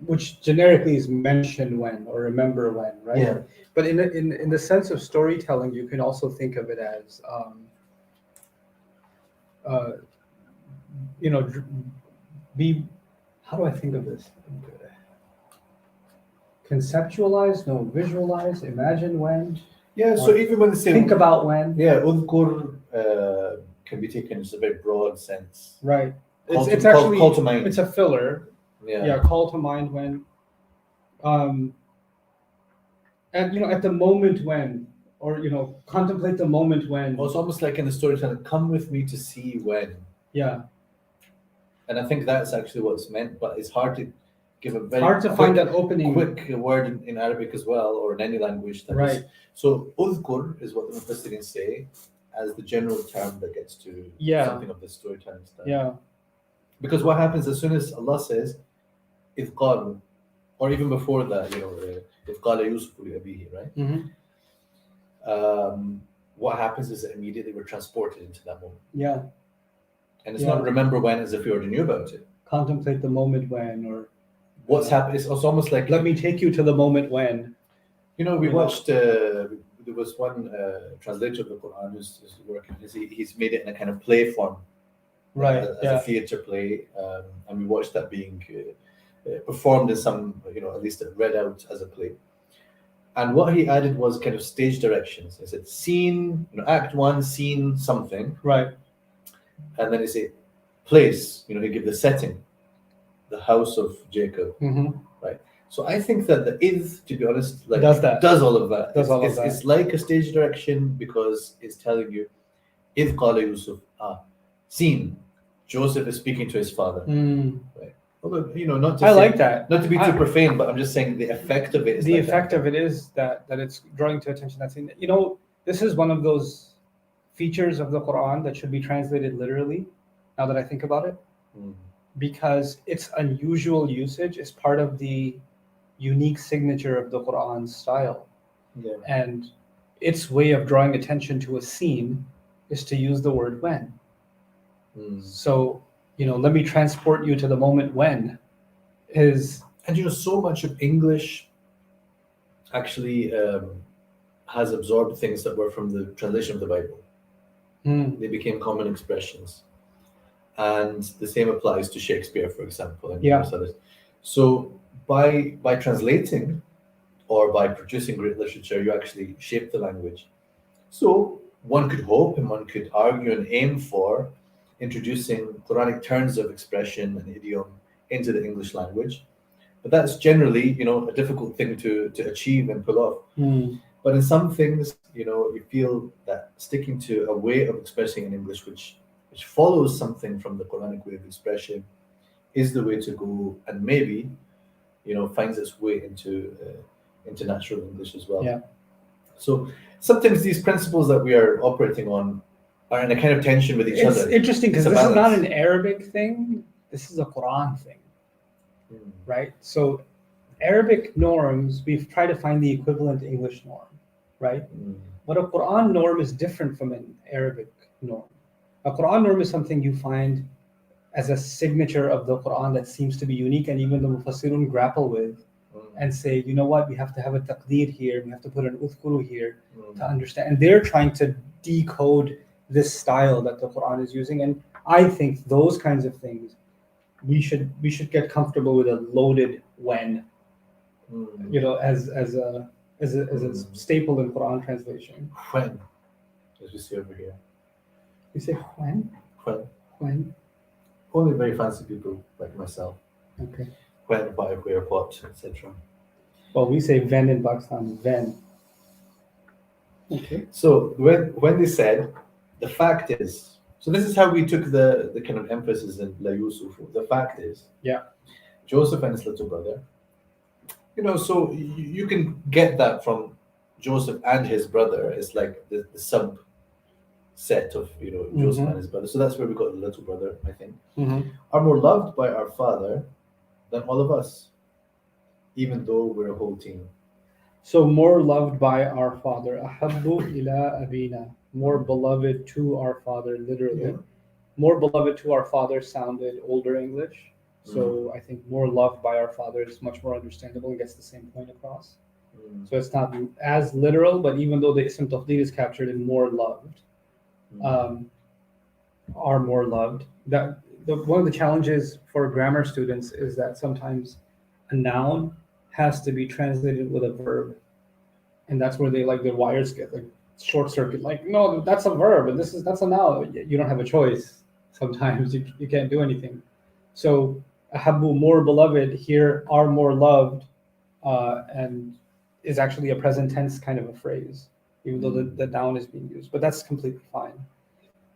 which generically is mention when or remember when, right? Yeah. But in the sense of storytelling, you can also think of it as, how do I think of this? Conceptualize, no, visualize, imagine when. Yeah, so even when they say... Think about when. Yeah, udhkur can be taken as a very broad sense. Right. It's actually... Call to mind. It's a filler. Yeah, call to mind when. And, at the moment when, or, contemplate the moment when. Well, it's almost like in the storytelling, come with me to see when. Yeah. And I think that's actually what's meant, but it's hard to give a very hard to find that opening. Quick word in Arabic as well, or in any language. Right. So, udhkur is what the Mufassirin say as the general term that gets to something of the storytelling style. Yeah. Because what happens as soon as Allah says, إِذْ قَالُوا, or even before that, إِذْ قَالَ يُوسُفُ لِأَبِيهِ, right? What happens is that immediately we're transported into that moment. Yeah. And it's not remember when as if we already knew about it. Contemplate the moment when, or what's happened. It's almost like, let me take you to the moment when. We watched, there was one translator of the Quran who's working, he's made it in a kind of play form. Right. As a theater play. And we watched that being performed in some, at least read out as a play. And what he added was kind of stage directions. He said, scene, act 1, scene something. Right. And then he said, place, he give the setting, the house of Jacob, right? So I think that the idh, to be honest, does all of that. It's like a stage direction because it's telling you, idh qala Yusuf, scene, Joseph is speaking to his father, right? Although, not to like that. Not to be too profane, but I'm just saying the effect of it is the effect of it is that it's drawing to attention. That's this is one of those features of the Quran that should be translated literally, now that I think about it, because its unusual usage is part of the unique signature of the Quran style. Yeah. And its way of drawing attention to a scene is to use the word when. So, let me transport you to the moment when is... And, so much of English actually has absorbed things that were from the translation of the Bible. They became common expressions. And the same applies to Shakespeare, for example, and numerous others. So by translating or by producing great literature, you actually shape the language. So one could hope and one could argue and aim for introducing Quranic turns of expression and idiom into the English language. But that's generally, a difficult thing to achieve and pull off. But in some things, you feel that sticking to a way of expressing in English which follows something from the Quranic way of expression is the way to go, and maybe, finds its way into natural English as well. Yeah. So sometimes these principles that we are operating on are in a kind of tension with each It's other. interesting because It's a this is not balance. an Arabic thing. This is a Quran thing, right? So Arabic norms, we've tried to find the equivalent English norm, right? But a Quran norm is different from an Arabic norm. A Quran norm is something you find as a signature of the Quran that seems to be unique, and even the Mufassirun grapple with and say, you know what, we have to have a taqdeer here, we have to put an udhkuru here to understand. And they're trying to decode this style that the Quran is using. And I think those kinds of things, we should get comfortable with a loaded when, as a staple in Quran translation. When, as we see over here. You say when? When? Only very fancy people like myself. Okay. When, why, where, what, etc. Well, we say ven in Pakistan, ven. Okay. So when they said, the fact is, so this is how we took the kind of emphasis in La Yusuf. The fact is, Joseph and his little brother. So you can get that from Joseph and his brother. It's like the sub set of Joseph and his brother. So that's where we got the little brother, I think. Are more loved by our father than all of us, even though we're a whole team. So more loved by our father, ahabbu ila abina, more beloved to our father, literally. Yeah. More beloved to our father sounded older English. So I think more loved by our father is much more understandable and gets the same point across. So it's not as literal, but even though the ism tafdeel is captured in more loved, are more loved. One of the challenges for grammar students is that sometimes a noun has to be translated with a verb, and that's where their wires get like short circuit. Like, no, that's a verb, and that's a noun. You don't have a choice. Sometimes you can't do anything. So ahabbu, more beloved, here are more loved, and is actually a present tense kind of a phrase, even though the noun is being used. But that's completely fine.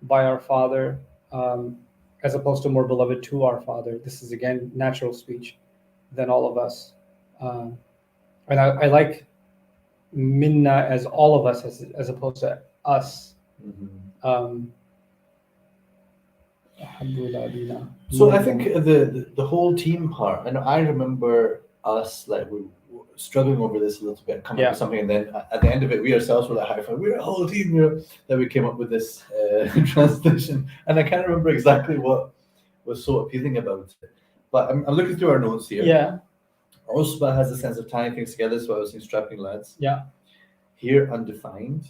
By our father, as opposed to more beloved to our father. This is again natural speech than all of us. And I like minna as all of us as opposed to us. So I think the whole team part, and I remember us we struggling over this a little bit, coming up with something, and then at the end of it, we ourselves were like high five. We're a whole team here that we came up with this translation, and I can't remember exactly what was so appealing about it. But I'm looking through our notes here. Yeah. Usba has a sense of tying things together, so I was saying strapping lads. Yeah. Here, undefined,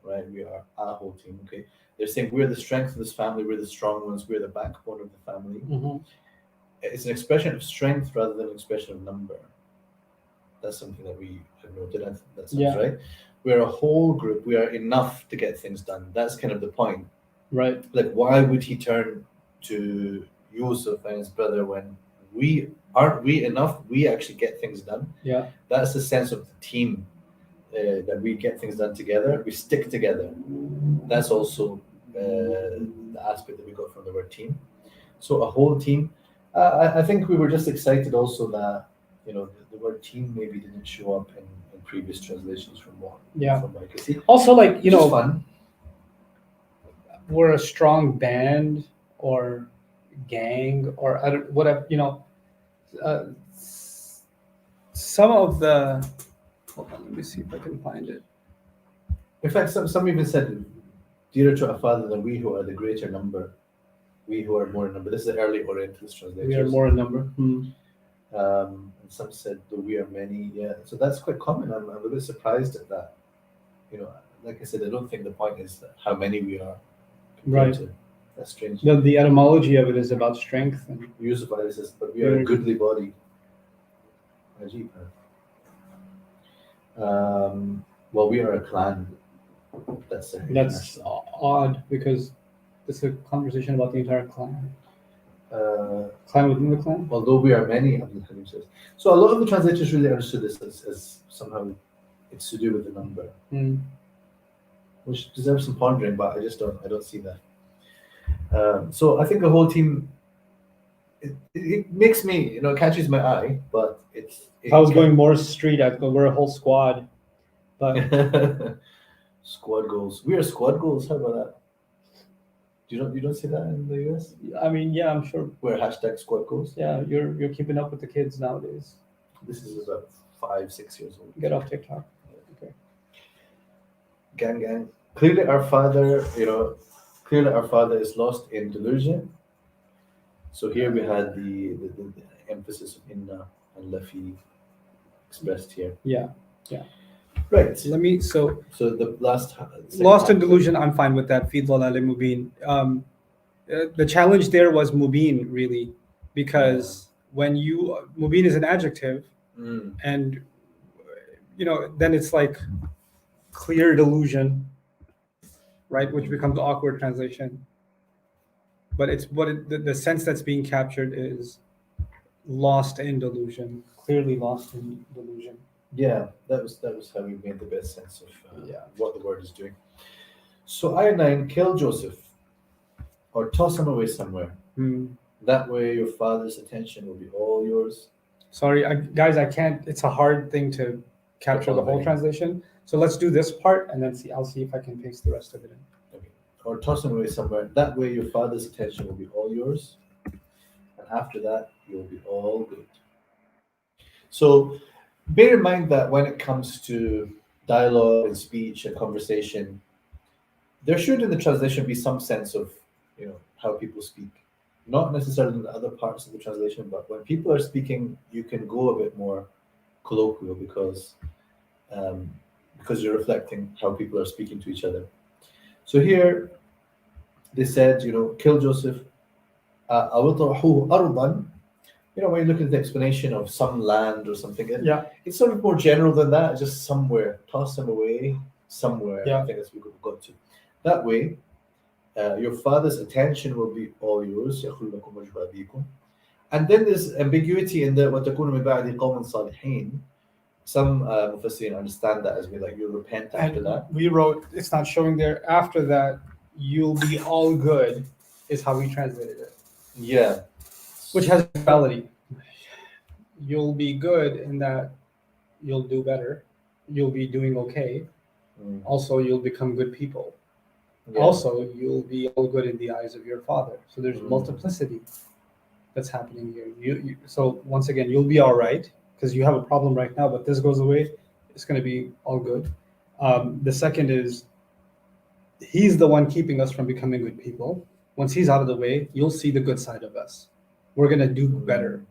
right? We are a whole team. Okay. They're saying we're the strength of this family, we're the strong ones, we're the backbone of the family. It's an expression of strength rather than an expression of number. That's something that we have noted. I think that sounds right. We're a whole group. We are enough to get things done. That's kind of the point. Right. Like, why would he turn to Yusuf and his brother when we aren't we enough? We actually get things done. Yeah. That's the sense of the team. That we get things done together, we stick together. That's also the aspect that we got from the word team. So a whole team. I think we were just excited also that the word team maybe didn't show up in previous translations from what I could see. Also, fun. We're a strong band or gang or whatever. Some of the. Hold on, let me see if I can find it. In fact, some even said, dearer to our father than we who are the greater number. We who are more in number. This is the early Orientalist translation. We are more in number. And some said, though we are many. Yeah, so that's quite common. I'm a bit surprised at that. Like I said, I don't think the point is how many we are. Right. That's strange. The etymology of it is about strength. And Yusuf says, but we are a goodly body. Ajib. Well, we are a clan. That's odd because it's a conversation about the entire clan. Clan within the clan. although we are many, Abdul Halim says. So a lot of the translators really understood this as somehow it's to do with the number, Hmm. which deserves some pondering, but I don't see that. So I think the whole team, it makes me, it catches my eye, but If I was going more street, I'd go, we're a whole squad. But squad goals. We are squad goals. How about that? You don't see that in the US? I mean, yeah, I'm sure. We're hashtag squad goals. Yeah, you're keeping up with the kids nowadays. This is about 5-6 years old. Get off TikTok. Okay. Gang. Clearly our father is lost in delusion. So here we had the emphasis of inna and lafi expressed here. Yeah. Right. So the last lost in delusion, I'm fine with that. Fi dhalal mubin. The challenge there was mubin, really, because when mubin is an adjective, and then it's like clear delusion, right, which becomes awkward translation. But it's the sense that's being captured is lost in delusion, clearly lost in delusion. Yeah, that was how we made the best sense of Yeah. what the word is doing. So ayah 9, kill Joseph or toss him away somewhere. That way your father's attention will be all yours. Sorry, guys, I can't. It's a hard thing to capture the whole translation. So let's do this part and then I'll see if I can paste the rest of it in. Okay. Or toss him away somewhere. That way your father's attention will be all yours. And after that, you'll be all good. So bear in mind that when it comes to dialogue and speech and conversation, there should in the translation be some sense of how people speak. Not necessarily in the other parts of the translation, but when people are speaking, you can go a bit more colloquial because you're reflecting how people are speaking to each other. So here they said, kill Joseph. أَوْطَرْحُوهُ أَرْضًا. When you look at the explanation of some land or something, it's sort of more general than that. It's just somewhere. Toss him away somewhere. Yeah. I think that's what we got to. That way, your father's attention will be all yours. And then there's ambiguity in the وَتَكُونُ مِنْ بَعْدِ قَوْمٍ صَالِحِينَ. Some Mufassirin understand that as you'll repent after that. We wrote, it's not showing there, after that, you'll be all good, is how we translated it. Yeah. Which has duality. You'll be good in that you'll do better. You'll be doing okay. Also, you'll become good people. Yeah. Also, you'll be all good in the eyes of your father. So there's multiplicity that's happening here. So once again, you'll be all right because you have a problem right now, but this goes away. It's going to be all good. The second is he's the one keeping us from becoming good people. Once he's out of the way, you'll see the good side of us. We're going to do better.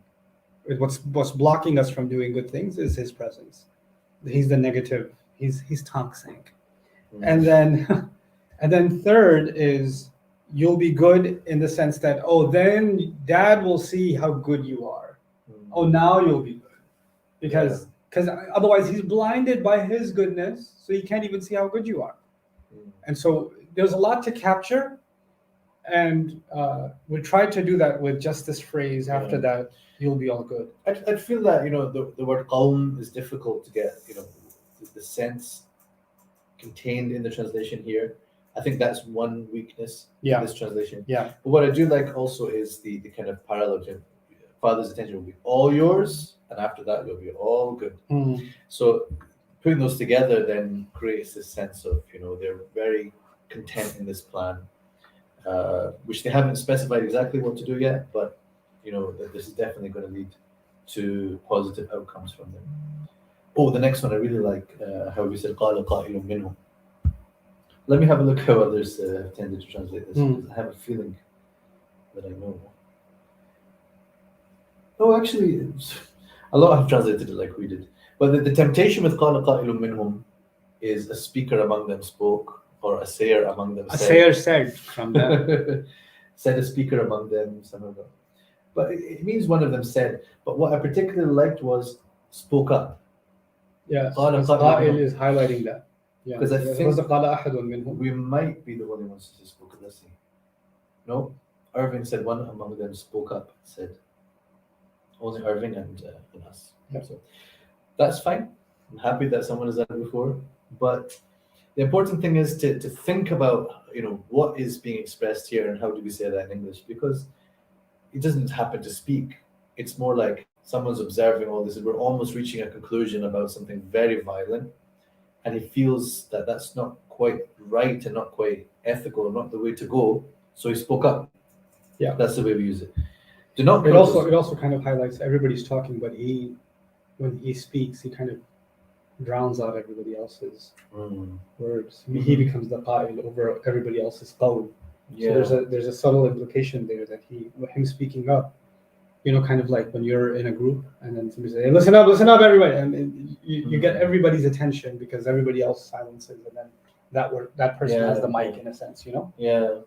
What's blocking us from doing good things is his presence. He's the negative. He's toxic. And then third is you'll be good in the sense that then dad will see how good you are. Now you'll be good because otherwise he's blinded by his goodness, so he can't even see how good you are. And so there's a lot to capture. And we tried to do that with just this phrase. After that, you'll be all good. I feel that the word qawm is difficult to get the sense contained in the translation here. I think that's one weakness in this translation. Yeah. But what I do like also is the kind of parallel to father's attention will be all yours, and after that you'll be all good. So putting those together then creates this sense of they're very content in this plan. Which they haven't specified exactly what to do yet, but that this is definitely going to lead to positive outcomes from them. The next one I really like how we said قَالَ قَائِلٌ مِّنْهُمْ. Let me have a look how others tended to translate this. Because I have a feeling that I know. Actually, a lot have translated it like we did. But the temptation with قَالَ قَائِلٌ مِّنْهُمْ is a speaker among them spoke. Or a sayer among them. A sayer said from them. Said a speaker among them, some of them. But it means one of them said. But what I particularly liked was spoke up. Yeah, Qa'il is highlighting that. Because I think we might be the only ones who spoke up. Let's see. No? Irving said one among them spoke up and said, only Irving and us. Yeah. So that's fine. I'm happy that someone has done it before. But the important thing is to think about, what is being expressed here and how do we say that in English? Because it doesn't happen to speak. It's more like someone's observing all this and we're almost reaching a conclusion about something very violent. And he feels that that's not quite right and not quite ethical, not the way to go. So he spoke up. Yeah. That's the way we use it. Do not. It also kind of highlights everybody's talking, but when he speaks, he kind of drowns out everybody else's words. He becomes the qa'il over everybody else's qawl. Yeah. So there's a subtle implication there that him speaking up, kind of like when you're in a group and then somebody says, hey, listen up, everybody, and you get everybody's attention because everybody else silences, and then that person has the mic in a sense, Yeah.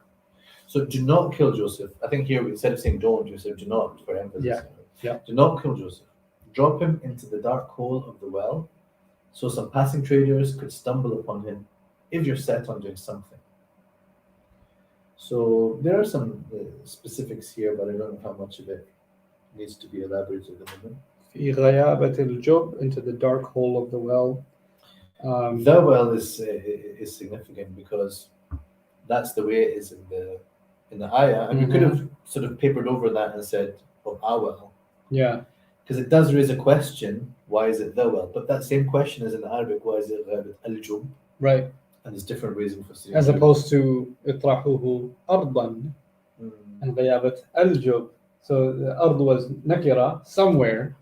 So do not kill Joseph. I think here instead of saying don't, you said do not for emphasis. Yeah. Do not kill Joseph. Drop him into the dark hole of the well, so some passing traders could stumble upon him if you're set on doing something. So there are some specifics here, but I don't know how much of it needs to be elaborated at the moment. في غيابة الجب, into the dark hole of the well. The well is significant because that's the way it is in the ayah, and you could have sort of papered over that and said, "Oh, our well." Yeah. Because it does raise a question: why is it the well? But that same question is in Arabic: why is it al-jub? Right. And there's different ways of saying As opposed to اطرحوه أرضا and غيابة الجب. So the ard was nakira, somewhere,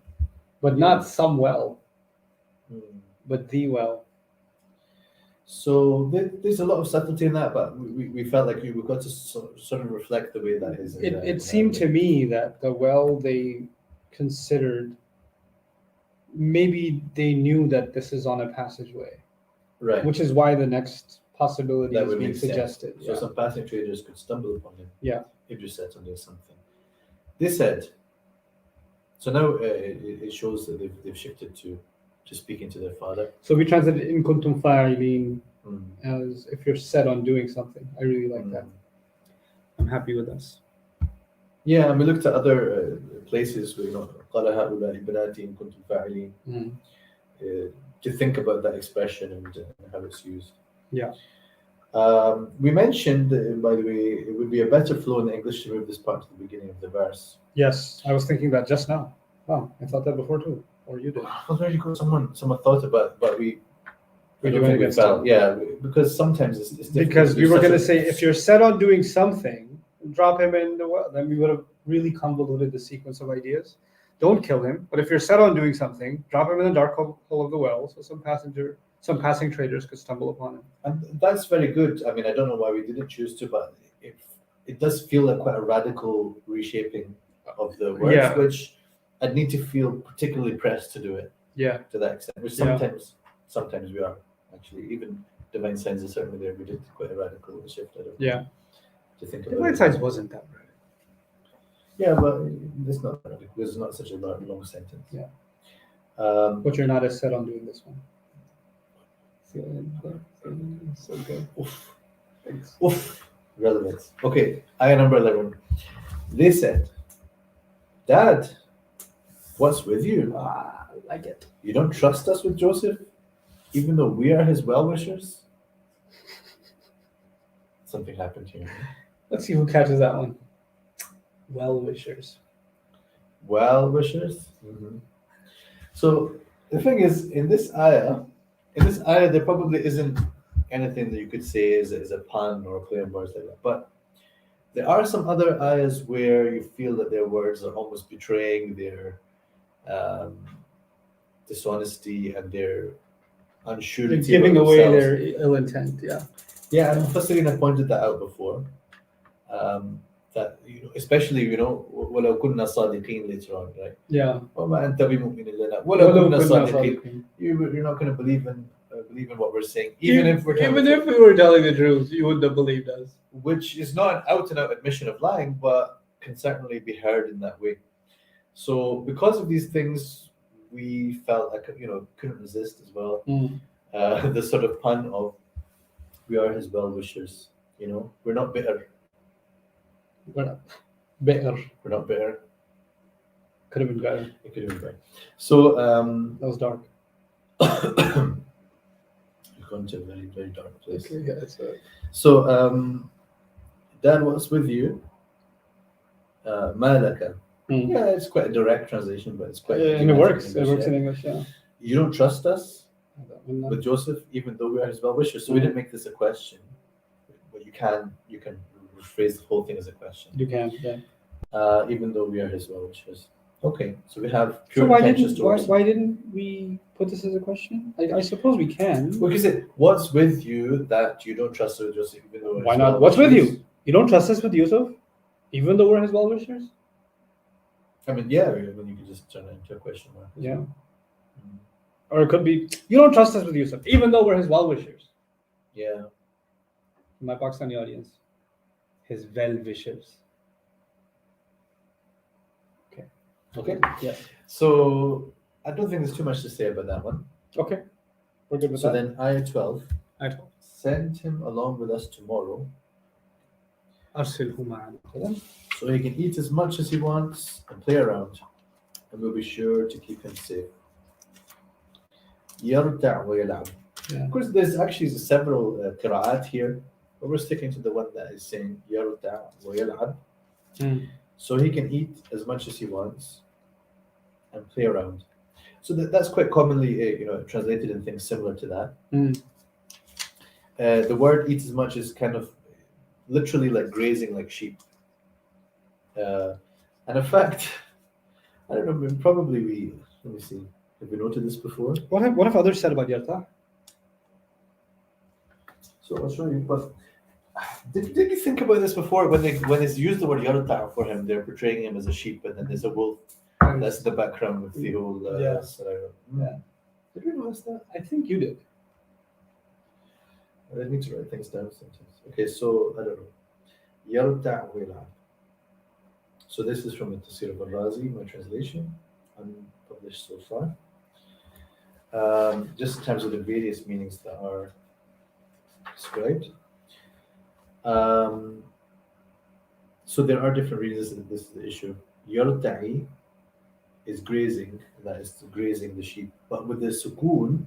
but not some well, but the well. So there's a lot of subtlety in that, but we felt like we've got to sort of reflect the way that is. It seemed to me that the well they considered, maybe they knew that this is on a passageway, right? Which is why the next possibility That is would being make sense. suggested. So some passing traders could stumble upon him. Yeah. If you're set on doing something. They said. So now it shows that they've shifted to speaking to their father. So we translated in kuntum fa'ilin as if you're set on doing something. I really like that. I'm happy with us. Yeah, and we looked at other places where قال هؤلاء بناتي إن كنتم فاعلين, to think about that expression and how it's used. Yeah. We mentioned, by the way, it would be a better flow in English to move this part to the beginning of the verse. Yes, I was thinking that just now. Wow, I thought that before too, or you did. Well, there you go. Someone thought about it, but we doing it against time. Yeah, because sometimes it's difficult. Because we were going to say, if you're set on doing something, drop him in the well. Then we would have really convoluted the sequence of ideas. Don't kill him, but if you're set on doing something, drop him in the dark hole of the well, so some passing traders could stumble upon him. And that's very good. I mean, I don't know why we didn't choose to, but it does feel like quite a radical reshaping of the words, which I'd need to feel particularly pressed to do it. Yeah. To that extent, which sometimes we are actually. Even Divine Signs is certainly there. We did quite a radical shift. To think about. Divine Signs wasn't that radical. Yeah, but it's not radical. It's not such a long sentence. Yeah. But you're not as set on doing this one. So good. Oof. Thanks. Oof. Relevance. Okay, ayah number 11. They said, Dad, what's with you? I like it. You don't trust us with Joseph, even though we are his well-wishers? Something happened here. Let's see who catches that one. Well-wishers. Well-wishers? Mm-hmm. So the thing is, in this ayah, there probably isn't anything that you could say is a pun or a play on words like that. But there are some other ayahs where you feel that their words are almost betraying their dishonesty and their unsurety. They're giving away their ill intent, Yeah, and Mufassirin have pointed that out before. That especially ولو كنا صادقين later on, right? Yeah. وما أنت بمؤمن لنا ولو كنا صادقين. You're not going to believe in what we're saying, even if we were telling the truth, you wouldn't have believed us. Which is not an out-and-out admission of lying, but can certainly be heard in that way. So because of these things, we felt like couldn't resist as well. The sort of pun of we are his well-wishers. We're not bitter. We're not better. We're not better. Could have been better. It could have been better. So That was dark. you've gone to a very, very dark place. Okay, yeah, it's So Dad, what's with you? Malaka. Yeah, it's quite a direct translation, but it's quite. and it works. English, It works yeah. in English, yeah. You don't trust us And, with Joseph, even though we are his well-wishers. So we didn't make this a question, but you can rephrase the whole thing as a question. you can, yeah. Even though we are his well-wishers. Okay, so we have So pure intentions towards. why didn't we put this as a question? I suppose we can. Well, because what's with you that you don't trust with Joseph, even though we're Why his not? What's with well-wishers? you? You don't trust us with Yusuf, even though we're his well-wishers? I mean, yeah, I mean, you could just turn it into a question mark. Yeah. Mm. Or it could be, you don't trust us with Yusuf, even though we're his well-wishers. Yeah. My Pakistani audience, his well-wishers. Okay. Okay. Yeah. So I don't think there's too much to say about that one. Okay. We're good with So that. then, ayah 12. Ayah 12. Send him along with us tomorrow, أرسله معنا. so he can eat as much as he wants and play around, and we'll be sure to keep him safe. يرتع ويلعب. Yeah. Of course, there's actually several qira'at here, but we're sticking to the one that is saying يرتع ويلعب. So he can eat as much as he wants and play around. So that's quite commonly, translated in things similar to that. The word "eat as much" is kind of literally like grazing, like sheep. And in fact, I don't know. Probably let me see. Have we noted this before? What have others said about Yarta? So I'll show you. But did you think about this before? When it's used the word "yarta" for him, they're portraying him as a sheep, and then there's a wolf. That's the background with the whole Yeah. scenario. Yeah. Did we notice that? I think you did. I need to write things down sometimes. Okay, so I don't know. Yarta ويلعب. So this is from the Tafsir of Al-Razi, my translation, unpublished so far. Just in terms of the various meanings that are described. So there are different reasons that this is the issue. Yarta'i is grazing, that is grazing the sheep. But with the sukoon,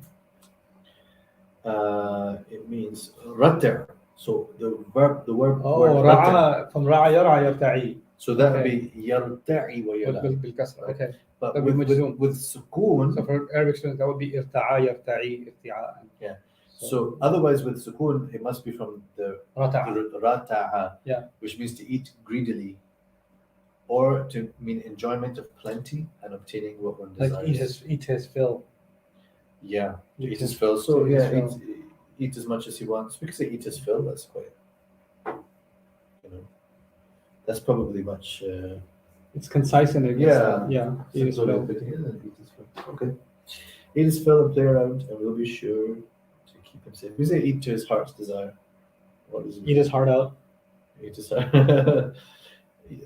it means rata'. So the word word rata'. from ra'a yar'a yarta'i. So that would be yarta'i wa yal'ab. بالكسرة. Okay. But That'd be with majzoom. sukoon, So for Arabic students, that would be irta'a yarta'i irti'a'an. Yeah. So otherwise with sukoon, it must be from the rata'a, Yeah. which means to eat greedily, or to mean enjoyment of plenty and obtaining what one desires. Like eat his fill. Yeah, Eat eat his- his fill. So eat his yeah, fill. eat as much as he wants. We could say eat his fill. That's quite, that's probably much. It's concise and it Yeah. yeah. Eat his simpler fill. than putting it in, eat his fill. Okay. Eat his fill and play around, and we'll be sure to keep him safe. We say eat to his heart's desire. What does it mean? Eat his heart out. Eat his heart.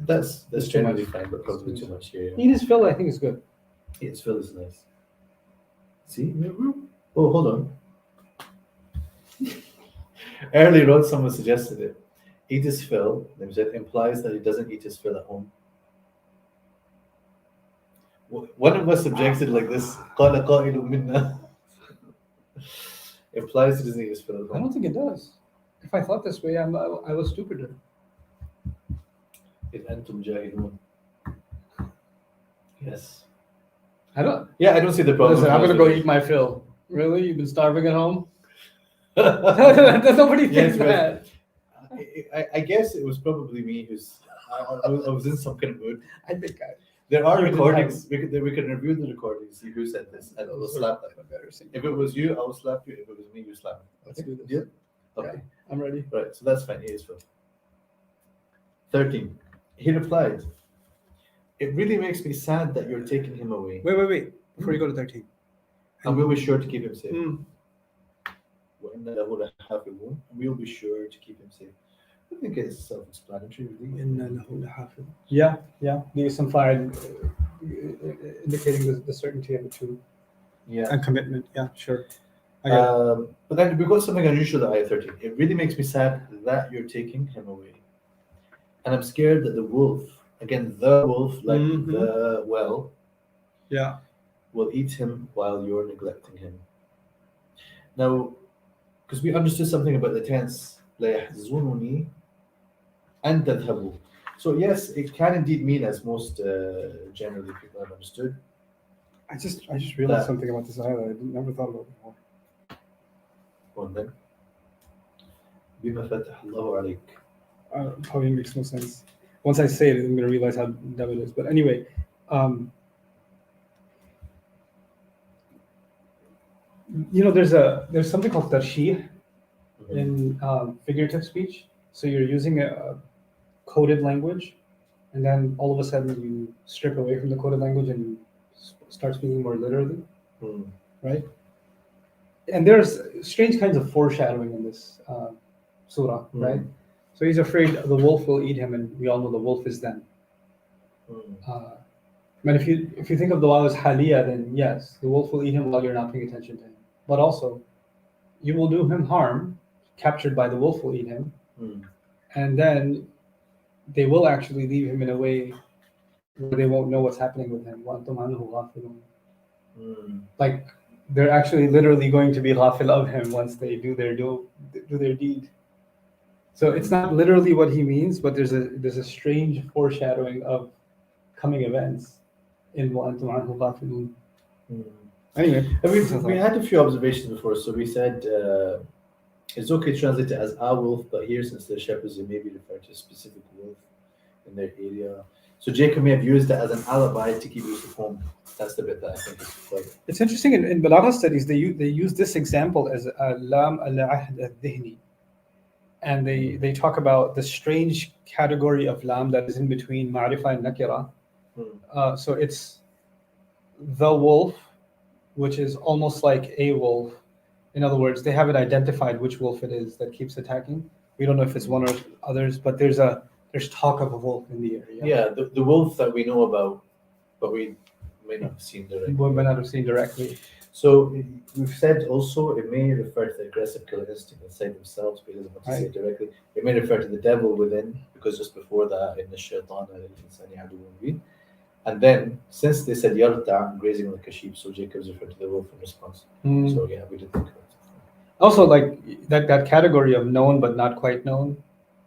That's It's too generally much. fine, but probably too much here. Eat his fill, I think is good. Eat his fill is nice. See? Oh, hold on. Earlier on, someone suggested it. Eat his fill, they said, implies that he doesn't eat his fill at home. One of us objected like this. قال قائل منا. Implies he doesn't eat his fill at I home. don't think it does. If I thought this way, I was stupider. إن أنتم جاهلون. Yes. I don't. Yeah, I don't see the problem. Listen, I'm gonna go eat my fill. Really? You've been starving at home? Nobody thinks Yes, but- that. I guess it was probably me who's. I was in some kind of mood. I think There are You didn't recordings. We can review the recordings. See who said this, and we'll slap them. embarrassing. If it was you, I will slap you. If it was me, you slap me. Let's do this. Yeah. Okay. Yeah, I'm ready. Right. So that's fine. He is fine. 13. He replied, "It really makes me sad that you're taking him away, Wait. Before you go to 13. and we'll be sure to keep him safe. Mm. وَإِنَّ لَهُ لَحَافِظُونَ, and we'll be sure to keep him safe." I think it's self-explanatory, really. Yeah. The ism fa'il indicating the certainty of the two. Yeah. And commitment. Yeah, sure. I got it. But then we've got something unusual at ayah 13. It really makes me sad that you're taking him away. And I'm scared that the wolf, again, the wolf, like Mhm. the well, Yeah. will eat him while you're neglecting him. Now, because we understood something about the tense, لا يحزنني أن تذهبوا. So yes, it can indeed mean, as most generally people have understood, I just realized that something about this ayah that I never thought about before. one thing. بما فتح الله عليك. Probably makes no sense. Once I say it, I'm going to realize how dumb it is. But anyway, there's something called tarshih Mhm. in figurative speech. So you're using a coded language, and then all of a sudden you strip away from the coded language and you start speaking more literally, Hmm. right? And there's strange kinds of foreshadowing in this surah, right? So he's afraid the wolf will eat him, and we all know the wolf is them. Hmm. But if you think of the law as haliya, then yes, the wolf will eat him while you're not paying attention to him. But also, you will do him harm, captured by the wolf will eat him, Hmm. and then they will actually leave him in a way where they won't know what's happening with him. وَأَنْتُمْ عَنْهُ غَافِلُونَ. Hmm. Like they're actually literally going to be ghafil of him once they do their deed. So it's not literally what he means, but there's a strange foreshadowing of coming events in وَأَنْتُمْ عَنْهُ غَافِلُونَ. Hmm. Anyway, And we had a few observations before. So we said it's okay to translate it as a wolf, but here, since they're shepherds, they may be referred to a specific wolf in their area. So Jacob may have used it as an alibi to keep Yusuf home. That's the bit that I think is quite. It's interesting in Balagha studies they use this example as a lam al-ahd al-dhihni, and they talk about the strange category of lam that is in between ma'rifa and nakira. Hmm. So it's the wolf, which is almost like a wolf. In other words, they haven't identified which wolf it is that keeps attacking. We don't know if it's one or others, but there's talk of a wolf in the area. Yeah, the wolf that we know about, but we may not have seen directly. We may not have seen directly. So we've said also it may refer to the aggressive killer instinct inside themselves, but it doesn't want to say it directly. It may refer to the devil within, because just before that, in the shaitan, and then since they said yarta, grazing like a sheep, so Jacob's referred to the wolf in response. So yeah, we did think about it. Also, like that category of known but not quite known,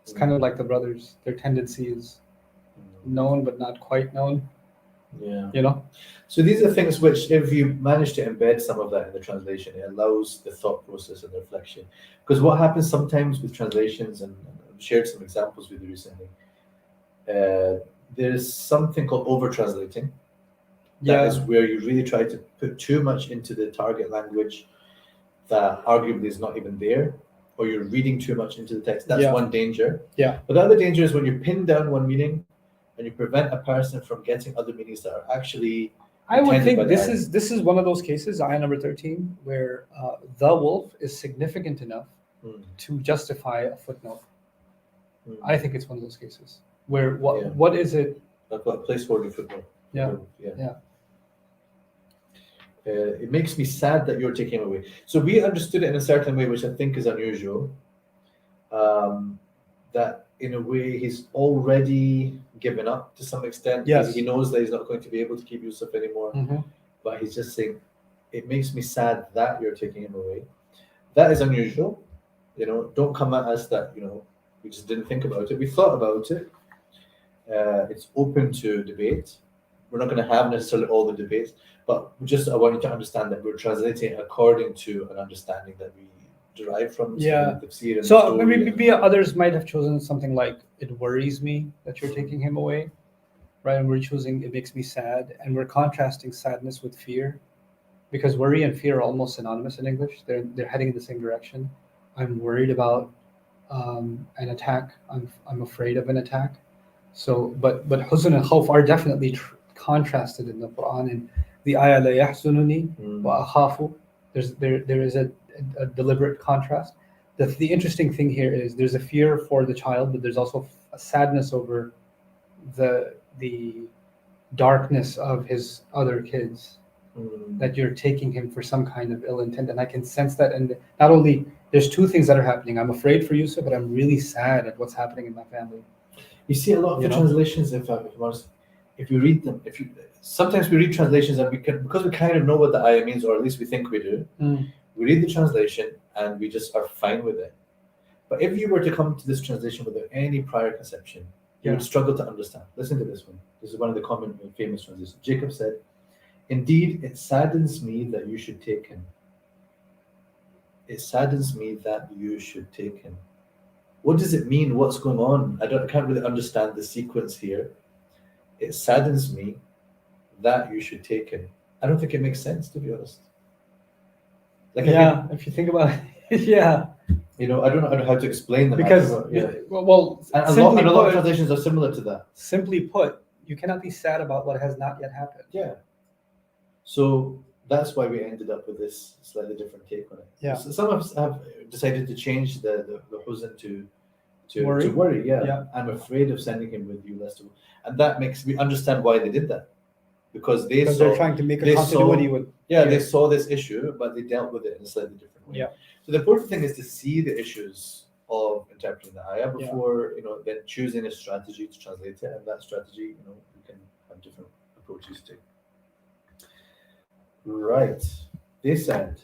it's kind of like the brothers. Their tendency is known but not quite known. Yeah. You know? So these are things which, if you manage to embed some of that in the translation, it allows the thought process and the reflection. Because what happens sometimes with translations, and I've shared some examples with you recently, there's something called over translating. That is where you really try to put too much into the target language that arguably is not even there, or you're reading too much into the text. That's one danger. Yeah. But the other danger is when you pin down one meaning and you prevent a person from getting other meanings that are actually. I would intended by think the this is one of those cases, ayah number 13, where the wolf is significant enough to justify a footnote. I think it's one of those cases where what is it? Like a placeholder footnote. Yeah. It makes me sad that you're taking away. So we understood it in a certain way, which I think is unusual. That in a way he's already given up to some extent. Yes. He knows that he's not going to be able to keep Yusuf anymore. But he's just saying, it makes me sad that you're taking him away. That is unusual. Don't come at us that, we just didn't think about it. We thought about it. It's open to debate. We're not going to have necessarily all the debates, but I want you to understand that we're translating according to an understanding that we derive from tafsir and so story maybe others might have chosen something like, it worries me that you're taking him away, right? And we're choosing it makes me sad, and we're contrasting sadness with fear, because worry and fear are almost synonymous in English. They're heading in the same direction. I'm worried about an attack. I'm afraid of an attack. So, but huzn and khawf are definitely contrasted in the Quran. And the ayah la yahzununi wa akhafu, there is a deliberate contrast. The interesting thing here is there's a fear for the child, but there's also a sadness over the darkness of his other kids, that you're taking him for some kind of ill intent. And I can sense that. And not only, there's two things that are happening. I'm afraid for Yusuf, but I'm really sad at what's happening in my family. You see a lot of the translations, if you read them, sometimes we read translations and because we kind of know what the ayah means, or at least we think we do, we read the translation and we just are fine with it. But if you were to come to this translation without any prior conception, you would struggle to understand. Listen to this one. This is one of the common and famous translations. Jacob said, "Indeed, it saddens me that you should take him. It saddens me that you should take him." What does it mean? What's going on? I can't really understand the sequence here. It saddens me that you should take him. I don't think it makes sense, to be honest. Like, if you think about it, I don't know how to explain them. Because, and a lot of translations are similar to that. Simply put, you cannot be sad about what has not yet happened. Yeah. So that's why we ended up with this slightly different take on it. Yeah. So some of us have decided to change the huzn to worry. Yeah. I'm afraid of sending him with you, lest, and that makes me understand why they did that, because they're trying to make a continuity with. Yeah, they saw this issue, but they dealt with it in a slightly different way. Yeah. So the important thing is to see the issues of interpreting the ayah before then choosing a strategy to translate it, and that strategy we can have different approaches to. Right. They said,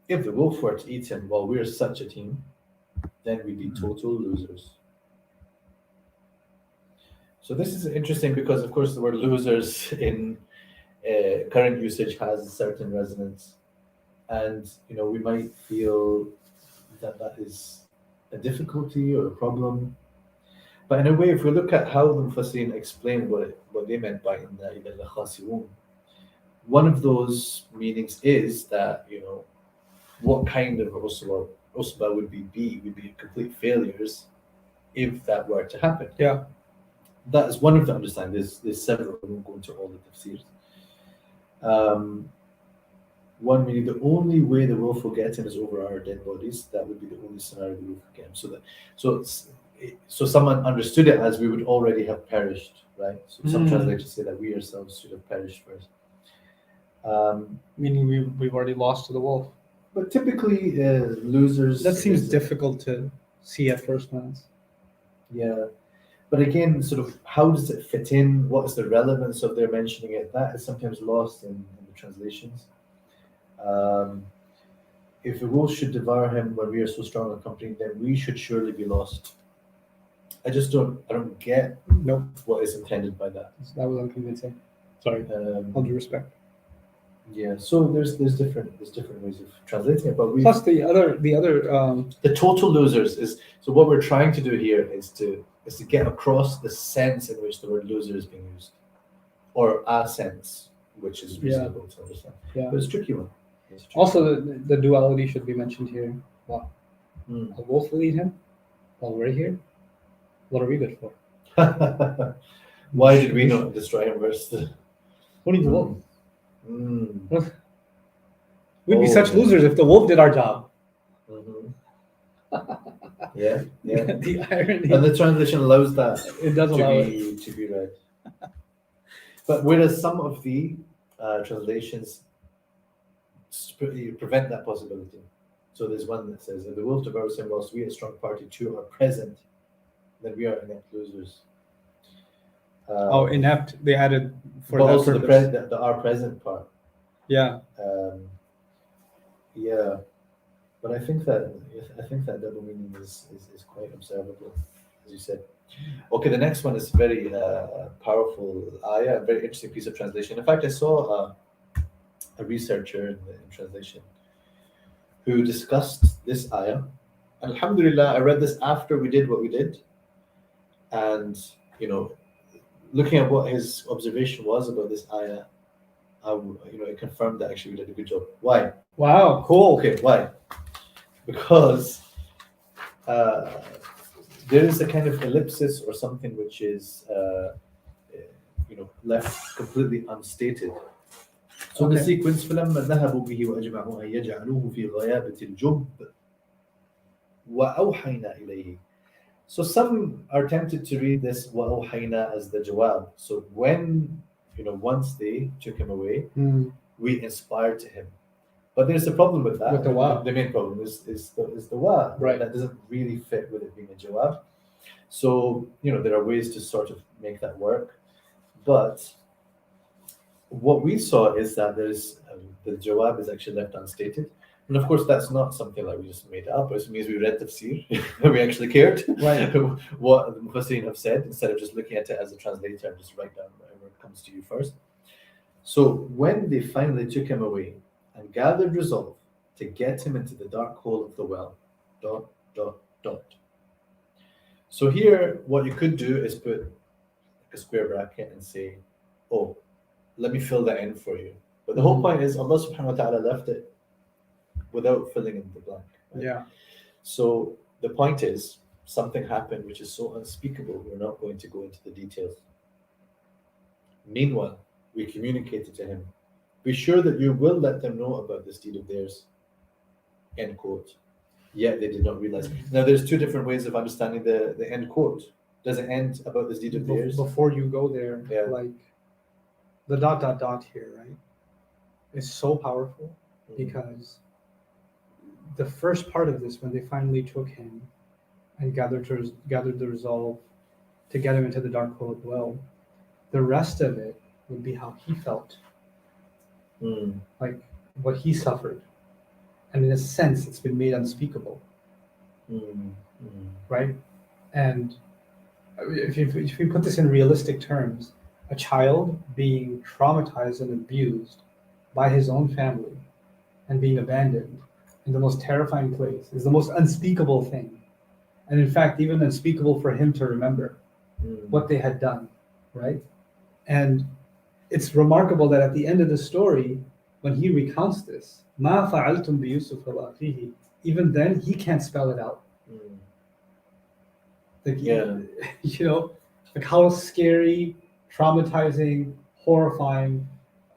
if the wolf were to eat him while we're such a team, then we'd be total losers. So this is interesting because, of course, the word losers in current usage has a certain resonance. And, we might feel that is a difficulty or a problem. But in a way, if we look at how the Mufassirin explain what they meant by inna ila la-khasirun, one of those meanings is that, what kind of usba would be complete failures if that were to happen. Yeah. That is one of the understandings. There's several. I won't go into all the tafsirs. One meaning the only way the wolf will get him is over our dead bodies. That would be the only scenario the wolf will get him. So someone understood it as we would already have perished, right? So some translators say that we ourselves should have perished first. Meaning we've already lost to the wolf. But typically, losers. That seems difficult to see at first glance. Yeah. But again, sort of how does it fit in? What is the relevance of their mentioning it? That is sometimes lost in the translations. If the wolf should devour him when we are so strong and accompanied, then we should surely be lost. I don't get what is intended by that. That was unconvincing. Sorry. All due respect. Yeah, so there's different ways of translating it, but plus the total losers is, so what we're trying to do here is to get across the sense in which the word loser is being used, or a sense which is reasonable to understand. Yeah, but it's a tricky one. Also, the duality should be mentioned here. Wow, a wolf will eat him while we're here. What are we good for? Why did we not destroy him first? What do you wolf? We'd be such losers if the wolf did our job. Yeah. The irony. And the translation allows that. It does allow to be read. But whereas some of the translations prevent that possibility. So there's one that says, if the wolf devours him whilst we, a strong party too, are present, then we are inept losers. Inept. They added for but that also purpose. the are present part. Yeah. Yeah. But I think that double meaning is quite observable, as you said. Okay, the next one is very powerful ayah, a very interesting piece of translation. In fact, I saw a researcher in translation who discussed this ayah. Alhamdulillah, I read this after we did what we did, and looking at what his observation was about this ayah, it confirmed that actually we did a good job. Why? Wow, cool. Okay, why? Because there is a kind of ellipsis or something which is left completely unstated. So the sequence فلما ذهبوا به وأجمعوا أن يجعلوه في غيابة الجب وأوحينا إليه. So some are tempted to read this وأوحينا as the jawab. So when once they took him away, we inspired to him. But there's a problem with that. With the wa. The main problem is the wa. Right. That doesn't really fit with it being a jawab. So, there are ways to sort of make that work. But what we saw is that the jawab is actually left unstated. And of course, that's not something like we just made up. It means we read tafsir, we actually cared Right. what the Mufassirin have said instead of just looking at it as a translator and just write down whatever comes to you first. So when they finally took him away and gathered resolve to get him into the dark hole of the well, dot, dot, dot. So here, what you could do is put like a square bracket and say, oh, let me fill that in for you. But the whole point is Allah subhanahu wa ta'ala left it without filling in the blank. Right? Yeah. So the point is, something happened which is so unspeakable, we're not going to go into the details. Meanwhile, we communicated to him, be sure that you will let them know about this deed of theirs, end quote. Yet they did not realize. Now, there's two different ways of understanding the end quote. Does it end about this deed of theirs? Before you go there, Yeah. like the dot dot dot here, right, is so powerful because the first part of this, when they finally took him and gathered the resolve to get him into the dark hole of the well, the rest of it would be how he felt, Mm. like what he suffered, and in a sense, it's been made unspeakable, Mm. Mm. right? And if you put this in realistic terms, a child being traumatized and abused by his own family and being abandoned in the most terrifying place is the most unspeakable thing. And in fact, even unspeakable for him to remember Mm. what they had done, right? And it's remarkable that at the end of the story, when he recounts this, مَا فَعَلْتُمْ بِيُوسُفَ وَأَخِيهِ, even then, he can't spell it out. Mm. Like, Yeah. like how scary, traumatizing, horrifying.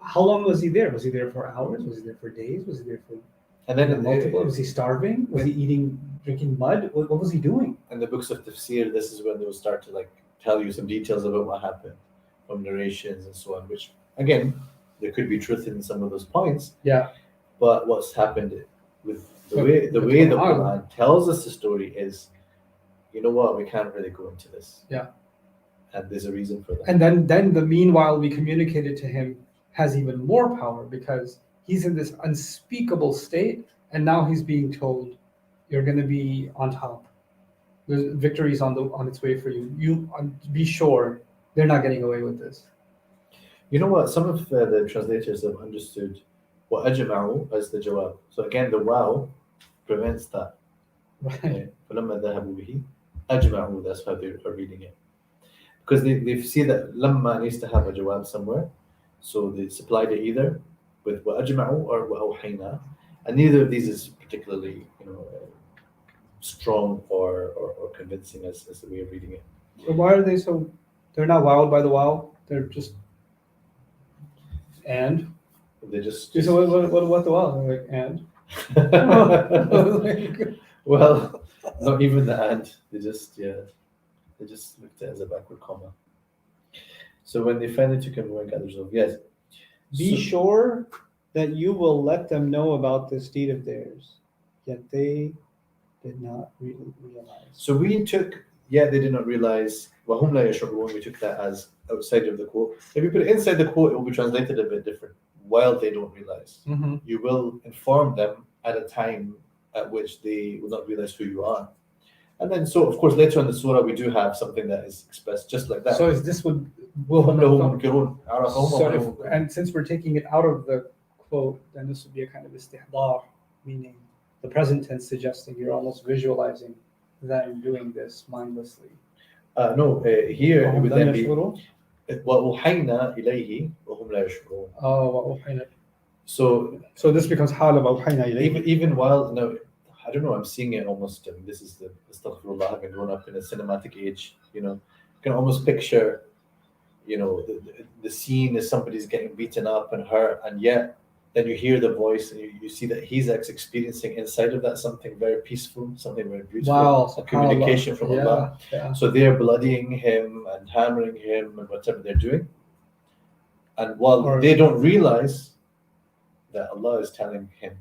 How long was he there? Was he there for hours? Was he there for days? Was he there for And then multiple? Was he starving? Was he drinking mud? What was he doing? in the books of tafsir, this is when they will start to tell you some details about what happened from narrations and so on, which again, there could be truth in some of those points. Yeah. But what's happened with the But way the the Quran- Quran tells us the story is, you know what, we can't really go into this. Yeah. And there's a reason for that. And then the meanwhile we communicated to him has even more power because he's in this unspeakable state, and now he's being told, "You're going to be on top. There's victory's on its way for you. You be sure they're not getting away with this." You know what? Some of the translators have understood what ajma'u as the jawab. So again, the wow prevents that. Right. فَلَمَّا ذَهَبُوا بِهِ أَجْمَعُوا, that's how they are reading it. Because they see that lamma needs to have a jawab somewhere. So they supplied it either with وَأَجْمَعُوا or وَأَوْحَيْنَا. And neither of these is particularly strong or convincing as the way of reading it. So why are they so? They're not wowed by the wow. They're just and. They just So what the wow? They're like and. Well, not even the and. They just looked at it as a backward comma. So when they finally took him away and got the result, yes. Be So- sure that you will let them know about this deed of theirs, yet they did not really realize. So we took, they did not realize, وَهُمْ لَا يَشْعُرُونَ, we took that as outside of the quote. If you put it inside the quote, it will be translated a bit different. While they don't realize. Mm-hmm. You will inform them at a time at which they will not realize who you are. And then, so of course, later in the surah, we do have something that is expressed just like that. So is this would وَهُمْ لَهُ مُنْكِرُونَ. so and since we're taking it out of the quote, then this would be a kind of istihdar, meaning the present tense suggesting you're almost visualizing them doing this mindlessly. Here it would then be يشعرون. وَأُوحَيْنَا إِلَيْهِ وَهُمْ لَا يَشْعُرُونَ. وأوحينا. So So this becomes حال وأوحينا إليه. even while, I don't know, I'm seeing it almost, this is the astaghfirullah, having grown up in a cinematic age, you can almost picture, the scene is somebody's getting beaten up and hurt, and yet then you hear the voice and you see that he's experiencing inside of that something very peaceful, something very beautiful, Wow, a communication from Allah. Yeah. So they're bloodying him and hammering him and whatever they're doing. And while they don't realize that Allah is telling him,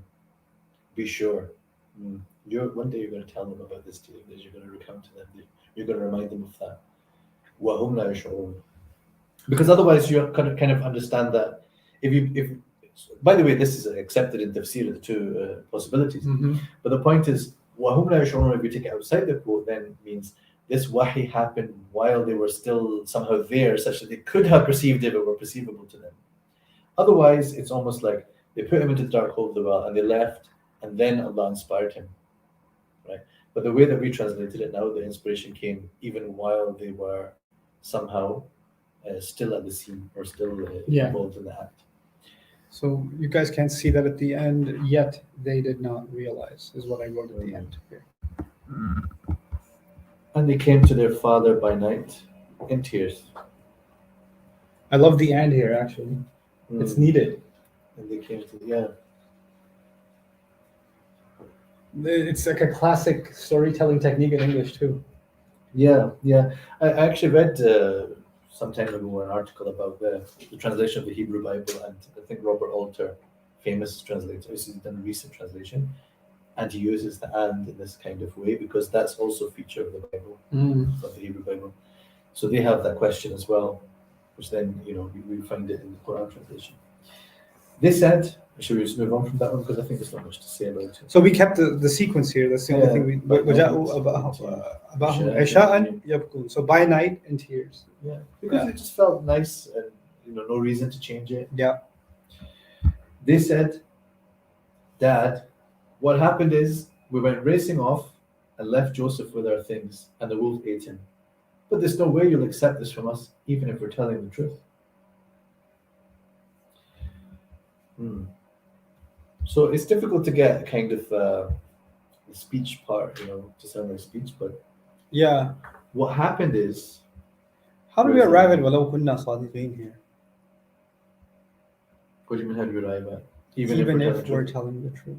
be sure, one day you're going to tell them about this deal, you're going to recount to them the You're going to remind them of that. وَهُمْ لَا يَشْعُرُونَ. Because otherwise you kind of understand that if by the way, this is accepted in tafsir, the two possibilities. But the point is, وَهُمْ لَا يَشْعُرُونَ, if we take it outside the quote, then means this wahi happened while they were still somehow there, such that they could have perceived it or were perceivable to them. Otherwise, it's almost like they put him into the dark hole of the well and they left, and then Allah inspired him, right? But the way that we translated it now, the inspiration came even while they were somehow still at the scene or still involved in the act. So you guys can't see that at the end, yet they did not realize, is what I wrote at the end here. And they came to their father by night in tears. I love the and here, actually. It's needed. And they came to, It's like a classic storytelling technique in English, too. Yeah. I actually read some time ago an article about the translation of the Hebrew Bible, and I think Robert Alter, famous translator, he's done a recent translation, and he uses the and in this kind of way because that's also a feature of the Bible, of the Hebrew Bible. So they have that question as well, which then, we find it in the Quran translation. They said, should we just move on from that one? Because I think there's not much to say about it. So we kept the sequence here. That's the only thing we. So by night in tears. Yeah, because it just felt nice and no reason to change it. Yeah. They said, Dad, what happened is we went racing off and left Joseph with our things, and the wolf ate him. But there's no way you'll accept this from us, even if we're telling the truth. So it's difficult to get kind of the speech part, to sound like speech, but yeah, what happened is, how do we arrive at وَلَوْ كُنَّا صَادِقِينَ here? What do you mean, how do we arrive at? Even if we're telling the truth.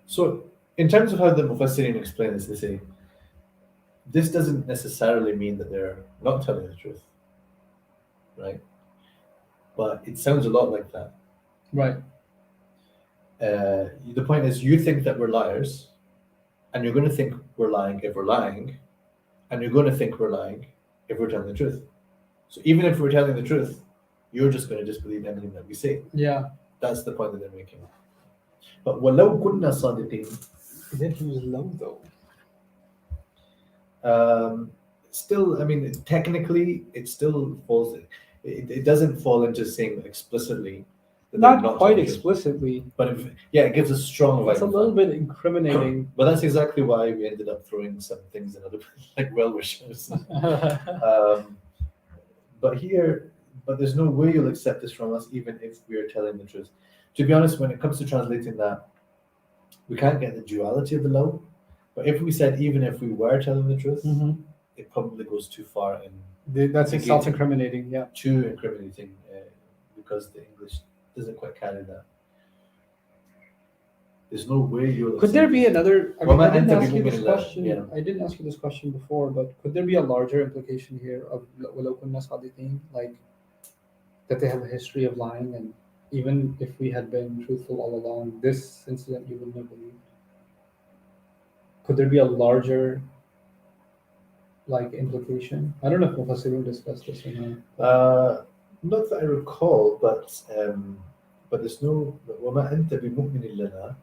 So in terms of how the Mufassirin explain this, they say, this doesn't necessarily mean that they're not telling the truth, right? But it sounds a lot like that. Right. The point is, you think that we're liars, and you're going to think we're lying if we're lying, and you're going to think we're lying if we're telling the truth. So even if we're telling the truth, you're just going to disbelieve anything that we say. Yeah. That's the point that they're making. But وَلَوْ كُنَّا صَادِقِينَ. He didn't use low, though. Still, I mean, technically, it still falls. It doesn't fall into saying explicitly. Not quite explicitly. But it gives a strong vibe. It's a little bit incriminating. But that's exactly why we ended up throwing some things in other, like well-wishers. But there's no way you'll accept this from us, even if we are telling the truth. To be honest, when it comes to translating that, we can't get the duality of the law. But if we said even if we were telling the truth, it probably goes too far in. That's self-incriminating. Yeah. Too incriminating, because the English doesn't quite carry that. There's no way you'll. Could there be another? I mean, I didn't ask you this question. Yeah. I didn't ask you this question before, but could there be a larger implication here of وَلَوْ كُنَّا صَادِقِينَ, like that they have a history of lying, and even if we had been truthful all along, this incident you wouldn't have believed? Could there be a larger, implication? I don't know if Mufassirun discussed this or not. Not that I recall, but there's no وَمَا أَنْتَ بِمُؤْمِنٍ لَنَا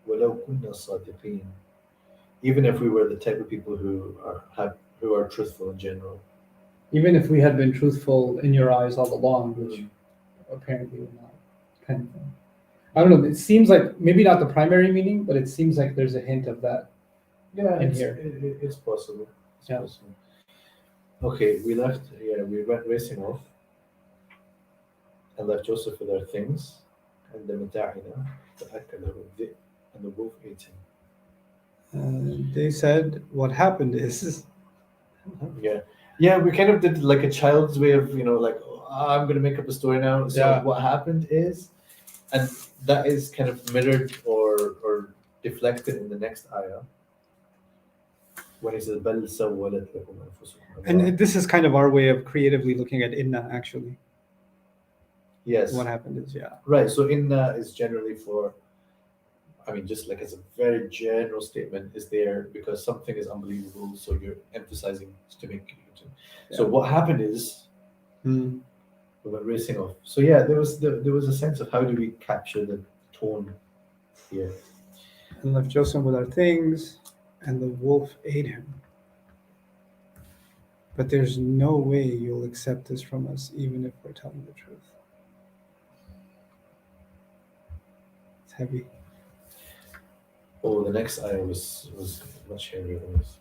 وَلَوْ كُنَّا صَادِقِينَ. Even if we were the type of people who are truthful in general. Even if we had been truthful in your eyes all along, which apparently we're not, kind of thing. I don't know. It seems like maybe not the primary meaning, but it seems like there's a hint of that. Yeah, here. It's possible. It's Yeah. possible. Okay, we left. Yeah, we went racing off and left Joseph with our things, and the mata'ina, and the wolf ate him. They said what happened is. Yeah, we kind of did like a child's way of, I'm going to make up a story now. So what happened is, and that is kind of mirrored or deflected in the next ayah, when he says, بَلْ سَوَّلَتْ لَكُمْ أَنفُسُكُمْ. And this is kind of our way of creatively looking at inna, actually. Yes. What happened is, Right, so inna is generally for, I mean, just like as a very general statement, is there because something is unbelievable, so you're emphasizing to make you. So Yeah. what happened is Hmm. we were racing off. So yeah, there was a sense of how do we capture the tone here. And left Joseph with our things, and the wolf ate him. But there's no way you'll accept this from us, even if we're telling the truth. It's heavy. Oh, the next ayah was much heavier than this.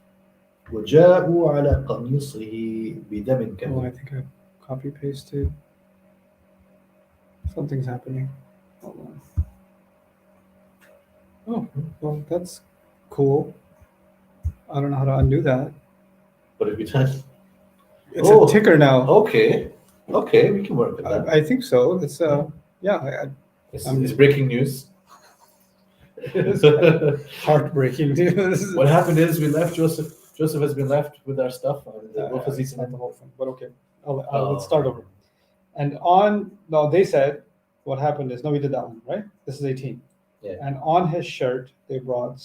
وجاءوا على قميصه بدم Oh, كذب. I think I copy pasted. Something's happening. Hold on. Oh, well, that's cool. I don't know how to undo that. What have we done? It's Oh. a ticker now. Okay, okay, we can work with that. I think so. It's It's breaking news. heartbreaking, dude. This is- What happened is we left Joseph. Joseph has been left with our stuff, and the wolf has it's eaten not him. the whole thing, but okay. Oh. Let's start over. And no, they said what happened is, no, we did that one, right? This is 18. Yeah. And on his shirt, they brought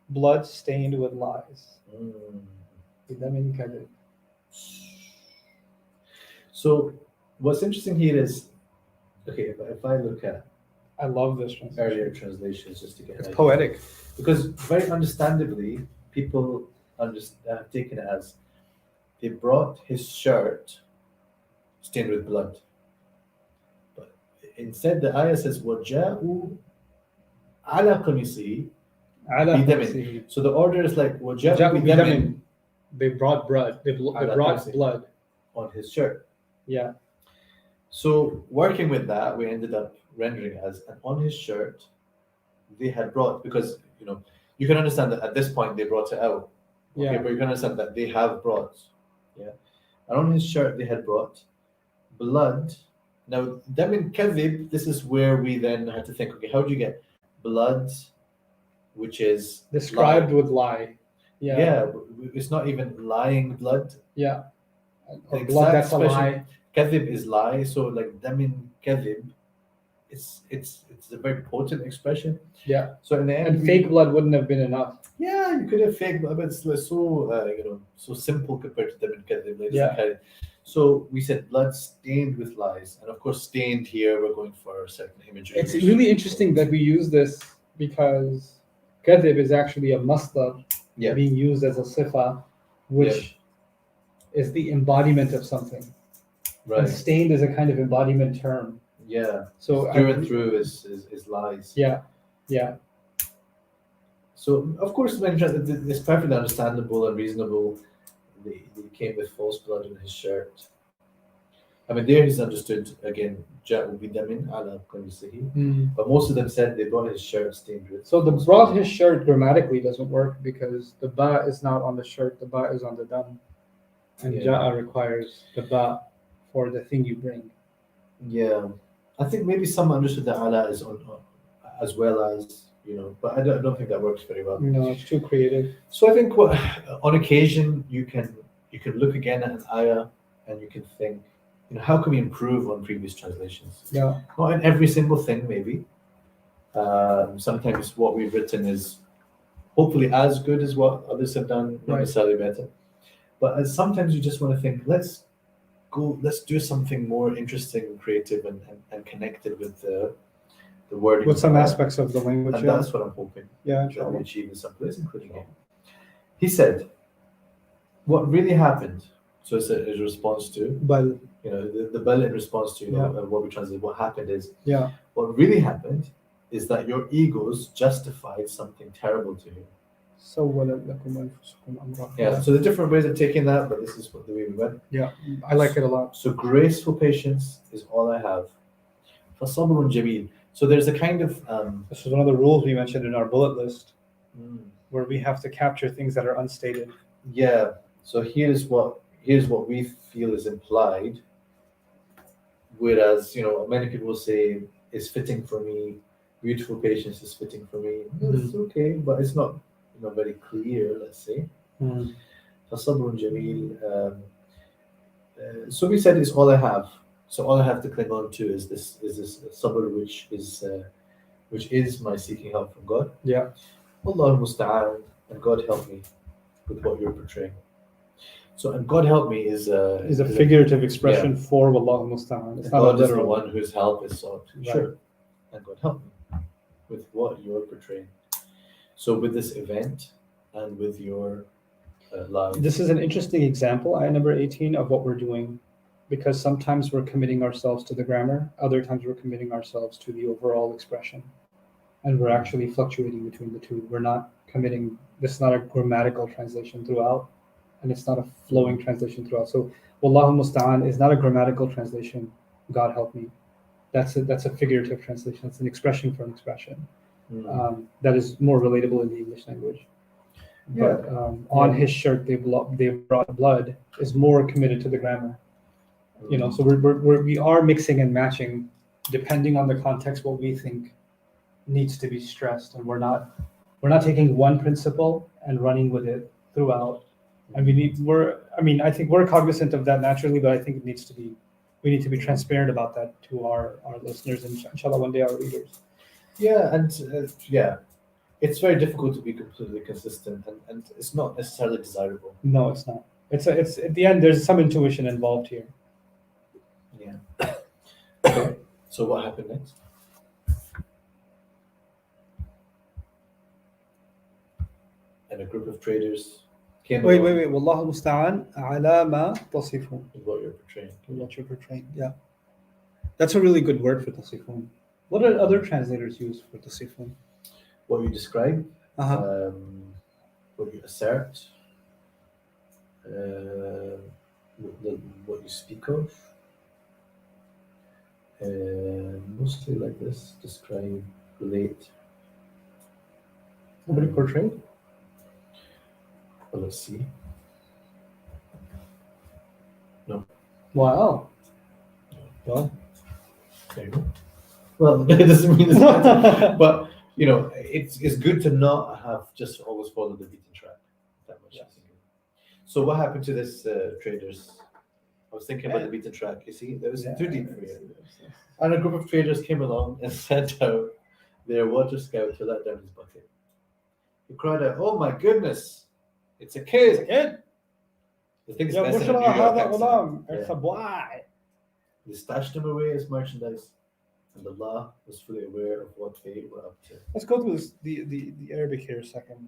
blood stained with lies. Mm. So what's interesting here is, okay, if I look at I love this translation. earlier translations just to get It's an idea. poetic. Because very understandably, people have taken it as they brought his shirt stained with blood. But instead, the ayah says, وَجَاءُوا عَلَى قَمِيصِهِ بِدَمٍ. So the order is like, وَجَاءُوا بِدَمٍ They brought blood. They brought blood. on his shirt. Yeah. So working with that, we ended up rendering as, and on his shirt, they had brought, because, you can understand that at this point they brought it out. Okay, Yeah. but you can understand that they have brought. Yeah. And on his shirt, they had brought blood. Now, damin kadhib, this is where we then had to think, okay, how do you get blood, which is Described lie? with lie. Yeah. Yeah, it's not even lying blood. Yeah. Or The blood exact that's a lie. expression, kadhib is lie, so like damin kadhib, it's a very potent expression. Yeah. So in the end, And fake blood wouldn't have been enough. yeah, you could have fake blood, but it's like so so simple compared to damin kadhib. Like, Yeah. So we said blood stained with lies, and of course stained here we're going for a certain imagery. It's really interesting that we use this because kadhib is actually a masdar Yeah. being used as a sifa, which is the embodiment of something. And Right. stained is a kind of embodiment term. Yeah. So Through and through is lies. Yeah. Yeah. So of course, when it's perfectly understandable and reasonable. They came with false blood in his shirt. I mean, there he's understood again. جاءوا بدم على قميصه. But most of them said they brought his shirt stained with. So the false brought blood. his shirt grammatically doesn't work because the ba is not on the shirt, the ba is on the dam. And Yeah. ja'a requires the ba for the thing you bring. Yeah, I think maybe some understood that Allah is on as well as but I don't think that works very well. No, it's too creative. So I think on occasion you can look again at an ayah and you can think, how can we improve on previous translations? Yeah. Not in every single thing, maybe. Sometimes what we've written is hopefully as good as what others have done, not Right. necessarily better. But sometimes you just want to think, let's do something more interesting, creative, and connected with the wording. With some aspects of the language. And Yeah. that's what I'm hoping Yeah, that we inshallah. achieve in some place, including here. He said, what really happened, so it's a response to, But the bell in response to Yeah. what we translate, what happened is, yeah. what really happened is that your egos justified something terrible to you. سولت لكم أنفسكم أمرا. Yeah, so the different ways of taking that, but this is the way we went. Yeah, I like it a lot. So graceful patience is all I have. فَصَبْرٌ جَمِيلٌ. So there's a kind of This is one of the rules we mentioned in our bullet list, where we have to capture things that are unstated. yeah. So here's what we feel is implied. Whereas many people say it's fitting for me. Beautiful patience is fitting for me. It's okay, but it's not very clear. Let's say. فَصَبْرٌ جَمِيلٌ. So we said it's all I have. So all I have to cling on to is this sabr, which is which is my seeking help from God. Yeah. Allah musta'an, and God help me with what you're portraying. So, and God help me is Is a figurative expression for Wallahu Musta'an. It's not God a is the literal. one whose help is sought. Right. Sure. And God help me with what you're portraying. So with this event and with your life. This is an interesting example, ayah number 18, of what we're doing, because sometimes we're committing ourselves to the grammar, other times we're committing ourselves to the overall expression. And we're actually fluctuating between the two. We're not committing, this is not a grammatical translation throughout, and it's not a flowing translation throughout. So, Wallahu Musta'an is not a grammatical translation, God help me. That's a figurative translation. It's an expression for an expression. That is more relatable in the English language. But on his shirt, they brought blood is more committed to the grammar. You know, so we are mixing and matching depending on the context what we think needs to be stressed, and we're not taking one principle and running with it throughout. And I think we're cognizant of that naturally, but I think we need to be transparent about that to our listeners and inshallah one day our readers. Yeah, and it's very difficult to be completely consistent, and it's not necessarily desirable. No, it's not. It's at the end there's some intuition involved here. Yeah. Okay. So what happened next? And a group of traders came. Wait. Wallahu musta'an ala ma tasifun. With what you're portraying. What you're portraying. Yeah. That's a really good word for tasifun. What do other translators use for tasifun? What you describe, Uh-huh. what you assert, what you speak of, mostly like this: describe, relate. Somebody portrayed? Well, let's see. No. Wow. Well. There you go. Well, it doesn't mean it's bad, but you know, it's good to not have just always follow the beaten track that much. Yes. So what happened to this traders? I was thinking about the beaten track. You see, that was too deep for you. And a group of traders came along and sent out their water scout to let down his bucket. He cried out, "Oh my goodness, it's a kid!" The thing's Yeah, best in a New York accent. it's a boy. They stashed him away as merchandise, and Allah was fully aware of what they were up to. Let's go through the Arabic here a second.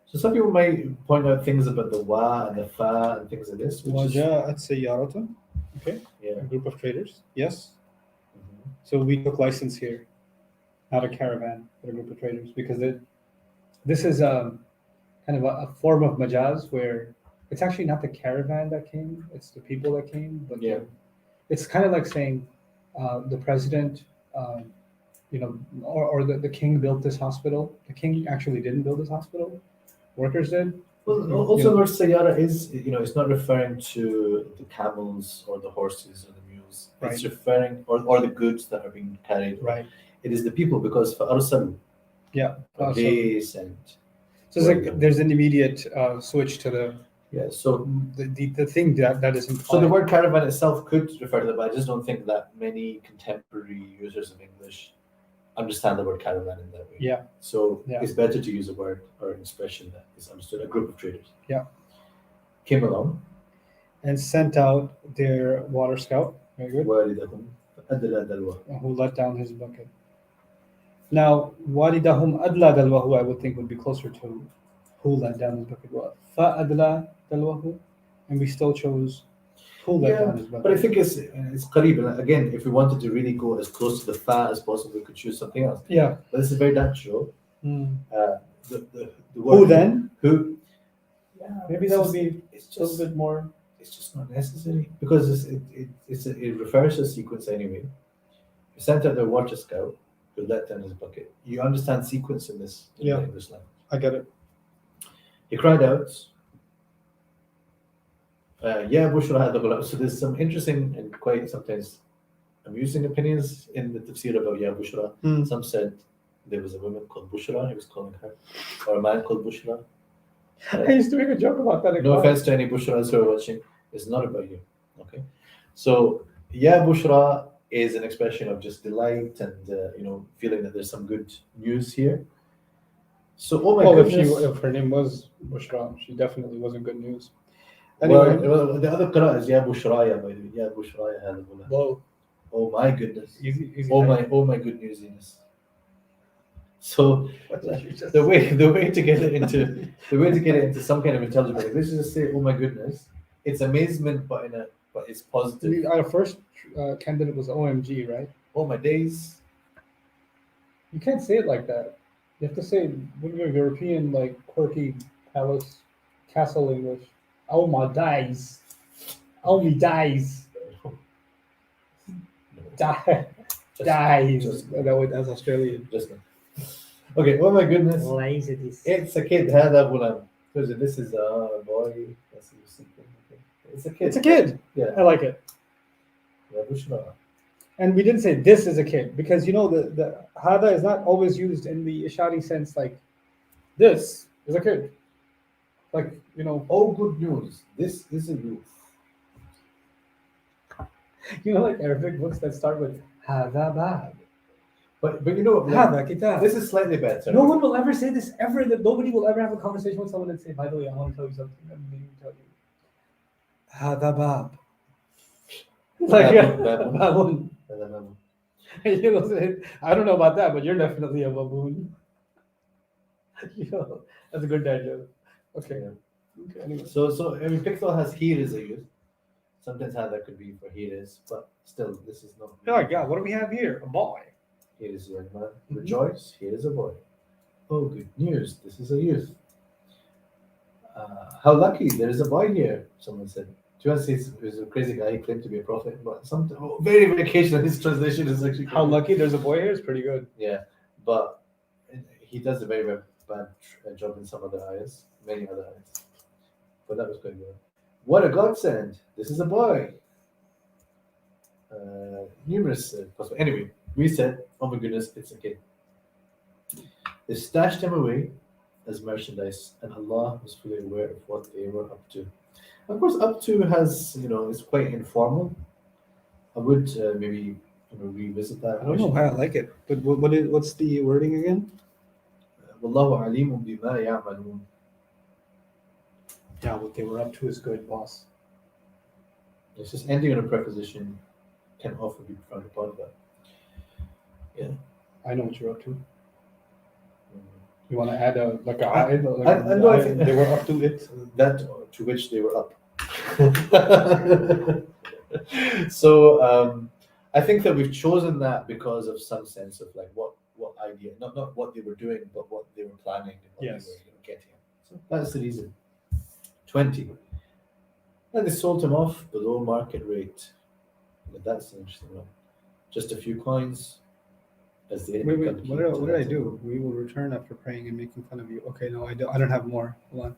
So some people might point out things about the wa and the fa and things like this. Which is, وَجَاءَتْ سَيَّارَةٌ. Okay, yeah. a group of traders. Yes. Mhm. So we took license here, not a caravan, but a group of traders, because this is kind of a form of majaz where it's actually not the caravan that came, it's the people that came. But Yeah. it's kind of like saying the president, or the king built this hospital. The king actually didn't build this hospital. Workers did. Well, also the word sayyara is, it's not referring to the camels or the horses or the mules. Right. It's referring, or the goods that are being carried. Right. It is the people, because for arsalu, Yeah. they sent. So it's like there's an immediate switch to the Yeah. So the thing that is implied. So the word caravan itself could refer to that, but I just don't think that many contemporary users of English understand the word caravan in that way. Yeah. So Yeah. it's better to use a word or an expression that is understood. A group of traders. Yeah. Came along. And sent out their water scout. Very good. والدهم أدلى دلوه. Who let down his bucket. Now, walidahum adla dalwahu, I would think would be closer to who let down his bucket. Fa adla dalwahu, and we still chose who let down his bucket. But I think it's qarib. And again, if we wanted to really go as close to the fa as possible, we could choose something else. Yeah. But this is very natural. The Who word then? Who? Yeah, Maybe that would be it's a little just bit more. it's just not necessary, because it refers to a sequence anyway. You sent out the water scout who let down his bucket. You understand sequence in this in the English language. I get it. He cried out, "Ya bushra hadha ghulam." So there's some interesting and quite sometimes amusing opinions in the tafsir about Ya bushra. Some said there was a woman called Bushra, he was calling her, or a man called Bushra. I used to make a joke about that. No offense to any Bushras who are watching, it's not about you. Okay, so Ya Bushra is an expression of just delight and feeling that there's some good news here. So, oh my Well, goodness. if her name was Bushra, she definitely wasn't good news. Well, Anyway, the other qira'ah is Ya Bushraya, by the way. Ya Bushraya هذا الغلام. well, Oh my goodness. easy. Oh my good newsiness. So What did you just the way to get it into some kind of intelligible, like, let's just say, oh my goodness, it's amazement, but it's positive. Our first candidate was OMG, right? Oh my days. You can't say it like that. You have to say European, like quirky palace castle English. Oh my days. Oh me days. Dies. Just- That's Australian. Just okay. Oh my goodness, Lazy. it's a kid. هذا غلام. This is a boy. That's what you're thinking. Okay. It's a kid. It's a kid. Yeah. I like it. Yeah, Bushra. And we didn't say this is a kid because the hada is not always used in the ishari sense like this is a kid. Like, Oh, good news. This is a youth. like Arabic books that start with hada bab. But you know, like, Hada kitab. this is slightly better. No one will ever say this ever. That nobody will ever have a conversation with someone and say, by the way, I want to tell you something. I'm meaning to tell you. Hada bab. Like, Baboon. baboon. هذا baboon. I don't know about that, but you're definitely a baboon. That's a good dad joke. Okay. Yeah. Okay. Anyway. So I mean, Pixel has here is a youth. Sometimes how that could be for here is, but still, this is not. Oh my God, what do we have here? A boy. Here is a young man. Mhm. Rejoice. Here is a boy. Oh, good news. This is a youth. How lucky. There is a boy here. Someone said. To us, he's a crazy guy. He claimed to be a prophet, but very, very occasional. His translation is actually How lucky there's a boy here is pretty good. Yeah, but he does a very, very bad job in some other ayahs, many other ayahs. But that was quite good. What a godsend! This is a boy. Numerous possible. Anyway, we said, oh my goodness, it's a kid. They stashed him away as merchandise, and Allah was fully aware of what they were up to. Of course, up to has, it's quite informal. I would maybe revisit that. I don't know why I like it, but what's the wording again? Wallahu alimun bima ya'malun. Yeah, what they were up to is good, boss. It's just ending on a preposition can often be frowned upon, but I know what you're up to. mm, You want to add a aid? I know, I think- they were up to it. that to which they were up. So I think that we've chosen that because of some sense of like what idea, not what they were doing, but what they were planning and what Yes. they were getting at. So that's the reason. 20. And they sold him off below market rate. But that's an interesting one. Just a few coins. As they Wait, become key what to did I that. do? We will return after praying and making fun of you. Okay, no, I don't have more. Hold on.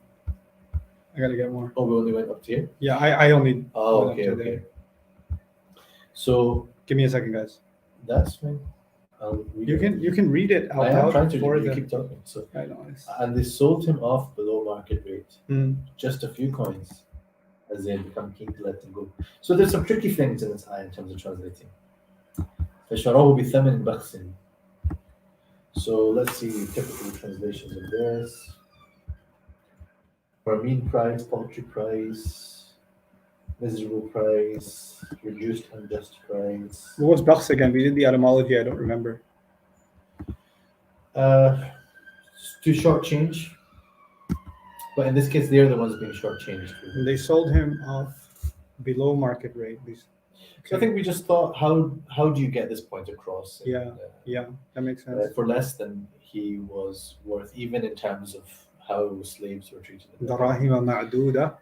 I gotta get more. Oh, we only went up to here? Yeah, I only. Oh, went up okay, to okay. there. So Give me a second, guys. that's fine. I'll read it. You can read it out I am loud trying to for read, you the. keep talking. So I know. It's, and they sold him off below market rate, Hmm. just a few coins, as they become keen to let them go. So there's some tricky things in this ayah in terms of translating. فَشَرَوهُ بِثَمَنٍ بَخْسٍ. So let's see typical translations of this. For a mean price, paltry price, miserable price, reduced unjust price. What was Bachs again? We did the etymology. I don't remember. To shortchange. But in this case, they're the ones being shortchanged. And they sold him off below market rate. So I think we just thought, how do you get this point across? Yeah. Yeah, that makes sense. For less than he was worth, even in terms of how slaves were treated. دراهم معدودة.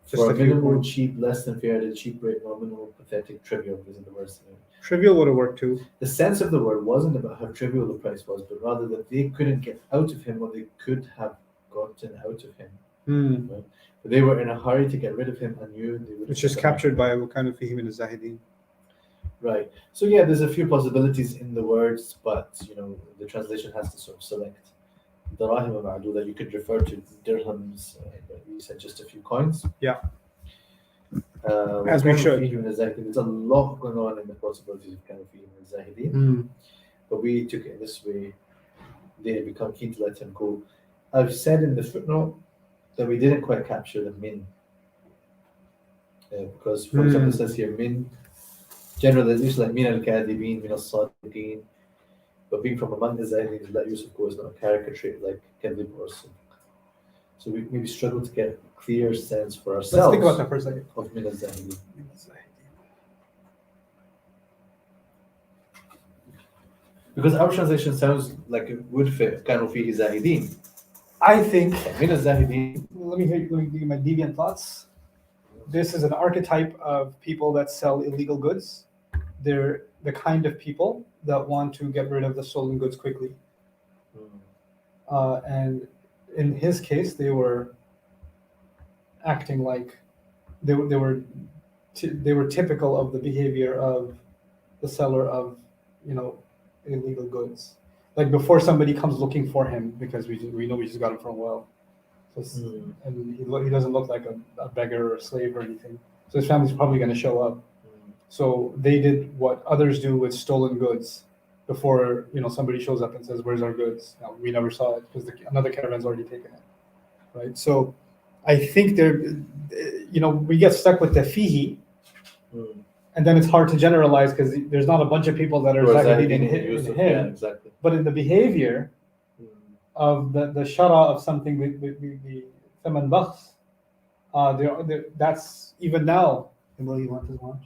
Just For a a few minimal, points. cheap, less than fair, the cheap rate, nominal, pathetic, trivial, these are the words. Trivial would have worked too. The sense of the word wasn't about how trivial the price was, but rather that they couldn't get out of him what they could have gotten out of him. Hmm. But they were in a hurry to get rid of him and knew they would. It's just captured by وكانوا فيه من الزاهدين. Right. So yeah, there's a few possibilities in the words, but the translation has to sort of select darahim ma'du that you could refer to dirhams. But you said just a few coins. Yeah. As we should. There's a lot going on in the possibilities of كانوا فيه من الزاهدين. But we took it in this way. They become keen to let him go. I've said in the footnote that we didn't quite capture the min. Because, for example, it says here min. Generally, it's usually like min al-kadibin, min al-sadiqin. But being from among the Zahidin, let Yusuf go is not a caricature like kadib or sidq. So we maybe struggle to get a clear sense for ourselves. Let's think about that for a second. Of min al-Zahidin. Because our translation sounds like it would fit كانوا فيه زاهدين. I think. من الزاهدين. Let me give you my deviant thoughts. This is an archetype of people that sell illegal goods. They're the kind of people that want to get rid of the stolen goods quickly. And in his case, they were acting like they were typical of the behavior of the seller of illegal goods. Like before somebody comes looking for him, because we know we just got him from a well. And he doesn't look like a beggar or a slave or anything. So his family's probably going to show up. So they did what others do with stolen goods before somebody shows up and says, "Where's our goods?" No, we never saw it because another caravan's already taken it, right? So I think we get stuck with the fihi, and then it's hard to generalize because there's not a bunch of people that are Zahidin in him. Yeah, exactly. But in the behavior of the shara of something, the thaman bakhs, that's even now. Will you want his lunch?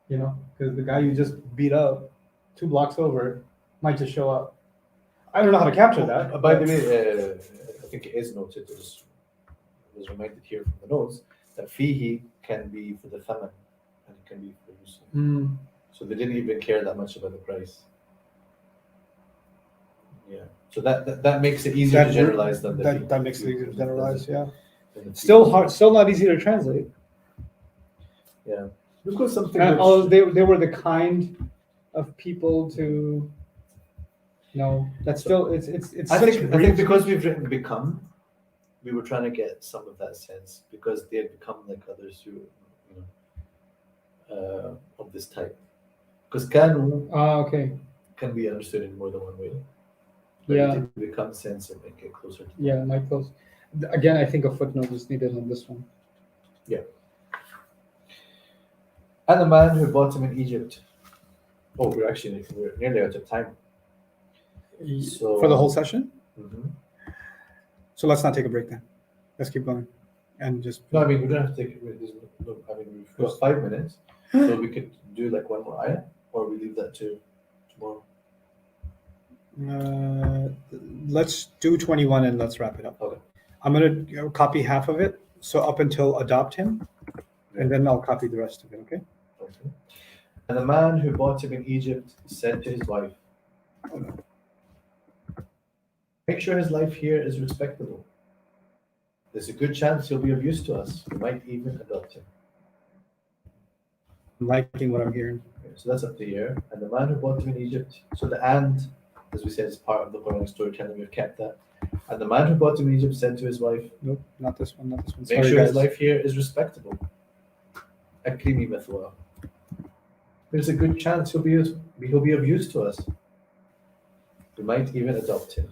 Because the guy you just beat up 2 blocks over might just show up. I don't know how to capture that. By the way, I think it is noted, it was reminded here from the notes, that fihi can be for the thaman and it can be for Yusuf. So they didn't even care that much about the price. Yeah. So that makes it easier to generalize than the that makes it easier to generalize, yeah. Still hard, still not easy to translate. Yeah. Because something they were the kind of people to that's still it's I think because we've written become, we were trying to get some of that sense because they had become like others who of this type. Because kanu can be understood in more than one way. But it did become sense and get closer to might close. Again, I think a footnote is needed on this one. Yeah. And the man who bought him in Egypt. Oh, we're nearly out of time. So, for the whole session? Mm-hmm. So let's not take a break then. Let's keep going. And just. No, I mean, we don't have to take it. We've got 5 minutes. So we could do like one more ayah, or we leave that to tomorrow. Let's do 21 and let's wrap it up. Okay. I'm going to copy half of it. So up until adopt him. And then I'll copy the rest of it, okay? Okay. And the man who bought him in Egypt said to his wife, "Make sure his life here is respectable. There's a good chance he'll be of use to us. We might even adopt him." I'm liking what I'm hearing. Okay, so that's up to here. And the man who bought him in Egypt. So the and, as we said, is part of the Quranic storytelling. We've kept that. And the man who bought him in Egypt said to his wife, "Nope, not this one, not this one. Make sure his life here is respectable. Akrimi mathwa. There's a good chance he'll be of use to us. We might even adopt him."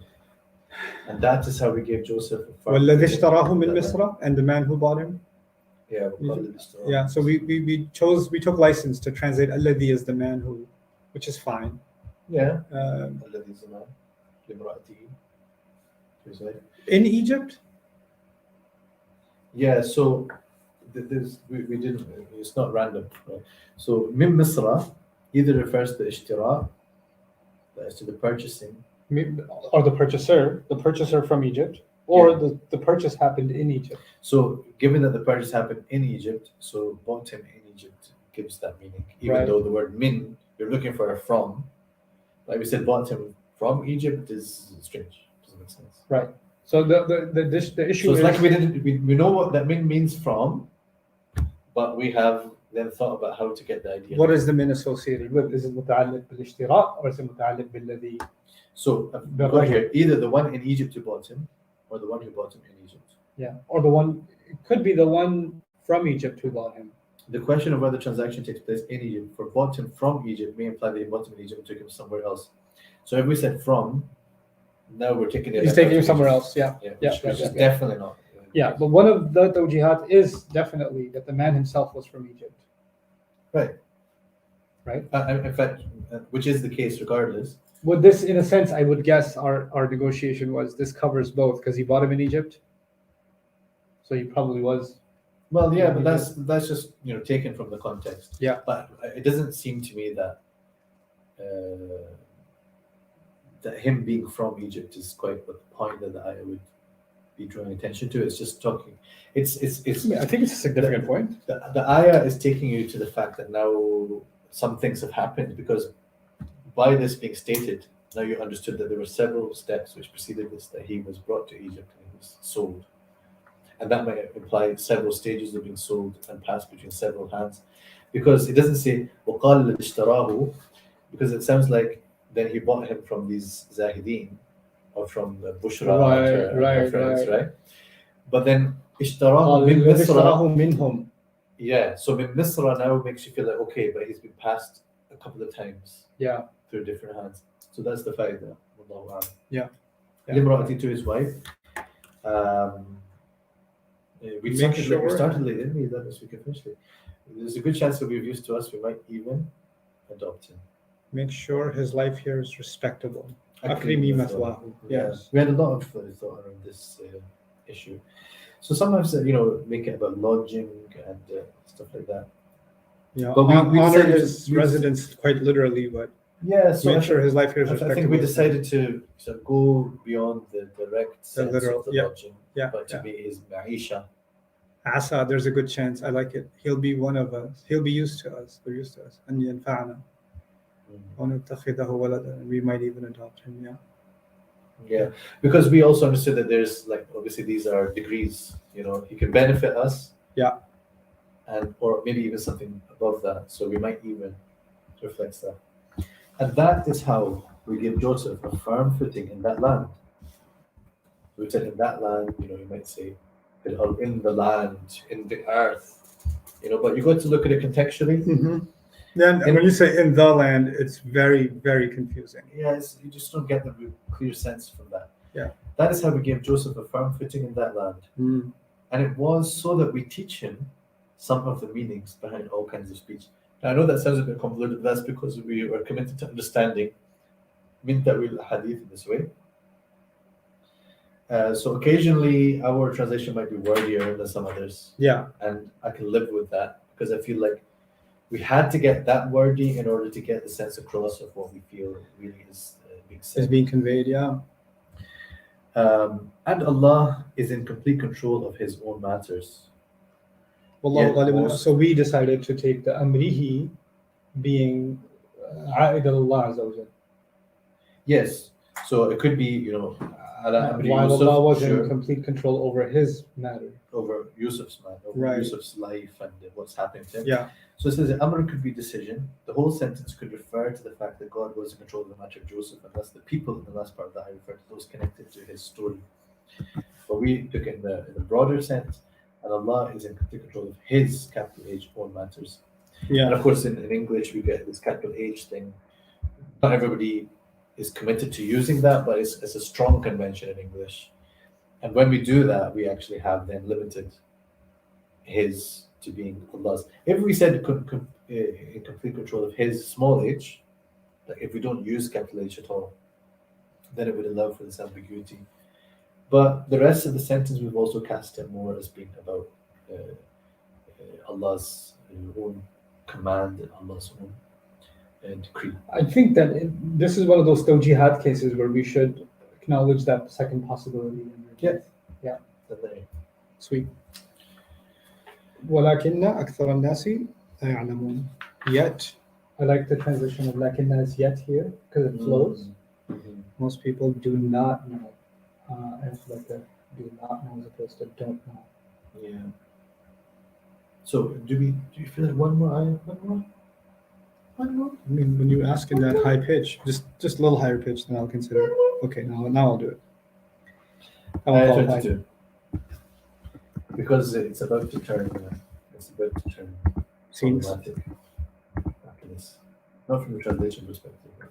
And that is how we gave Joseph a وَالَّذِي اشْتَرَاهُ مِنْ مِصْرَ, and the man who bought him. Yeah, So we took license to translate alladhi as the man who, which is fine. Yeah. In Egypt? Yeah, so we didn't, it's not random, right? So min misra either refers to ishtira, that is to the purchasing, or the purchaser from Egypt, or the purchase happened in Egypt. So given that the purchase happened in Egypt, so bought him in Egypt gives that meaning, even though the word min, you're looking for a from, like we said, bought him from Egypt is strange, doesn't make sense. Right. So the issue is, like we know what that min means from, but we have then thought about how to get the idea. What is the min associated with? Is it متعلق بالاشتراء or is it متعلق بالذي? So here, either the one in Egypt who bought him, or the one who bought him in Egypt. Yeah, or the one it could be the one from Egypt who bought him. The question of whether transaction takes place in Egypt for bought him from Egypt may imply that he bought him in Egypt and took him somewhere else. So if we said from, now we're taking it. He's taking him somewhere else. Yeah. Which is definitely not. Yeah, but one of the tawjihat is definitely that the man himself was from Egypt. Right. Right. In fact, which is the case regardless. Would this, in a sense, I would guess our negotiation was this covers both because he bought him in Egypt. So he probably was. Well, yeah, but that's just taken from the context. Yeah. But it doesn't seem to me that that him being from Egypt is quite the point that I would be drawing attention to. It's just talking. It's. I think it's a significant point. The ayah is taking you to the fact that now some things have happened because by this being stated, now you understood that there were several steps which preceded this, that he was brought to Egypt and he was sold. And that might imply several stages of being sold and passed between several hands. Because it doesn't say وَقَالَ اشْتَرَاهُ, because it sounds like then he bought him from these Zahideen or from the Bushra right? But then اشتراه من مصر. Yeah, so min Misra now makes you feel like, okay, but he's been passed a couple of times. Yeah. Through different hands. So that's the faida. Yeah. Limra'ati to his wife. We started late, didn't we? That was we can finish late. There's a good chance that we've used to us, we might even adopt him. Make sure his life here is respectable. Akrimi mathwahu. Yes. We had a lot of thought around this issue. So sometimes, make it about lodging and stuff like that. Yeah, but we honor decided his residence quite literally, but so make sure his life here is respectable. I think we decided to go beyond the direct sense literal, of the lodging, yeah, but to be his ma'isha. Asa, there's a good chance. I like it. He'll be one of us. He'll be used to us. They're used to us. And yanfa'ana. And we might even adopt him. Yeah. Yeah, because we also understood that there's obviously these are degrees. He can benefit us. Yeah. And or maybe even something above that. So we might even reflect that. And that is how we give Joseph a firm footing in that land. We said in that land, you might say, in the land, in the earth, but you got to look at it contextually. Mm-hmm. Then when you say in the land, it's very, very confusing. Yes, you just don't get the clear sense from that. Yeah. That is how we gave Joseph a firm footing in that land. Mm. And it was so that we teach him some of the meanings behind all kinds of speech. Now, I know that sounds a bit convoluted, but that's because we are committed to understanding min ta'wil hadith in this way. So occasionally our translation might be wordier than some others. Yeah. And I can live with that because I feel like we had to get that wordy in order to get the sense across of what we feel really is being said. Is being conveyed, yeah. And Allah is in complete control of His own matters. So we decided to take the amrihi being a'id Allah Azza wa Jal. Yes. So it could be, while Allah was in complete control over his matter. Over Yusuf's matter, over Yusuf's life and what's happening to him. Yeah. So it says the Amr could be decision. The whole sentence could refer to the fact that God was in control of the matter of Joseph, and that's the people in the last part that I refer to, those connected to his story. But we took it in the broader sense, and Allah is in complete control of his capital H own matters. Yeah. And of course in English we get this capital H thing. Not everybody is committed to using that, but it's a strong convention in English. And when we do that, we actually have then limited his to being Allah's. If we said in complete control of his small h, like if we don't use capital H at all, then it would allow for this ambiguity. But the rest of the sentence we've also cast it more as being about Allah's own command and Allah's own decree. I think that this is one of those jihad cases where we should acknowledge that second possibility. Yeah. Sweet. ولكن أكثر الناس لا يعلمون. Yet, I like the transition of lakinna is yet here because it flows. Mm-hmm. Most people Do not know. And it's like the do not know as opposed to don't know. Yeah. So do you feel like one more ayah? I mean, when you ask in that high pitch, just a little higher pitch, then I'll consider it. Okay, now I'll do it. Ayah 22. Because it's about to turn. It's about to turn Scenes. problematic after this. Not from the translation perspective, but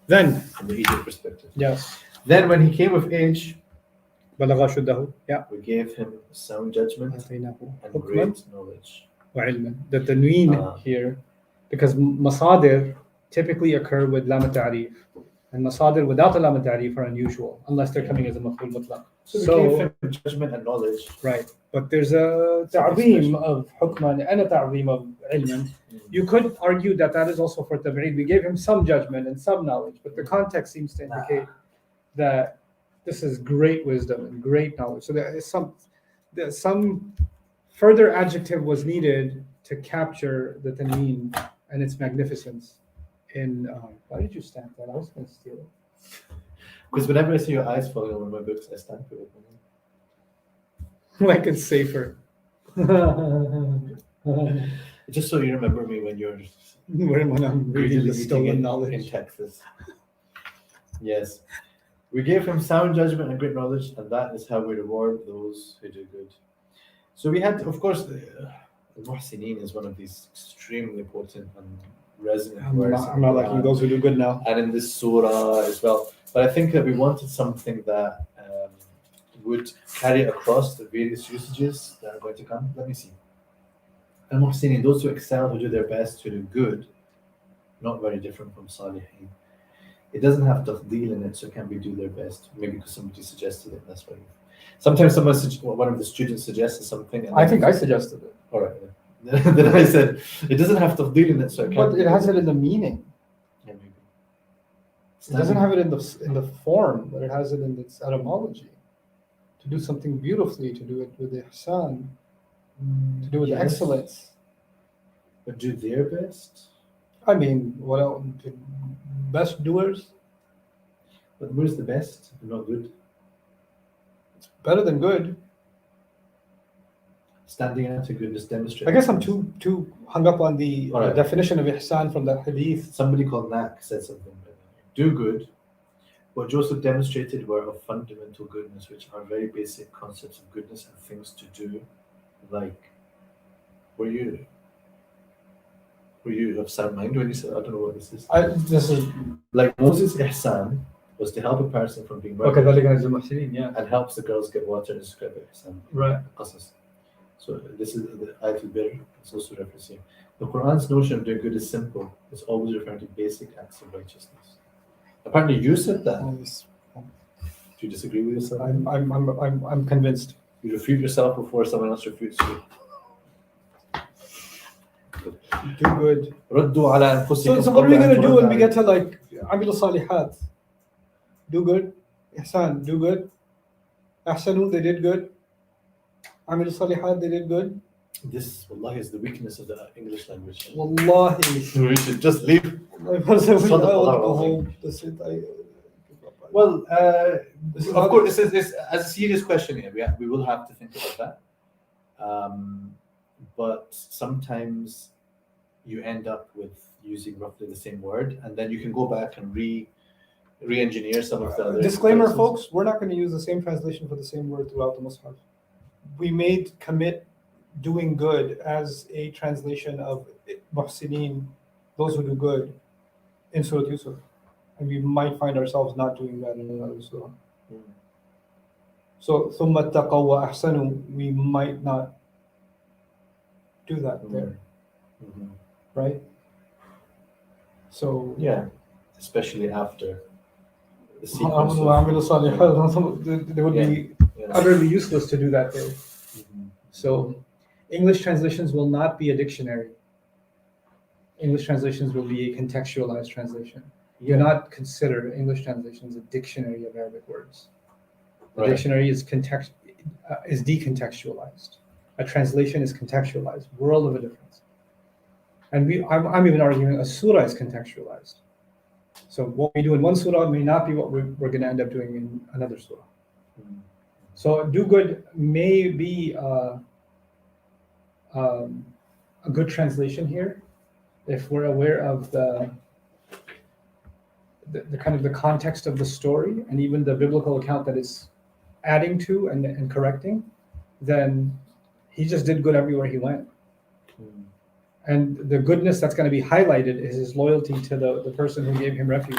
Then, from the Egypt perspective. yes. Then, when he came of age, بلغ شده. Yeah. we gave him sound judgment آتيناه and حكما great knowledge. وعلما. The tanween here, because masadir typically occur with lam al-ta'rif, and masadir without the lam al-ta'rif are unusual, unless they're coming as a maf'ul mutlaq. So we gave him judgment and knowledge. Right, but there's a ta'zeem of hukman and a ta'zeem of ilman. You could argue that that is also for tab'id. We gave him some judgment and some knowledge, but the context seems to indicate that this is great wisdom and great knowledge. So there is some further adjective was needed to capture the tanween and its magnificence. Why did you stamp that? I was going to steal it. Because whenever I see your eyes falling over my books, I stamp it. Like it's safer. Just so you remember me when you're When I'm reading the eating stolen in knowledge. Texas. Yes. We gave him sound judgment and great knowledge, and that is how we reward those who do good. So we had, of course, al-muhsinin is one of these extremely important and resonant words. I'm not liking those who do good now. And in this surah as well. But I think that we wanted something that would carry across the various usages that are going to come. Let me see. Al-muhsinin, those who excel, who do their best, who do good, not very different from salihin. It doesn't have tafdeel in it, so can we do their best? Maybe because somebody suggested it, that's why. Sometimes one of the students suggested something. And I think I suggested it. All right. Then I said, it doesn't have tafdeel in it, so I can't. But it has it in the meaning. Yeah, maybe. It doesn't have it in the form, but it has it in its etymology. To do something beautifully, to do it with ihsan, to do it with Yes. excellence. But do their best? I mean, what else? Best doers? But where's the best? Not good. It's better than good. Standing out to goodness demonstrated. I guess I'm too hung up on the All right. definition of ihsan from that hadith. Somebody called Nak said something. Do good. What Joseph demonstrated were of fundamental goodness, which are very basic concepts of goodness and things to do. Like, were you of sound mind when you said, I don't know what this is. This is Like Moses' ihsan was to help a person from being okay. murdered Yeah. and helps the girls get water and describe ihsan. Right. Qasas. So this is the Ayat al-Bir, it's also referencing. The Quran's notion of doing good is simple. It's always referring to basic acts of righteousness. Apparently you said that. Do you disagree with yourself? I'm convinced. You refute yourself before someone else refutes you. Do good. ردوا على أنفسكم So what are we قبل أن gonna do when we ترد get to like عملوا صالحات? Do good. Ihsan, do good. Ahsanu, they did good. عملوا صالحات, they did good. This, wallahi, is the weakness of the English language. Wallahi. We should just leave. I want to go home. That's it. Well, This is of not- course, this is as a serious question here. We will have to think about that. But sometimes you end up with using roughly the same word, and then you can go back and re-engineer some of the other. Disclaimer, comparisons. folks, we're not going to use the same translation for the same word throughout the Mus'haf. We made commit doing good as a translation of muhsinin, those who do good, in Surah Yusuf. And we might find ourselves not doing that in another surah. Mm. So, ثُمَّ اتَّقَوْا وَأَحْسَنُوا, we might not do that there, Mhm. right? So, Yeah, especially after the sequence. عَمَلُوا صَالِحًا, it would be Yeah. utterly useless to do that there. Mhm. So English translations will not be a dictionary. English translations will be a contextualized translation. Do Yeah. not consider English translations a dictionary of Arabic words. A Right. dictionary is decontextualized. A translation is contextualized. World of a difference. And I'm even arguing a surah is contextualized. So what we do in one surah may not be what we're going to end up doing in another surah. Mhm. So do good may be a good translation here if we're aware of the kind of the context of the story and even the biblical account that it's adding to and correcting, then he just did good everywhere he went. Mm. And the goodness that's going to be highlighted is his loyalty to the person who gave him refuge,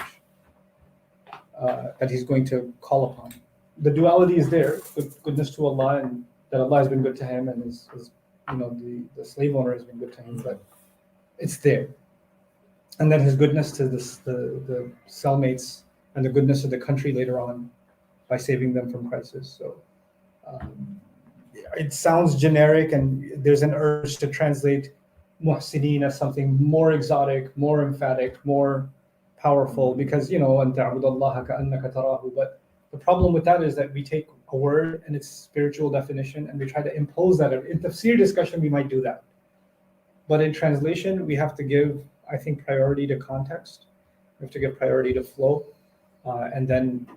that he's going to call upon. The duality is there, the goodness to Allah, and that Allah has been good to him, and his the slave owner has been good to him, but it's there. And then his goodness to the cellmates, and the goodness of the country later on by saving them from crisis. So it sounds generic, and there's an urge to translate muhsinin as something more exotic, more emphatic, more powerful, because أَن تَعْبُدَ اللَّهَ كَأَنَّكَ تَرَاهُ. But the problem with that is that we take a word and its spiritual definition and we try to impose that. In tafsir discussion, we might do that. But in translation, we have to give, I think, priority to context. We have to give priority to flow. And then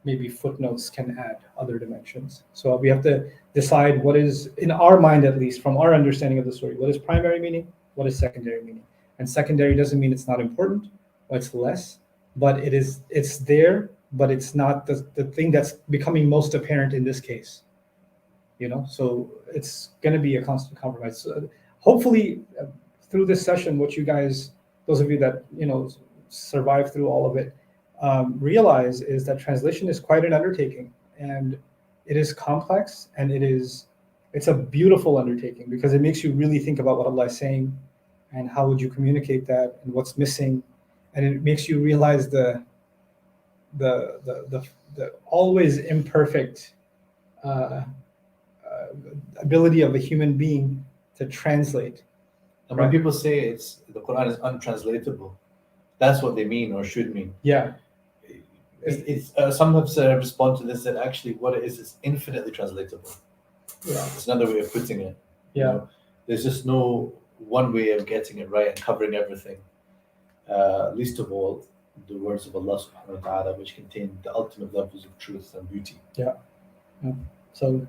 maybe footnotes can add other dimensions. So we have to decide what is, in our mind at least, from our understanding of the story, what is primary meaning, what is secondary meaning. And secondary doesn't mean it's not important or it's less, but it's there, but it's not the thing that's becoming most apparent in this case. So it's going to be a constant compromise. So hopefully, through this session, what you guys, those of you that survive through all of it, realize is that translation is quite an undertaking, and it is complex, and it's a beautiful undertaking because it makes you really think about what Allah is saying and how would you communicate that and what's missing, and it makes you realize the always imperfect ability of a human being to translate. And when people say the Quran is untranslatable, that's what they mean or should mean. Yeah. It's some have respond to this that actually what it is infinitely translatable. Yeah. It's another way of putting it. Yeah. There's just no one way of getting it right and covering everything. Least of all, the words of Allah subhanahu wa ta'ala, which contain the ultimate levels of truth and beauty. Yeah. So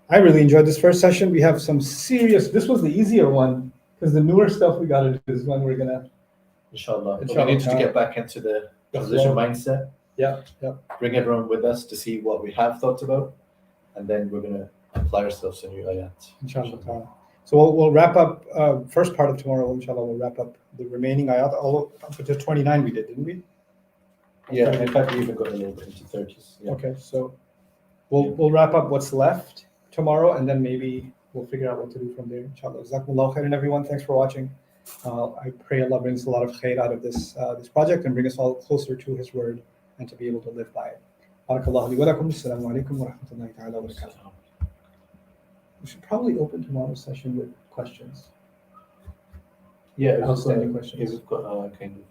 I really enjoyed this first session. We have some serious, this was the easier one, because the newer stuff we got to do is when we're going to. Inshallah. We need to get back into the translation mindset. Yeah. Bring everyone with us to see what we have thought about, and then we're going to apply ourselves to new ayat. Inshallah. So we'll wrap up first part of tomorrow. Inshallah, we'll wrap up the remaining ayat. All up to 29 we did, didn't we? Yeah, in fact, we even got a little bit into 30s. Yeah. Okay, so we'll wrap up what's left tomorrow, and then maybe we'll figure out what to do from there. Inshallah. Jazakumullahu khairan, everyone. Thanks for watching. I pray Allah brings a lot of khair out of this project and bring us all closer to His word and to be able to live by it. Barakallahu li wa lakum. Assalamu alaikum wa rahmatullahi ta'ala wa barakatuh. We should probably open tomorrow's session with questions. Yeah, Outstanding questions. We've got kind of.